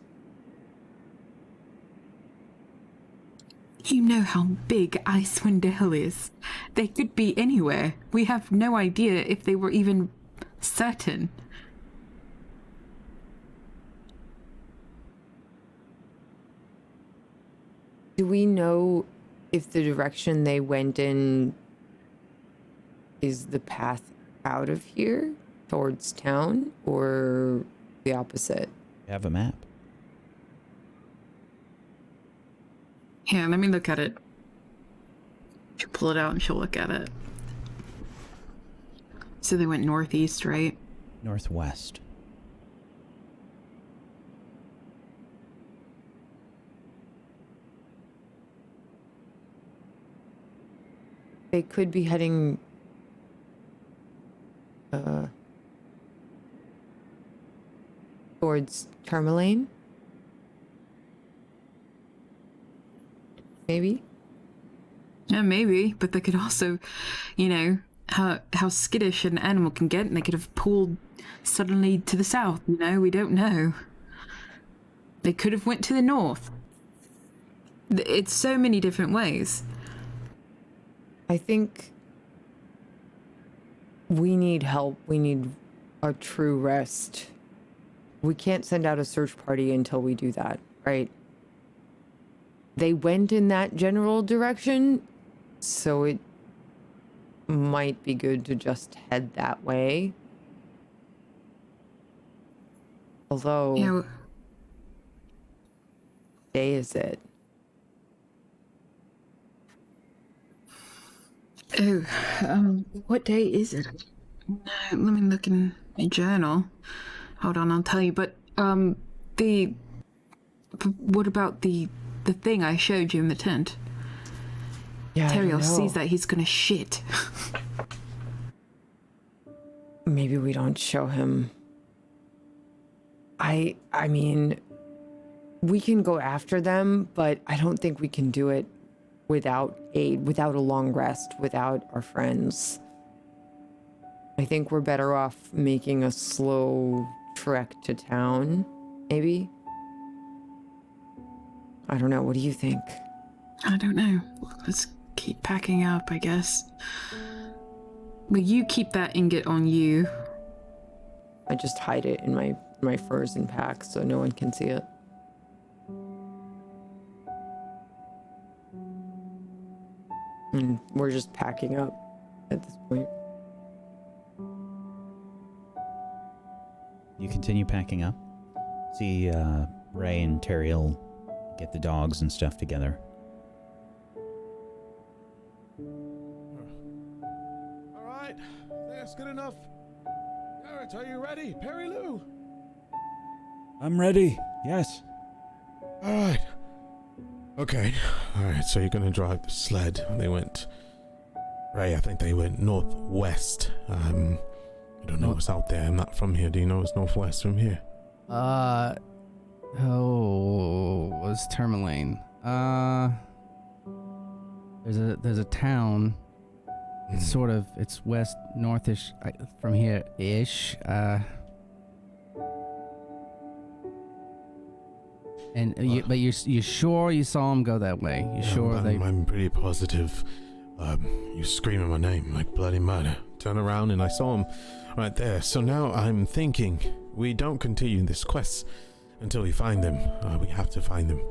You know how big Icewind Dale is. They could be anywhere. We have no idea if they were even certain. Do we know if the direction they went in is the path out of here towards town or the opposite? You have a map. Here, let me look at it. She'll pull it out and she'll look at it. So they went northeast, right? Northwest. They could be heading towards Tourmaline. Maybe. Yeah, maybe, but they could also, you know, how skittish an animal can get, and they could have pulled suddenly to the south, you know, we don't know. They could have went to the north. It's so many different ways. I think we need help. We need a true rest. We can't send out a search party until we do that, right? They went in that general direction, so it might be good to just head that way. Although, Yeah. day is it? Oh, what day is it? No, let me look in my journal. Hold on, I'll tell you. But what about the thing I showed you in the tent? Yeah, Teriel sees that, he's gonna shit. Maybe we don't show him. I mean, we can go after them, but I don't think we can do it without aid, without a long rest, without our friends. I think we're better off making a slow trek to town, maybe? I don't know. What do you think? I don't know. Let's keep packing up, I guess. Will you keep that ingot on you? I just hide it in my furs and packs so no one can see it. And we're just packing up at this point. You continue packing up. See Ray and Teriel get the dogs and stuff together. All right, that's good enough. Garrett, are you ready? Perry Lou? I'm ready. Yes. All right. Okay. All right. So you're gonna drive the sled. They went. Ray, I think they went northwest. I don't know what's out there. I'm not from here. Do you know what's northwest from here? Was Tourmaline. There's a town. It's sort of, it's west northish from here ish. But you sure you saw him go that way? You sure I'm pretty positive. You screaming my name like bloody murder. Turn around and I saw him right there. So now I'm thinking we don't continue this quest until we find them. We have to find them.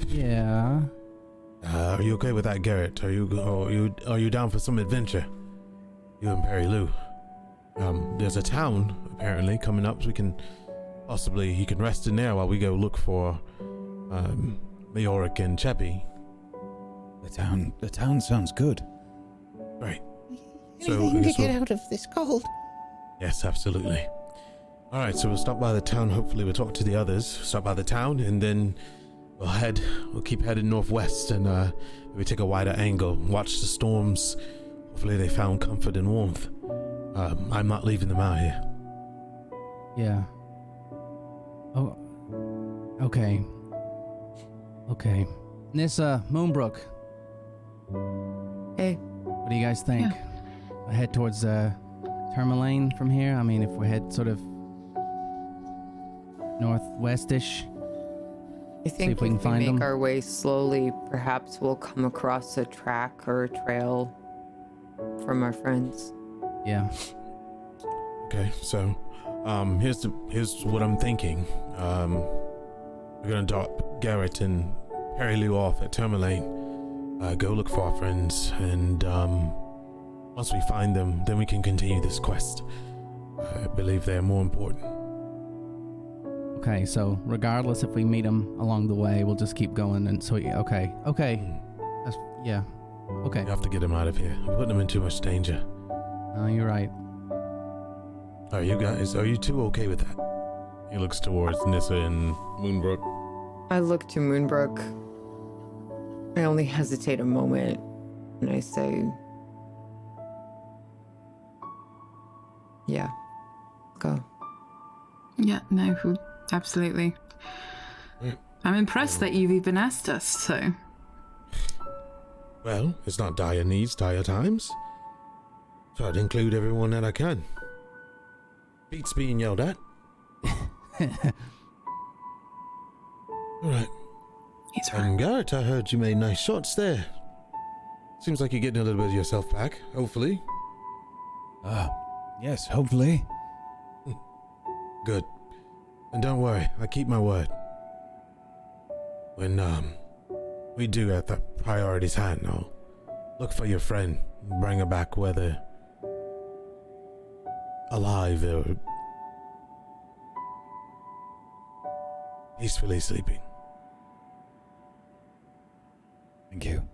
Yeah. Are you okay with that, Garrett? Are you down for some adventure? You and Perry Lou. There's a town apparently coming up, so you can rest in there while we go look for Maoric and Cheppy. The town sounds good. Right. Anything to guess get out of this cold. Yes, absolutely. All right, so we'll stop by the town. Hopefully we'll talk to the others. Stop by the town, and then we'll keep heading northwest and maybe take a wider angle. Watch the storms. Hopefully they found comfort and warmth. I'm not leaving them out here. Yeah. Oh. Okay. Okay. Nissa, Moonbrook. Hey. What do you guys think? I head towards Tourmaline from here. I mean, if we head sort of northwestish. I think if we can find make them. our way slowly, perhaps we'll come across a track or a trail from our friends. Yeah. Okay, so here's what I'm thinking. We're gonna drop Garrett and Perry Lou off at Tourmaline. Go look for our friends, and once we find them, then we can continue this quest. I believe they're more important. Okay, so regardless if we meet them along the way, we'll just keep going. And so, okay. That's, yeah. Okay. We have to get them out of here. We're putting them in too much danger. No, you're right. Are you two okay with that? He looks towards Nissa and Moonbrook. I look to Moonbrook. I only hesitate a moment, and I say, yeah, go. Yeah, no, absolutely. I'm impressed that you've even asked us, so. Well, it's not dire needs, dire times. Try to include everyone that I can. Beats being yelled at. Alright. He's And Garrett, I heard you made nice shots there. Seems like you're getting a little bit of yourself back, hopefully. Yes, hopefully. Good. And don't worry, I keep my word. When, we do at the priorities hand, I'll look for your friend and bring her back, whether alive or peacefully sleeping. Thank you.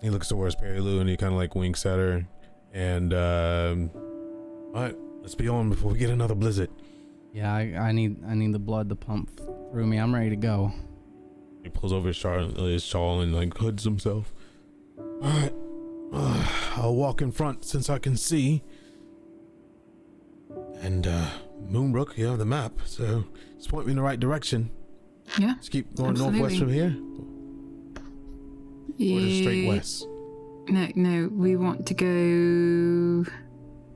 He looks towards Perry Lou and he kind of like winks at her. And, alright, let's be on before we get another blizzard. Yeah, I need the blood to pump through me. I'm ready to go. He pulls over his shawl and like hoods himself. Alright, I'll walk in front since I can see. And, Moonbrook, you have the map, so just point me in the right direction. Yeah. Just keep going absolutely. northwest from here. Or just straight west. No, we want to go.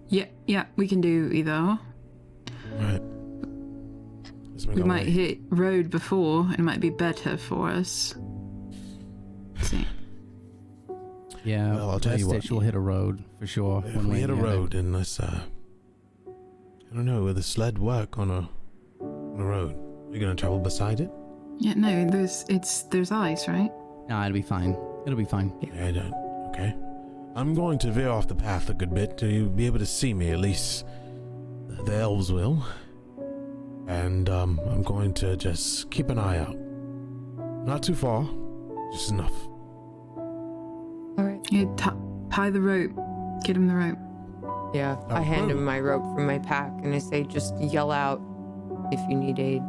Yeah, we can do either. Right. We might hit road before, and it might be better for us. Let's see. Yeah, Well, I'll tell you what. We'll hit a road for sure. If we hit a road, then let's, I don't know, will the sled work on a road? You're gonna travel beside it? Yeah, no, there's ice, right? No, it'll be fine. It'll be fine. Yeah, I don't. Okay. I'm going to veer off the path a good bit to be able to see me, at least the elves will. And I'm going to just keep an eye out. Not too far, just enough. All right. Yeah, tie the rope. Get him the rope. Yeah, I hand him my rope from my pack, and I say, just yell out if you need aid.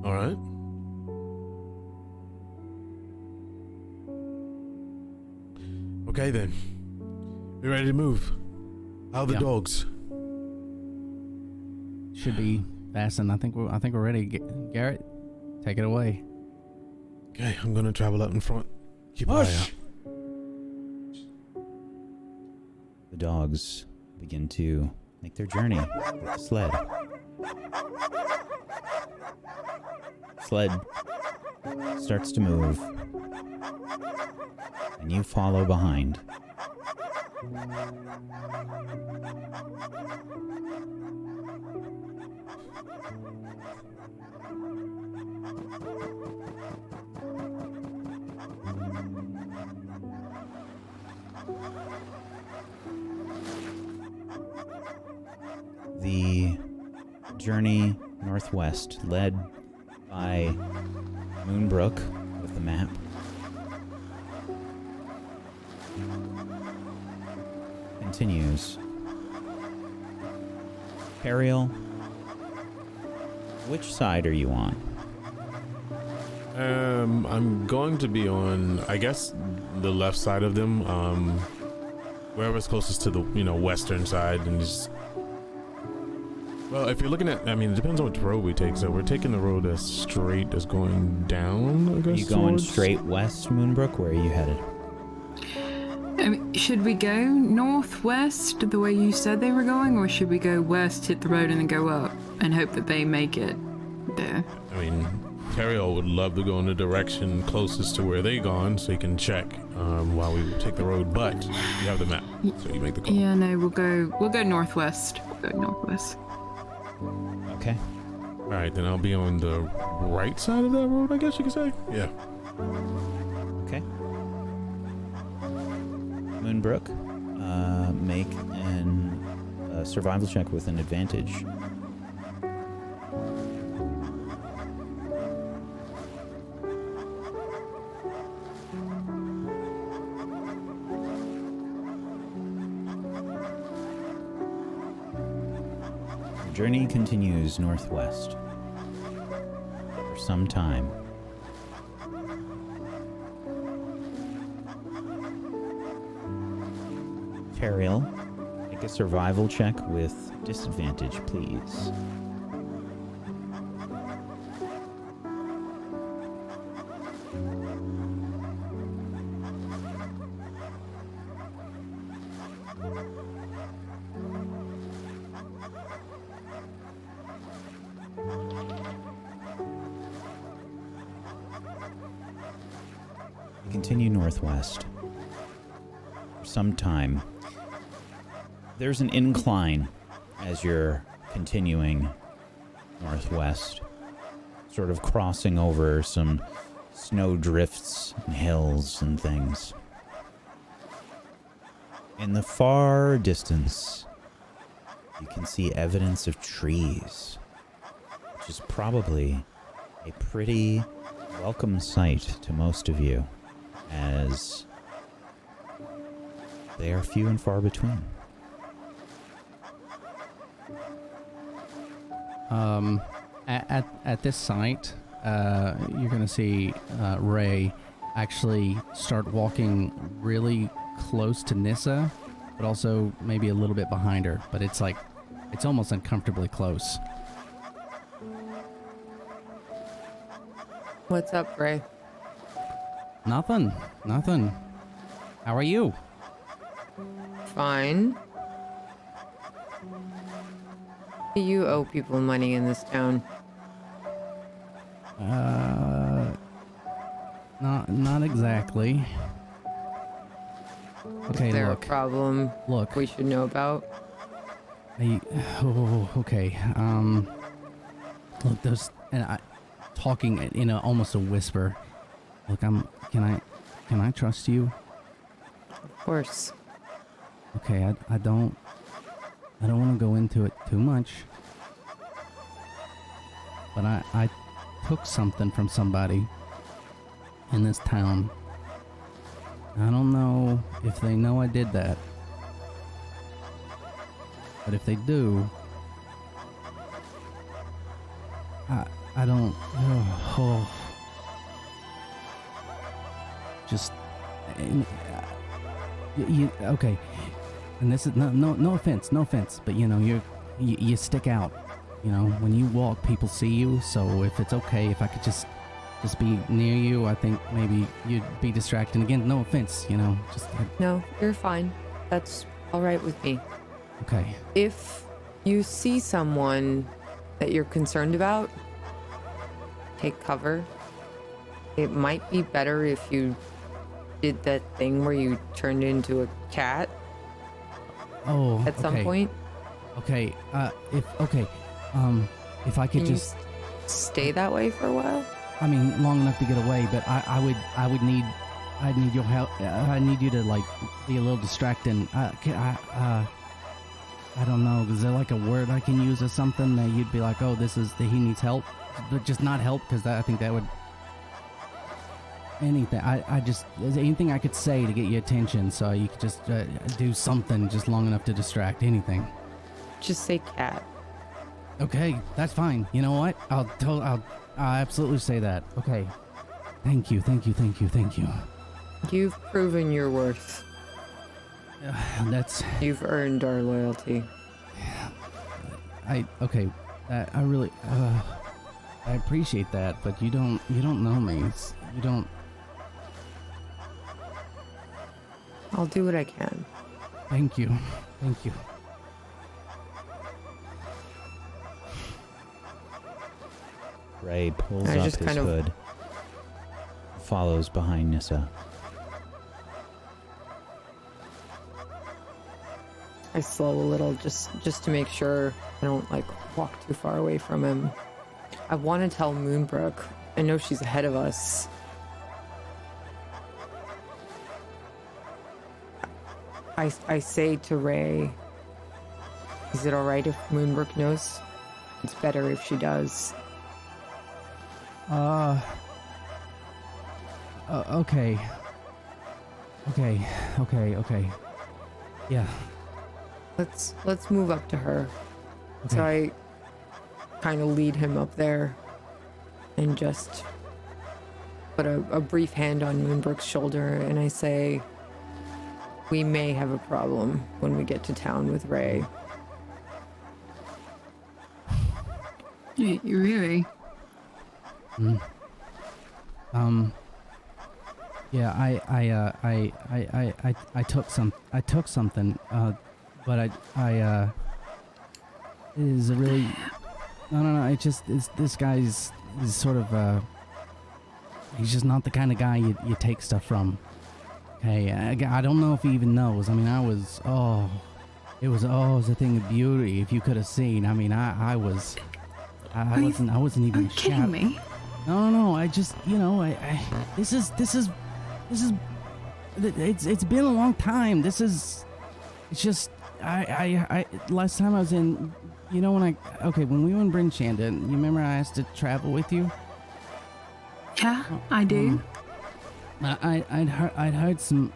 All right. Okay then. We ready to move? How are the dogs? Should be fastened. I think we're ready. Garrett, take it away. Okay, I'm gonna travel up in front. Keep an eye out. The dogs begin to make their journey with the sled. Sled starts to move, and you follow behind. The journey northwest, led by Moonbrook with the map. Continues. Ariel, which side are you on? I'm going to be on, I guess, the left side of them. Wherever's closest to the, western side, and just. Well, if you're looking at, it depends on what road we take. So we're taking the road that's straight, that's going down. I guess. Are you going straight west, Moonbrook? Where are you headed? Should we go northwest the way you said they were going, or should we go west, hit the road, and then go up and hope that they make it there? Terrio would love to go in the direction closest to where they gone, so you can check while we take the road. But you have the map, so you make the call. Yeah, no, we'll go northwest. We'll go northwest. Okay. All right, then I'll be on the right side of that road, I guess you could say. Yeah. Okay. Moonbrook, make a survival check with an advantage. Your journey continues northwest for some time. Teriel, make a survival check with disadvantage, please. You continue northwest for some time. There's an incline as you're continuing northwest, sort of crossing over some snow drifts and hills and things. In the far distance, you can see evidence of trees, which is probably a pretty welcome sight to most of you, as they are few and far between. At this site, you're going to see Ray actually start walking really close to Nissa, but also maybe a little bit behind her. But it's almost uncomfortably close. What's up, Ray? Nothing. How are you? Fine. You owe people money in this town. Not exactly. Okay, Is there look. a problem Look. we should know about? Okay. Look, talking in almost a whisper. Look, can I trust you? Of course. Okay, I don't want to go into it too much. But I took something from somebody in this town. I don't know if they know I did that. But if they do, I don't. Just. Okay. And this is no offense, but you stick out. When you walk, people see you. So if it's okay, if I could just be near you, I think maybe you'd be distracted. Again, no offense, No, you're fine. That's all right with me. Okay. If you see someone that you're concerned about, take cover. It might be better if you did that thing where you turned into a cat. Oh, at some point. Okay. If I could Can just you stay that way for a while. long enough to get away, but I'd need your help. I need you to be a little distracting. I don't know. Is there like a word I can use or something that you'd be like, oh, he needs help, but just not help, because I think that would. Anything. Is there anything I could say to get your attention so you could just do something just long enough to distract? Anything. Just say cat. Okay, that's fine. You know what? I'll absolutely say that. Okay. Thank you. You've proven your worth. You've earned our loyalty. I really I appreciate that, but you don't know me. You don't. I'll do what I can. Thank you. Ray pulls up his hood, follows behind Nissa. I slow a little just to make sure I don't like walk too far away from him. I want to tell Moonbrook. I know she's ahead of us. I say to Ray, is it alright if Moonbrook knows? It's better if she does. Okay. Yeah. Let's move up to her. Okay. So I kind of lead him up there and just put a brief hand on Moonbrook's shoulder, and I say, we may have a problem when we get to town with Ray. You really? Yeah, I took something, but it is a really, no, this guy's sort of, he's just not the kind of guy you take stuff from. Okay, I don't know if he even knows. I mean, it was a thing of beauty. If you could have seen, I mean, I wasn't even. Are you kidding me? No, I just, it's been a long time. It's just, last time I was in, when we were in Bryn Shanda, you remember I asked to travel with you? Yeah, I do. I'd heard some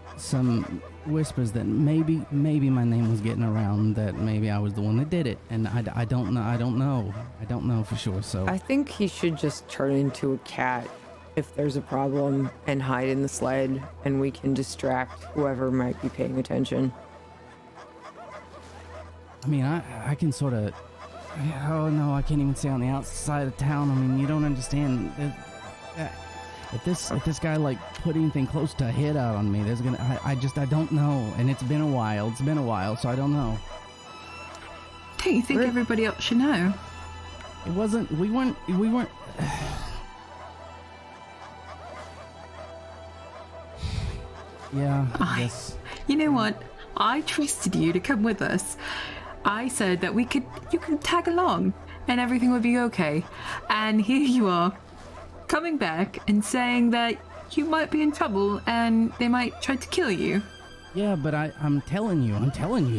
whispers that maybe my name was getting around, that maybe I was the one that did it, and I don't know for sure. So I think he should just turn into a cat if there's a problem and hide in the sled, and we can distract whoever might be paying attention. I mean, I can sort of. Oh no, I can't even stay on the outside of town. I mean, you don't understand. If this guy like put anything close to a hit out on me, there's gonna. I don't know, and it's been a while, so I don't know. Don't you think everybody else should know? It wasn't. We weren't. Yeah. I guess. You know what? I trusted you to come with us. I said that you could tag along, and everything would be okay. And here you are, coming back and saying that you might be in trouble and they might try to kill you. Yeah, but I'm telling you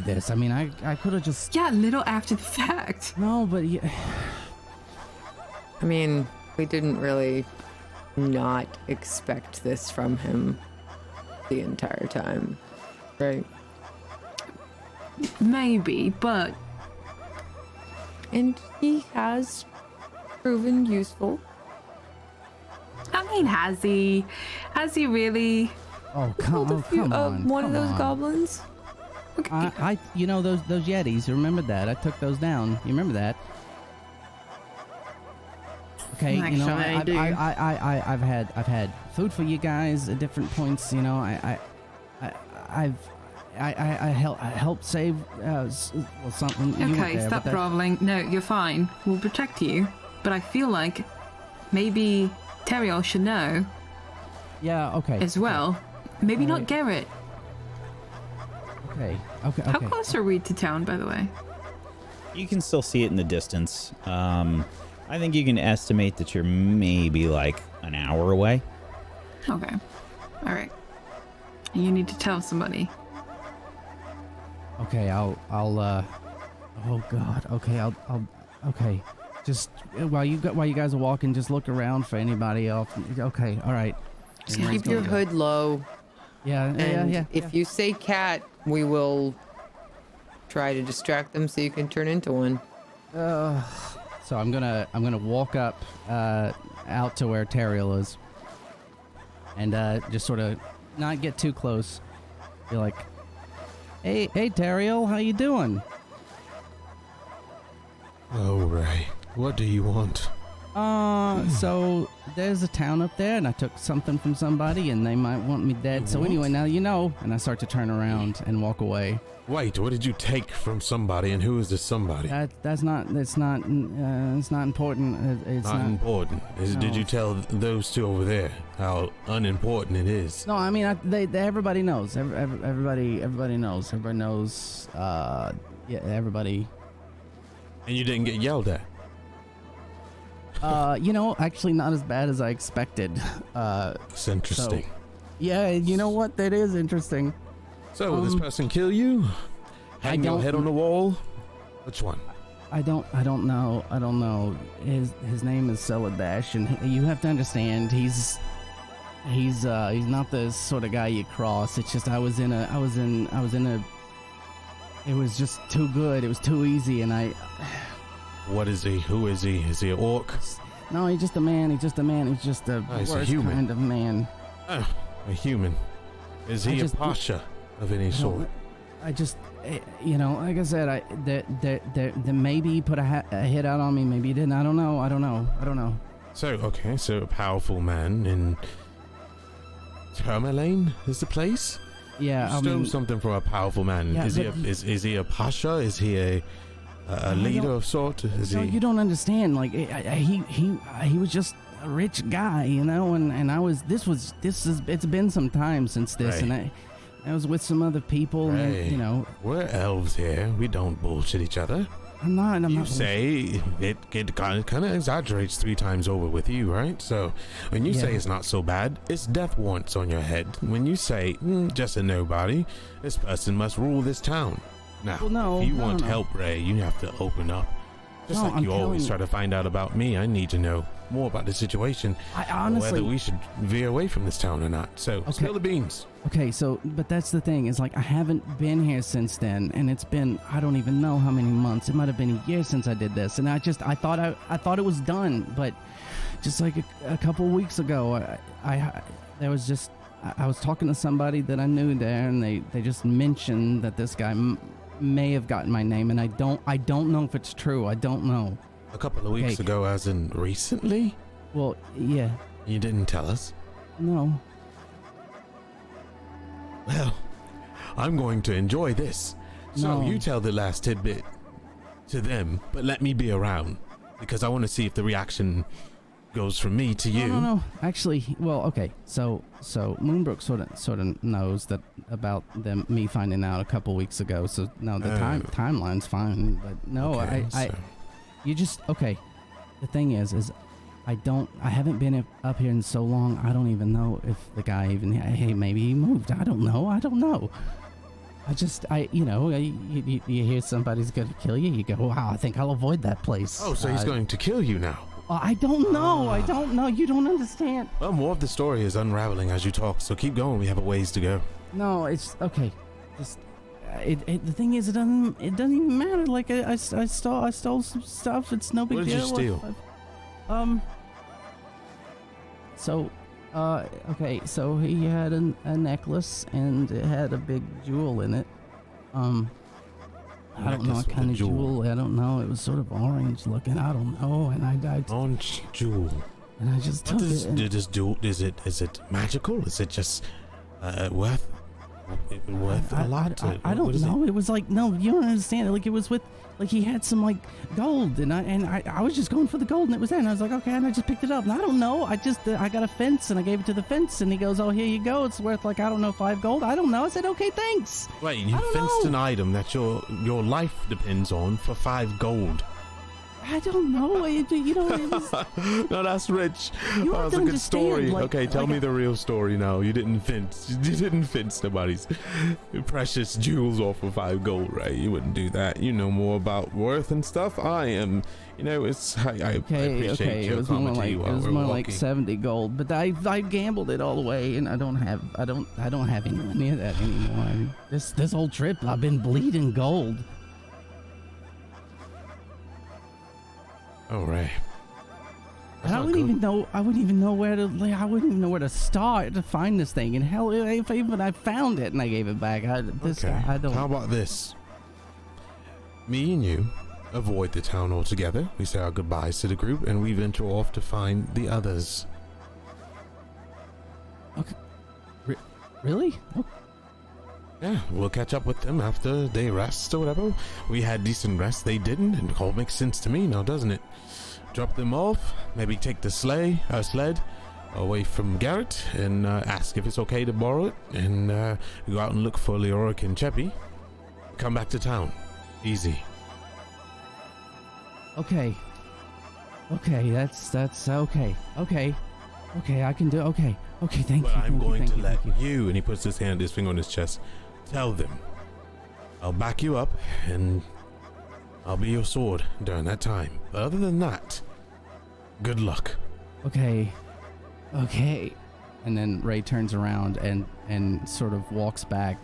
this. I mean, I could have just. Yeah, a little after the fact. No, but yeah. I mean, we didn't really not expect this from him the entire time, right? Maybe, but. And he has proven useful. I mean, has he really? Oh, come on. One of those goblins? Okay. Those Yetis, remember that? I took those down. You remember that? Okay, Actually, I've had food for you guys at different points, I helped save something. Okay, stop groveling. No, you're fine. We'll protect you. But I feel like maybe Teriel should know. Yeah, okay. As well. Maybe not Garrett. Okay. How close are we to town, by the way? You can still see it in the distance. I think you can estimate that you're maybe like an hour away. Okay. All right. You need to tell somebody. Okay, I'll Oh God. Okay, I'll okay. Just while you guys are walking, just look around for anybody else. Okay, all right. Just keep your hood low. Yeah, and if you say cat, we will try to distract them so you can turn into one. So I'm gonna walk up out to where Teriel is, and just sort of not get too close. Be like, hey Teriel, how you doing? Oh, Ray, what do you want? So there's a town up there, and I took something from somebody, and they might want me dead. So anyway, now you know. And I start to turn around and walk away. Wait, what did you take from somebody, and who is this somebody? It's not important. It's not important. No. Did you tell those two over there how unimportant it is? No, I mean, everybody knows. Everybody knows. Everybody knows. Yeah, everybody. And you didn't get yelled at? Actually not as bad as I expected. It's interesting. So, yeah, you know what? That is interesting. So, will this person kill you? Hang your head on the wall? Which one? I don't know. His name is Celadash, and you have to understand, he's not the sort of guy you cross. It's just I was in a. It was just too good. It was too easy, and I. What is he? Who is he? Is he an orc? No, he's just a man. He's just the worst kind of man. Oh, a human. Is he a pasha of any sort? I just, like I said, that maybe he put a hit out on me. Maybe he didn't. I don't know. So a powerful man in Tourmaline is the place? Yeah, you stole something from a powerful man. Yeah, is he a pasha? Is he a leader of sort? You don't understand. Like he was just a rich guy, and I was. It's been some time since this, right. And I was with some other people, right. and we're elves here. We don't bullshit each other. I'm not. You say it kind of exaggerates 3 times over with you, right? So when you say it's not so bad, it's death warrants on your head. When you say just a nobody, this person must rule this town. Now, if you want help, Ray, you have to open up. Just like you always try to find out about me, I need to know more about the situation. I honestly, whether we should veer away from this town or not. So, spill the beans. Okay, but that's the thing, is like I haven't been here since then, and it's been, I don't even know how many months. It might have been a year since I did this, and I thought it was done, but just like a couple weeks ago, I was talking to somebody that I knew there, and they just mentioned that this guy may have gotten my name, and I don't know if it's true. I don't know. A couple of weeks ago, as in recently? Well, yeah. You didn't tell us? No. Well, I'm going to enjoy this. So you tell the last tidbit to them, but let me be around, because I want to see if the reaction goes from me to you. No. Actually, well, okay. So Moonbrook sort of knows that about me finding out a couple weeks ago. So no, the timeline's fine. But no, you just okay. The thing is I haven't been up here in so long. I don't even know if the guy even. Hey, maybe he moved. I don't know. You hear somebody's gonna kill you. You go, wow, I think I'll avoid that place. Oh, so he's going to kill you now. I don't know. You don't understand. Well, more of the story is unraveling as you talk, so keep going. We have a ways to go. No, it's okay. Just the thing is, it doesn't even matter. Like I stole some stuff. It's no big deal. What did you steal? Okay. So he had a necklace, and it had a big jewel in it. I don't know what kind of jewel. I don't know. It was sort of orange looking. I don't know. And I orange jewel. And I just took it. This jewel, is it magical? Is it just worth a lot? I don't know. It was like, no, you don't understand. Like it was with, like he had some like gold, and I was just going for the gold, and it was there, and I was like, okay, and I just picked it up, and I don't know. I got a fence, and I gave it to the fence, and he goes, oh, here you go. It's worth like, I don't know, 5 gold. I don't know. I said, okay, thanks. Wait, you fenced an item that your life depends on for 5 gold. I don't know. It was. No, that's rich. You That was have a to good story. understand, like- Okay, tell like me a- the real story now. You didn't fence nobody's precious jewels off of 5 gold, right? You wouldn't do that. You know more about worth and stuff. I am. It's. I appreciate Okay. your It was more commentary like while we're like walking. 70 gold, but I gambled it all away, and I don't have anywhere near that anymore. I mean, this whole trip, I've been bleeding gold. All right. And I wouldn't even know. I wouldn't even know where to. I wouldn't even know where to start to find this thing. And hell, if even I found it and I gave it back, I don't. How about this? Me and you avoid the town altogether. We say our goodbyes to the group, and we venture off to find the others. Okay. Really? Oh. Yeah, we'll catch up with them after they rest or whatever. We had decent rest, they didn't, and it all makes sense to me now, doesn't it? Drop them off, maybe take the sled away from Garrett, and ask if it's okay to borrow it, and go out and look for Leoric and Cheppy. Come back to town. Easy. Okay. That's okay. Okay, I can do. Okay, thank But you. I'm going to let thank you. you, and he puts his finger on his chest, tell them. I'll back you up, and I'll be your sword during that time. But other than that, good luck. Okay. And then Ray turns around and sort of walks back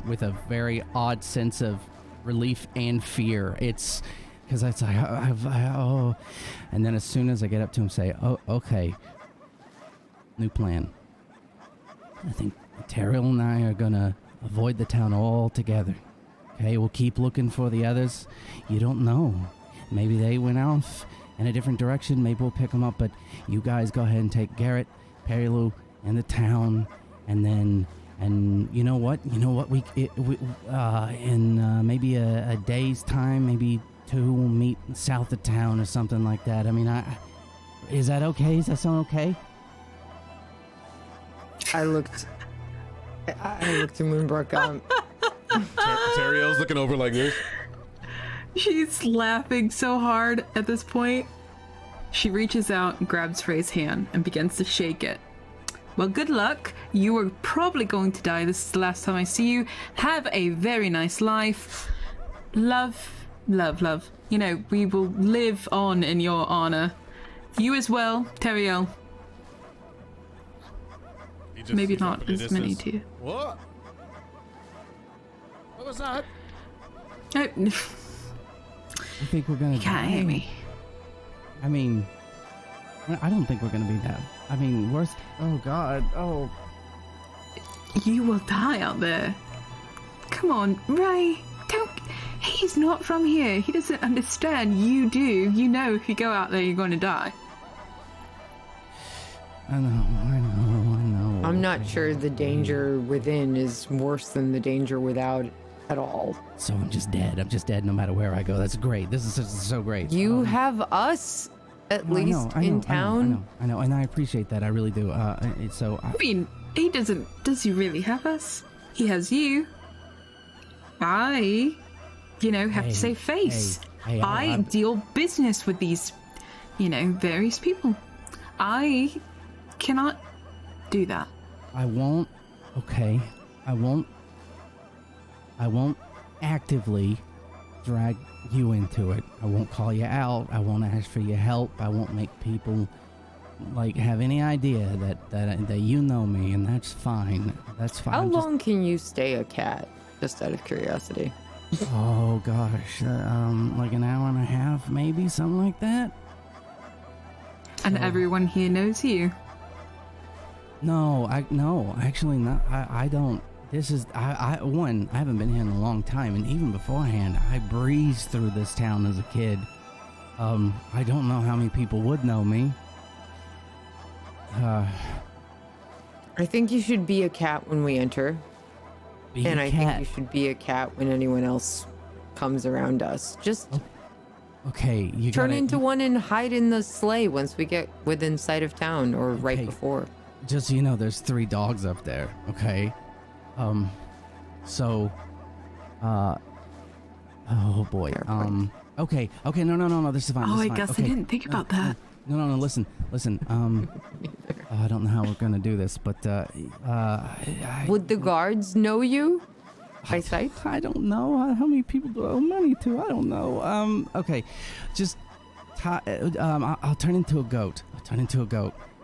with a very odd sense of relief and fear. It's because it's like, oh. And then as soon as I get up to him, say, oh, okay. New plan. I think Teriel and I are gonna avoid the town altogether. Okay, we'll keep looking for the others. You don't know. Maybe they went off in a different direction. Maybe we'll pick them up. But you guys go ahead and take Garrett, Perilu, and the town, and you know what? In maybe a day's time, maybe 2, we'll meet south of town or something like that. I mean, is that okay? Does that sound okay? I looked at Moonbrook. Teriel's looking over like this. She's laughing so hard at this point. She reaches out and grabs Ray's hand and begins to shake it. Well, good luck. You are probably going to die. This is the last time I see you. Have a very nice life. Love. We will live on in your honor. You as well, Teriel. Maybe not as many too. What? What was that? I think we're gonna. You can't hear me. I mean, I don't think we're gonna be that. I mean, worse. Oh God. Oh. You will die out there. Come on, Ray. Don't. He's not from here. He doesn't understand. You do. You know if you go out there, you're going to die. I know. I'm not sure the danger within is worse than the danger without at all. So I'm just dead. I'm just dead no matter where I go. That's great. This is so great. You have us at least in town. I know, and I appreciate that. I really do. I mean, he doesn't. Does he really have us? He has you. I, have to save face. Hey, I deal business with these, various people. I cannot do that. I won't. Okay. I won't actively drag you into it. I won't call you out. I won't ask for your help. I won't make people have any idea that you know me, and that's fine. That's fine. How long can you stay a cat? Just out of curiosity. Oh gosh, like an hour and a half, maybe something like that. And everyone here knows you. No, actually not. I don't. This is I haven't been here in a long time, and even beforehand, I breezed through this town as a kid. I don't know how many people would know me. I think you should be a cat when we enter. And I think you should be a cat when anyone else comes around us. Just okay, you turn into one and hide in the sleigh once we get within sight of town, or right before. Just so you know, there's 3 dogs up there. Okay. Oh boy. Okay. No. This is fine. Oh, this I is fine. guess Okay. I didn't think about that. No. Listen. I don't know how we're gonna do this, but Would the guards know you by sight? I don't know how many people do I owe money to. I don't know. Okay, just I'll turn into a goat.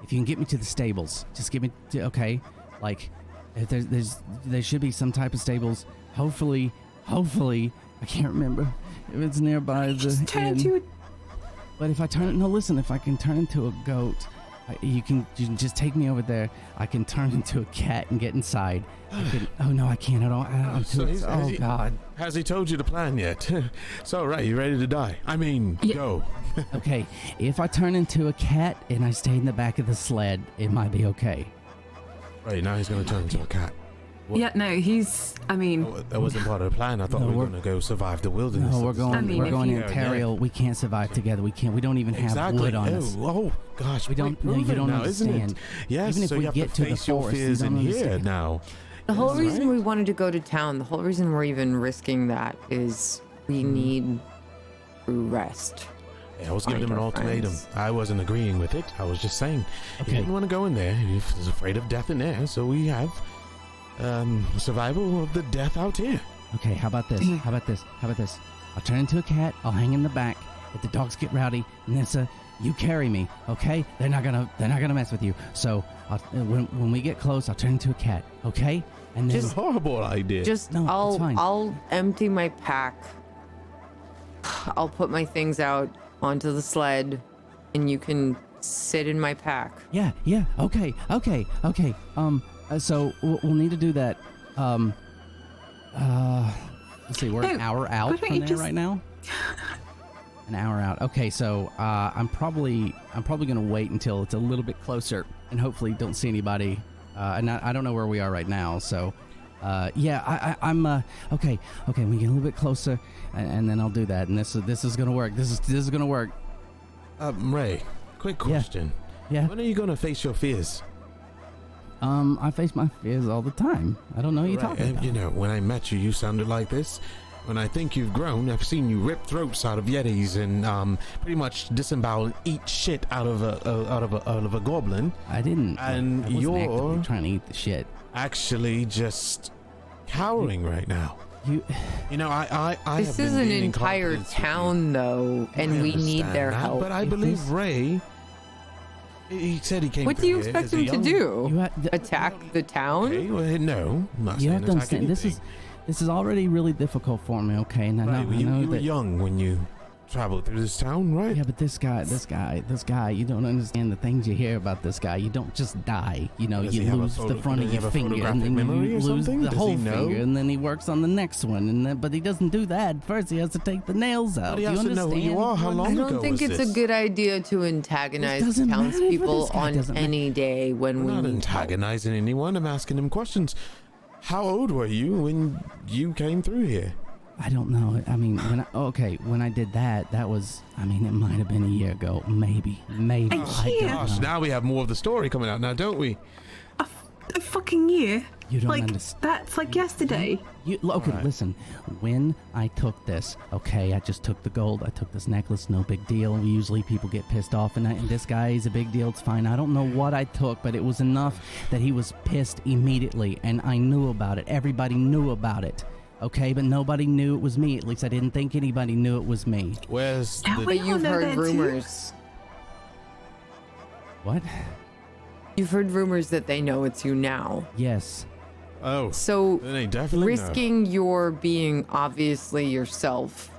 If you can get me to the stables, just get me to, okay. Like, if there should be some type of stables. Hopefully, I can't remember if it's nearby the inn. But if I if I can turn into a goat, you can just take me over there. I can turn into a cat and get inside. Oh no, I can't at all. God. Has he told you the plan yet? So, right, you ready to die? I mean, go. Okay, if I turn into a cat and I stay in the back of the sled, it might be okay. Right, now he's going to turn into a cat. What? Yeah, no, That wasn't part of the plan. I thought we were going to go survive the wilderness. No, we're going in Ontario. We can't survive together. We can't. We don't even have wood on us. Oh gosh, we don't. No, you don't now, understand. Yes, even if so we you have get to to the face your forest, fears you don't in here understand. now. The whole reason we wanted to go to town, the whole reason we're even risking that is we need rest. Yeah, I was giving him an ultimatum. I wasn't agreeing with it. I was just saying he didn't want to go in there. He was afraid of death in there. So we have survival of the death out here. Okay, how about this? I'll turn into a cat. I'll hang in the back. If the dogs get rowdy, Nissa, you carry me. Okay? They're not gonna mess with you. So when we get close, I'll turn into a cat. Okay? And then Just a horrible idea. I'll empty my pack. I'll put my things out onto the sled, and you can sit in my pack. Yeah. Okay. So we'll need to do that. Let's see. We're an hour out from there right now. An hour out. Okay. So I'm probably gonna wait until it's a little bit closer, and hopefully don't see anybody. And I don't know where we are right now. So I'm okay. We get a little bit closer, and then I'll do that. And this is gonna work. This is gonna work. Ray, quick question. Yeah. When are you gonna face your fears? I face my fears all the time. I don't know what you're talking about. You know, when I met you, you sounded like this. When I think you've grown, I've seen you rip throats out of yetis and pretty much disembowel and eat shit out of a goblin. I didn't. And I wasn't you're actively trying to eat the shit. Actually, just cowering right now. You know, I This have is been an gaining entire confidence with town, though, and I we need understand their that, help. But I believe Ray. He said he came. What do you expect him to do? Attack the town? Okay, well, no, I'm not You saying have to attack understand. anything. This is already really difficult for me. Okay, and I know, Right, you were young when you traveled through this town, right? Yeah, but this guy, you don't understand the things you hear about this guy. You don't just die. You know, Does you he have a lose the front of does he your have a finger, and photographic then memory you or lose something? the Does whole he know? finger, and then he works on the next one. And then, but he doesn't do that. First, he has to take the nails out. But he you has to know understand? who you are. How long I ago don't think was it's this? a good idea to antagonize doesn't matter for townspeople this guy, on doesn't matter. any day when we I'm not need help. antagonizing anyone. I'm asking him questions. How old were you when you came through here? I don't know. I mean, when I did that, it might have been a year ago. Maybe. I don't Gosh, know. now we have more of the story coming out now, don't we? A fucking year. You don't like understand. that's like yesterday. Listen. When I took this, I just took the gold. I took this necklace. No big deal. Usually people get pissed off, and this guy is a big deal. It's fine. I don't know what I took, but it was enough that he was pissed immediately, and I knew about it. Everybody knew about it. Okay, but nobody knew it was me. At least I didn't think anybody knew it was me. Where's But you've heard rumors. What? You've heard rumors that they know it's you now. Yes. Oh. So then they definitely risking your being obviously yourself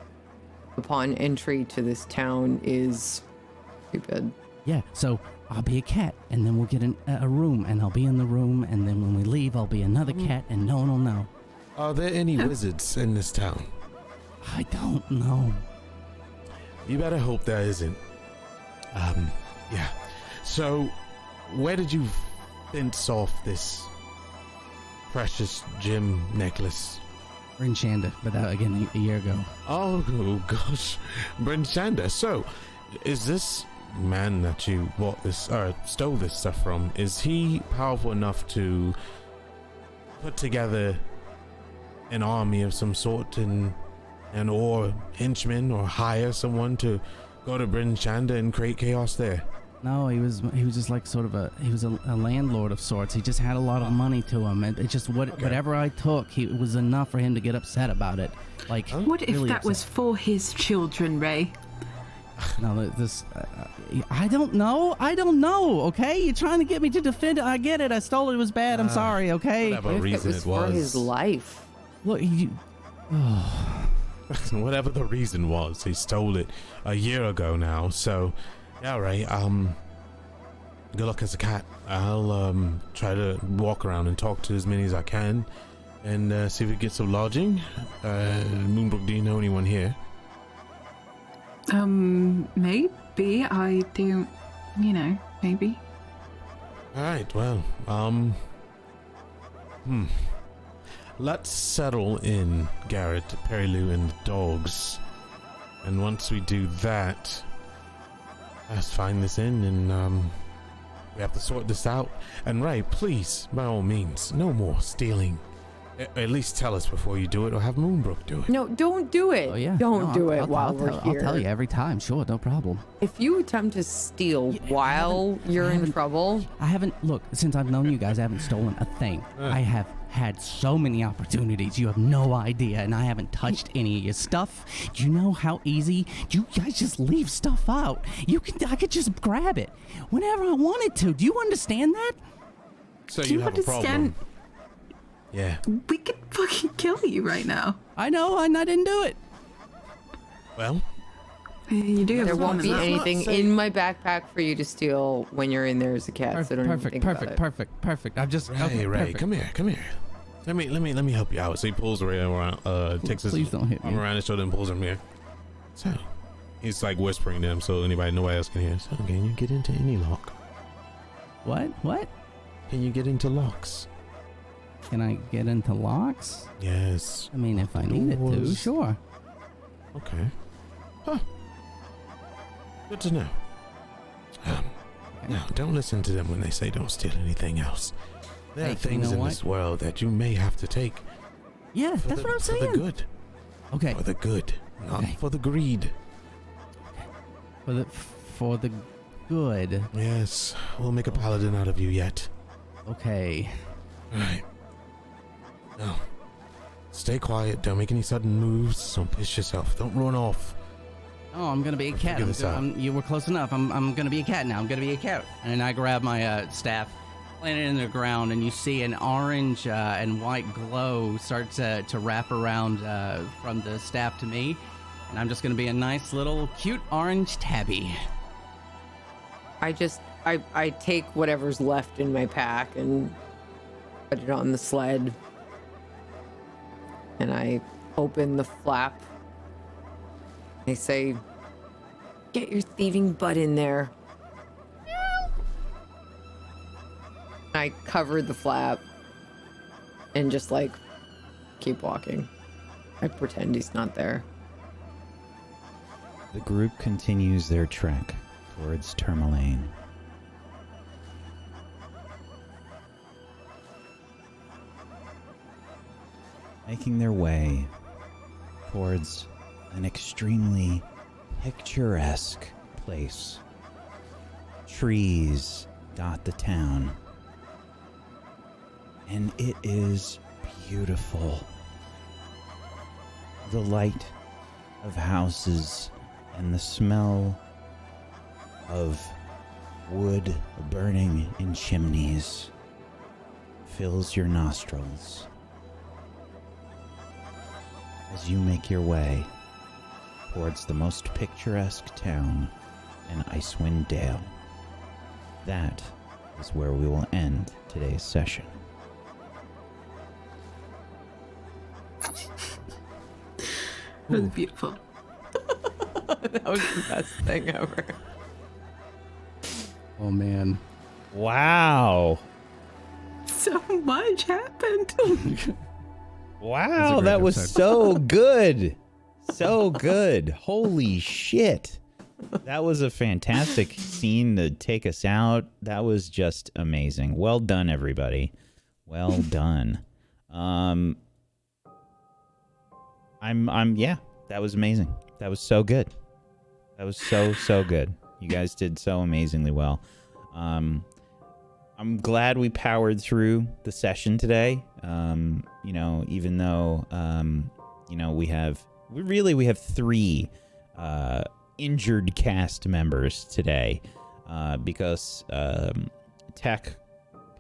upon entry to this town is stupid. Yeah, so I'll be a cat, and then we'll get a room, and I'll be in the room, and then when we leave, I'll be another cat, and no one will know. Are there any wizards in this town? I don't know. You better hope there isn't. Yeah. So, where did you fence off this precious gem necklace? Bryn Shanda, but that again a year ago. Oh gosh, Bryn Shanda. So, is this man that you bought this or stole this stuff from? Is he powerful enough to put together an army of some sort and and or henchmen or hire someone to go to Bryn Shanda and create chaos there? No, he was just like sort of a landlord of sorts. He just had a lot of money to him, and it just whatever I took, it was enough for him to get upset about it. Like, what if really that upset. was for his children, Ray? No, this. I don't know. Okay, you're trying to get me to defend it. I get it. I stole it. It was bad. I'm sorry. Okay. Whatever reason it was for his life. Look, you. Whatever the reason was, he stole it a year ago now. So, yeah, Ray. Good luck as a cat. I'll try to walk around and talk to as many as I can, and see if we get some lodging. Moonbrook, do you know anyone here? Maybe. I don't, maybe. Alright, well, let's settle in, Garrett, Perilou, and the dogs. And once we do that, let's find this inn, and, we have to sort this out. And Ray, please, by all means, no more stealing. At least tell us before you do it, or have Moonbrook do it. No, don't do it. Oh, yeah. Don't do it while we're here. I'll tell you every time. Sure, no problem. If you attempt to steal while you're in trouble. I haven't, look, since I've known you guys, I haven't stolen a thing. I have had so many opportunities. You have no idea, and I haven't touched any of your stuff. Do you know how easy? You guys just leave stuff out. I could just grab it whenever I wanted to. Do you understand that? So Do you have understand? a problem? Yeah. We could fucking kill you right now. I know, and I didn't do it. Well, you do. There won't be anything in my backpack for you to steal when you're in there as a cat. So don't even think about it. Perfect. I've just Ray, come here. Let me help you out. So he pulls Ray around, takes his Please don't hit me. arm around his shoulder and pulls him here. So he's like whispering to him, so nobody else can hear. So can you get into any lock? What? Can you get into locks? Can I get into locks? Yes. I mean, if I needed to, sure. Okay. Huh. Good to know. Now, don't listen to them when they say don't steal anything else. There are things in this world that you may have to take. Yeah, that's what I'm saying. For the good. Okay. For the good, not for the greed. For the good. Yes, we'll make a paladin out of you yet. Okay. Alright. Now, stay quiet. Don't make any sudden moves. Don't piss yourself. Don't run off. Oh, I'm gonna be a cat. You were close enough. I'm gonna be a cat now. I'm gonna be a cat. And then I grab my staff, plant it in the ground, and you see an orange and white glow start to wrap around from the staff to me. And I'm just gonna be a nice little cute orange tabby. I take whatever's left in my pack and put it on the sled. And I open the flap. I say, get your thieving butt in there. I cover the flap and just keep walking. I pretend he's not there. The group continues their trek towards Tourmaline. Making their way towards an extremely picturesque place. Trees dot the town, and it is beautiful. The light of houses and the smell of wood burning in chimneys fills your nostrils as you make your way towards the most picturesque town in Icewind Dale. That is where we will end today's session. It was beautiful. That was the best thing ever. Oh man. Wow. So much happened. Wow, that was so good. So good. Holy shit. That was a fantastic scene to take us out. That was just amazing. Well done, everybody. Well done. that was amazing. That was so good. That was so good. You guys did so amazingly well. I'm glad we powered through the session today. Even though we have 3 injured cast members today, because Tech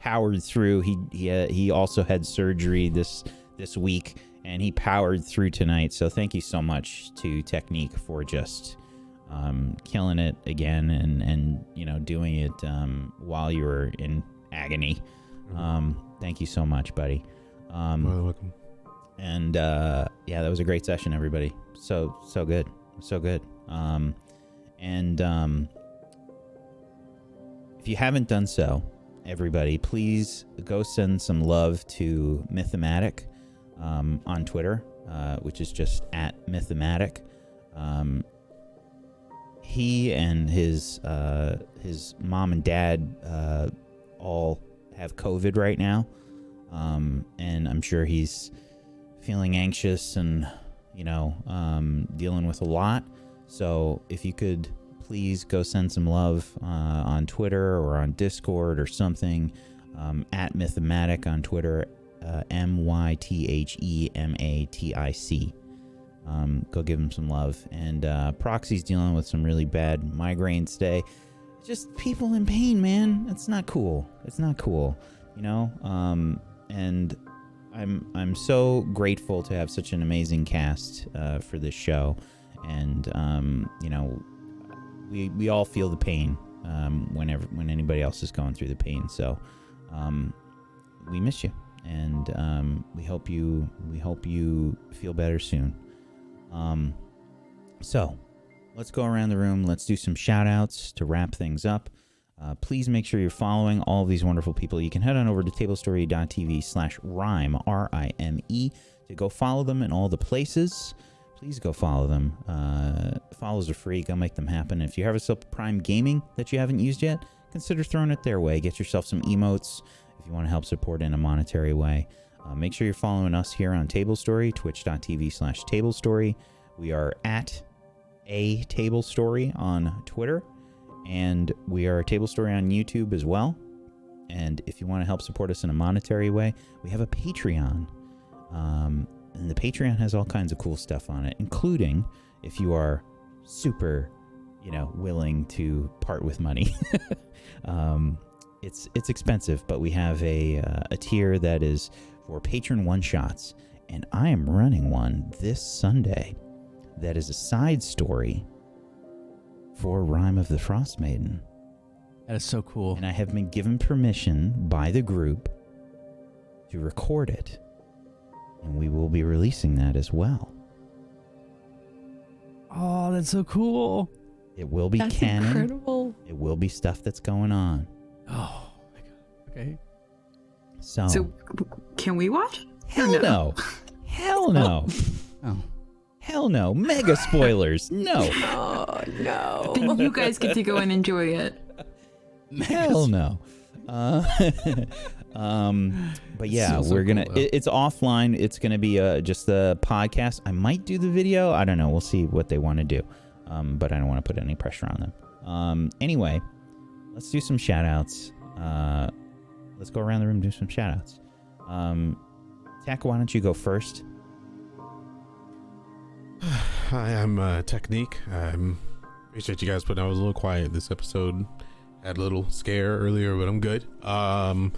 powered through. He also had surgery this week, and he powered through tonight. So thank you so much to Technique for just killing it again, and doing it while you were in agony. Thank you so much, buddy. You're welcome. And that was a great session, everybody. So good. If you haven't done so, everybody, please go send some love to Mythomatic on Twitter, which is just @Mythomatic. He and his mom and dad all have COVID right now, and I'm sure he's feeling anxious and dealing with a lot. So if you could please go send some love on Twitter or on Discord or something, @Mythomatic on Twitter, MYTHEMATIC. Go give him some love. And Proxy's dealing with some really bad migraines today. Just people in pain, man. It's not cool. And I'm so grateful to have such an amazing cast for this show. And we all feel the pain when anybody else is going through the pain. So we miss you, and we hope you feel better soon. So let's go around the room. Let's do some shout outs to wrap things up. Please make sure you're following all of these wonderful people. You can head on over to tablestory.tv/rime, RIME, to go follow them in all the places. Please go follow them. Follows are free. Go make them happen. If you have yourself Prime Gaming that you haven't used yet, consider throwing it their way. Get yourself some emotes if you want to help support in a monetary way. Make sure you're following us here on Table Story, twitch.tv/Table Story. We are at a Table Story on Twitter, and we are a Table Story on YouTube as well. And if you want to help support us in a monetary way, we have a Patreon. And the Patreon has all kinds of cool stuff on it, including if you are super, willing to part with money. It's expensive, but we have a tier that is for patron one-shots, and I am running one this Sunday that is a side story for Rime of the Frostmaiden. That is so cool. And I have been given permission by the group to record it, and we will be releasing that as well. Oh, that's so cool. It will be That's canon. Incredible. It will be stuff that's going on. Oh my god. Okay. So can we watch? Hell no. Hell no. Oh. Hell no. Mega spoilers. No. Oh no. Then you guys get to go and enjoy it. Hell no. But yeah, we're gonna. Cool, it's offline. It's gonna be just the podcast. I might do the video. I don't know. We'll see what they want to do. But I don't want to put any pressure on them. Anyway, let's do some shout outs. Let's go around the room and do some shout outs. Tech, why don't you go first? Hi, I'm Technique. Appreciate you guys putting. I was a little quiet this episode. Had a little scare earlier, but I'm good. I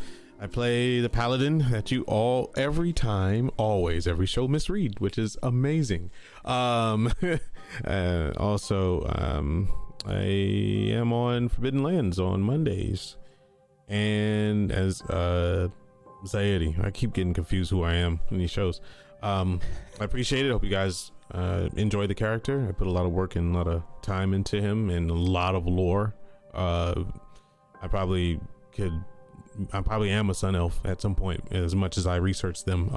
play the paladin that you every show misread, which is amazing. Also, I am on Forbidden Lands on Mondays, and as Zaidi, I keep getting confused who I am in these shows. I appreciate it. Hope you guys enjoy the character. I put a lot of work and a lot of time into him and a lot of lore. I probably am a sun elf at some point, as much as I research them.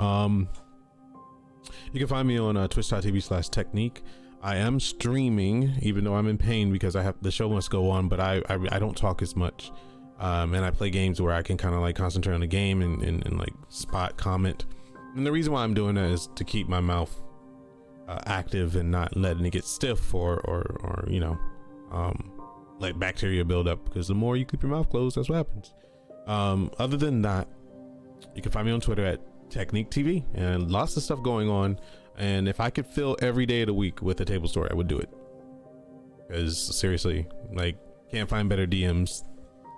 You can find me on twitch.tv/technique. I am streaming, even though I'm in pain because the show must go on, but I don't talk as much. And I play games where I can kind of like concentrate on the game and like spot comment. And the reason why I'm doing that is to keep my mouth active and not letting it get stiff or let bacteria build up, because the more you keep your mouth closed, that's what happens. Other than that, you can find me on Twitter at Technique TV, and lots of stuff going on. And if I could fill every day of the week with a table story, I would do it, because seriously, like, can't find better DMs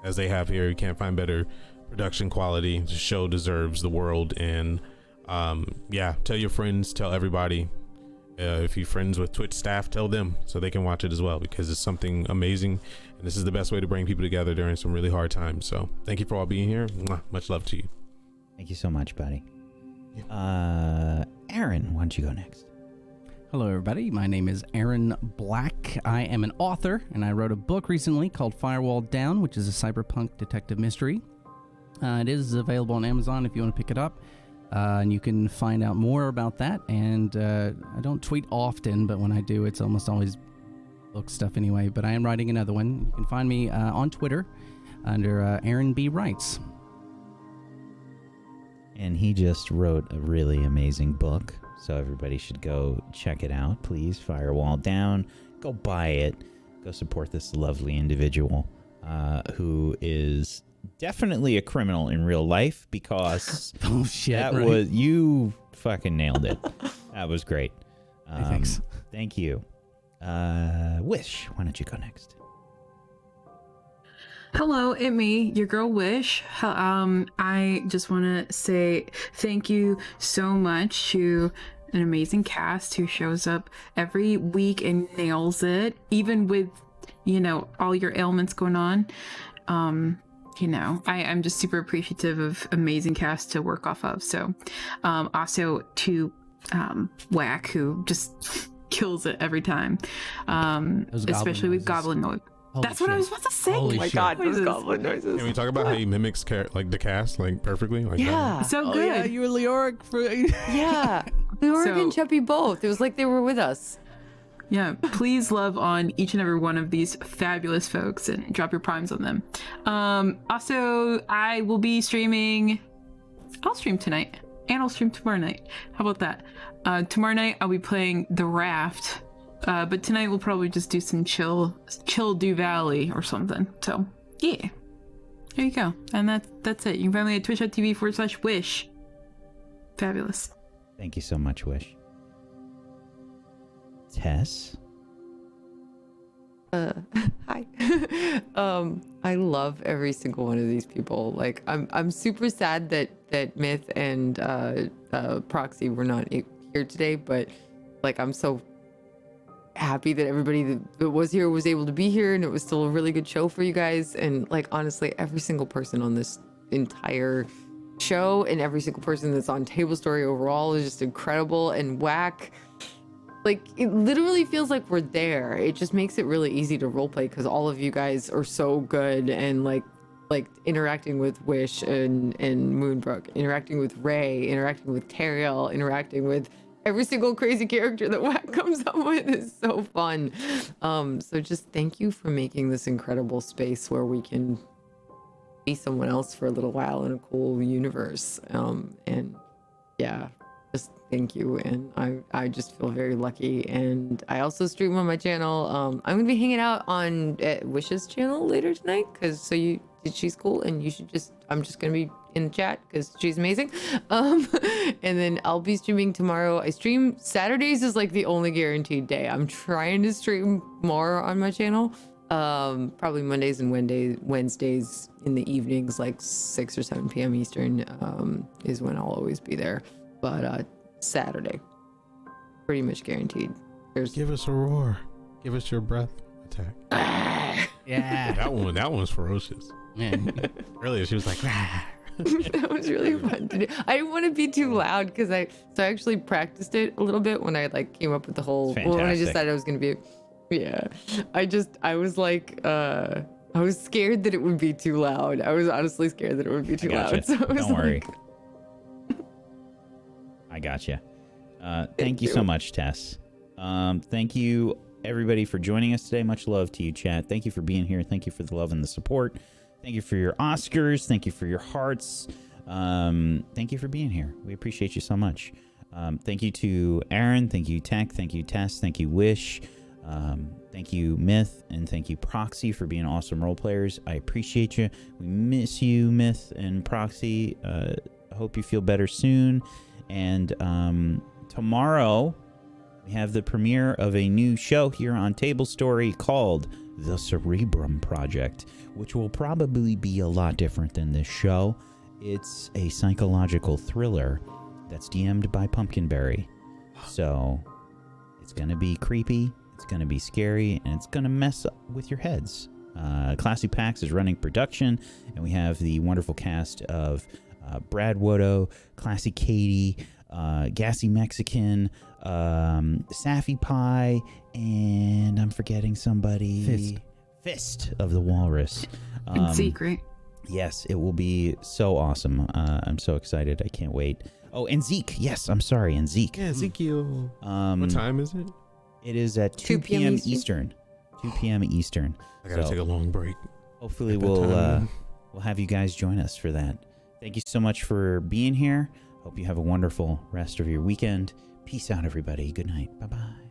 as they have here. You can't find better production quality. The show deserves the world. And tell your friends, tell everybody. If you're friends with Twitch staff, tell them so they can watch it as well, because it's something amazing, and this is the best way to bring people together during some really hard times. So thank you for all being here. Mwah. Much love to you. Thank you so much, buddy. Aaron, why don't you go next? Hello, everybody. My name is Aaron Black. I am an author, and I wrote a book recently called Firewall Down, which is a cyberpunk detective mystery. It is available on Amazon if you want to pick it up. And you can find out more about that. And I don't tweet often, but when I do, it's almost always book stuff anyway. But I am writing another one. You can find me on Twitter under Aaron B. Writes. And he just wrote a really amazing book, so everybody should go check it out, please. Firewall Down. Go buy it. Go support this lovely individual who is definitely a criminal in real life, because oh shit, that right? was, you fucking nailed it. That was great. Thanks. Thank you. Wish, why don't you go next? Hello, it's me, your girl Wish. I just want to say thank you so much to an amazing cast who shows up every week and nails it, even with, all your ailments going on. I'm just super appreciative of amazing cast to work off of. So, also to Whack, who just kills it every time, especially with Goblin Noise. That's what I was about to say. Oh my god, those goblin noises. Can we talk about how he mimics the cast perfectly? Yeah, so good. Yeah, you were Leoric for yeah, Leoric and Cheppy both. It was like they were with us. Yeah, please love on each and every one of these fabulous folks and drop your primes on them. Also, I will be streaming. I'll stream tonight, and I'll stream tomorrow night. How about that? Tomorrow night I'll be playing The Raft. But tonight we'll probably just do some chill Do Valley or something. So yeah, there you go. And that's it. You can find me at twitch.tv/wish. Fabulous. Thank you so much, Wish. Tess? Hi. I love every single one of these people. Like, I'm super sad that Myth and Proxy were not here today, but like, I'm so happy that everybody that was here was able to be here, and it was still a really good show for you guys. And like, honestly, every single person on this entire show and every single person that's on Table Story overall is just incredible. And Whack, like, it literally feels like we're there. It just makes it really easy to roleplay because all of you guys are so good. And like interacting with Wish and Moonbrook, interacting with Ray, interacting with Teriel, interacting with every single crazy character that Whack comes up with is so fun. So just thank you for making this incredible space where we can be someone else for a little while in a cool universe. And yeah, just thank you. And I just feel very lucky. And I also stream on my channel. I'm gonna be hanging out on Wish's channel later tonight because she's cool, and I'm just gonna be in the chat because she's amazing. And then I'll be streaming tomorrow. I stream Saturdays is like the only guaranteed day. I'm trying to stream more on my channel. Probably Mondays and Wednesdays in the evenings, like 6 or 7 p.m. Eastern, is when I'll always be there. But Saturday, pretty much guaranteed. Give us a roar. Give us your breath attack. Yeah. That one's ferocious. Yeah. Earlier she was like, "Rah." That was really fun to do. I didn't want to be too loud because I actually practiced it a little bit when I like came up with the whole. Well, when I decided I was gonna be. Yeah, I was like, I was scared that it would be too loud. I was honestly scared that it would be too loud. So Don't worry. I gotcha. Thank you so much, Tess. Thank you, everybody, for joining us today. Much love to you, chat. Thank you for being here. Thank you for the love and the support. Thank you for your Oscars. Thank you for your hearts. Thank you for being here. We appreciate you so much. Thank you to Aaron. Thank you, Tech. Thank you, Tess. Thank you, Wish. Thank you, Myth. And thank you, Proxy, for being awesome role players. I appreciate you. We miss you, Myth and Proxy. I hope you feel better soon. And tomorrow, we have the premiere of a new show here on Table Story called The Cerebrum Project, which will probably be a lot different than this show. It's a psychological thriller that's DM'd by Pumpkinberry. So it's going to be creepy, it's going to be scary, and it's going to mess up with your heads. Classy Pax is running production, and we have the wonderful cast of Brad Wodo, Classy Katie, Gassy Mexican, Safi Pie, and I'm forgetting somebody. Fist of the Walrus. In secret. Yes, it will be so awesome. I'm so excited. I can't wait. Oh, and Zeke. Yes, I'm sorry. And Zeke. Yeah, Ezekiel. What time is it? It is at 2 p.m. Eastern. 2 p.m. Eastern. I gotta take a long break. Hopefully we'll have you guys join us for that. Thank you so much for being here. Hope you have a wonderful rest of your weekend. Peace out, everybody. Good night. Bye-bye.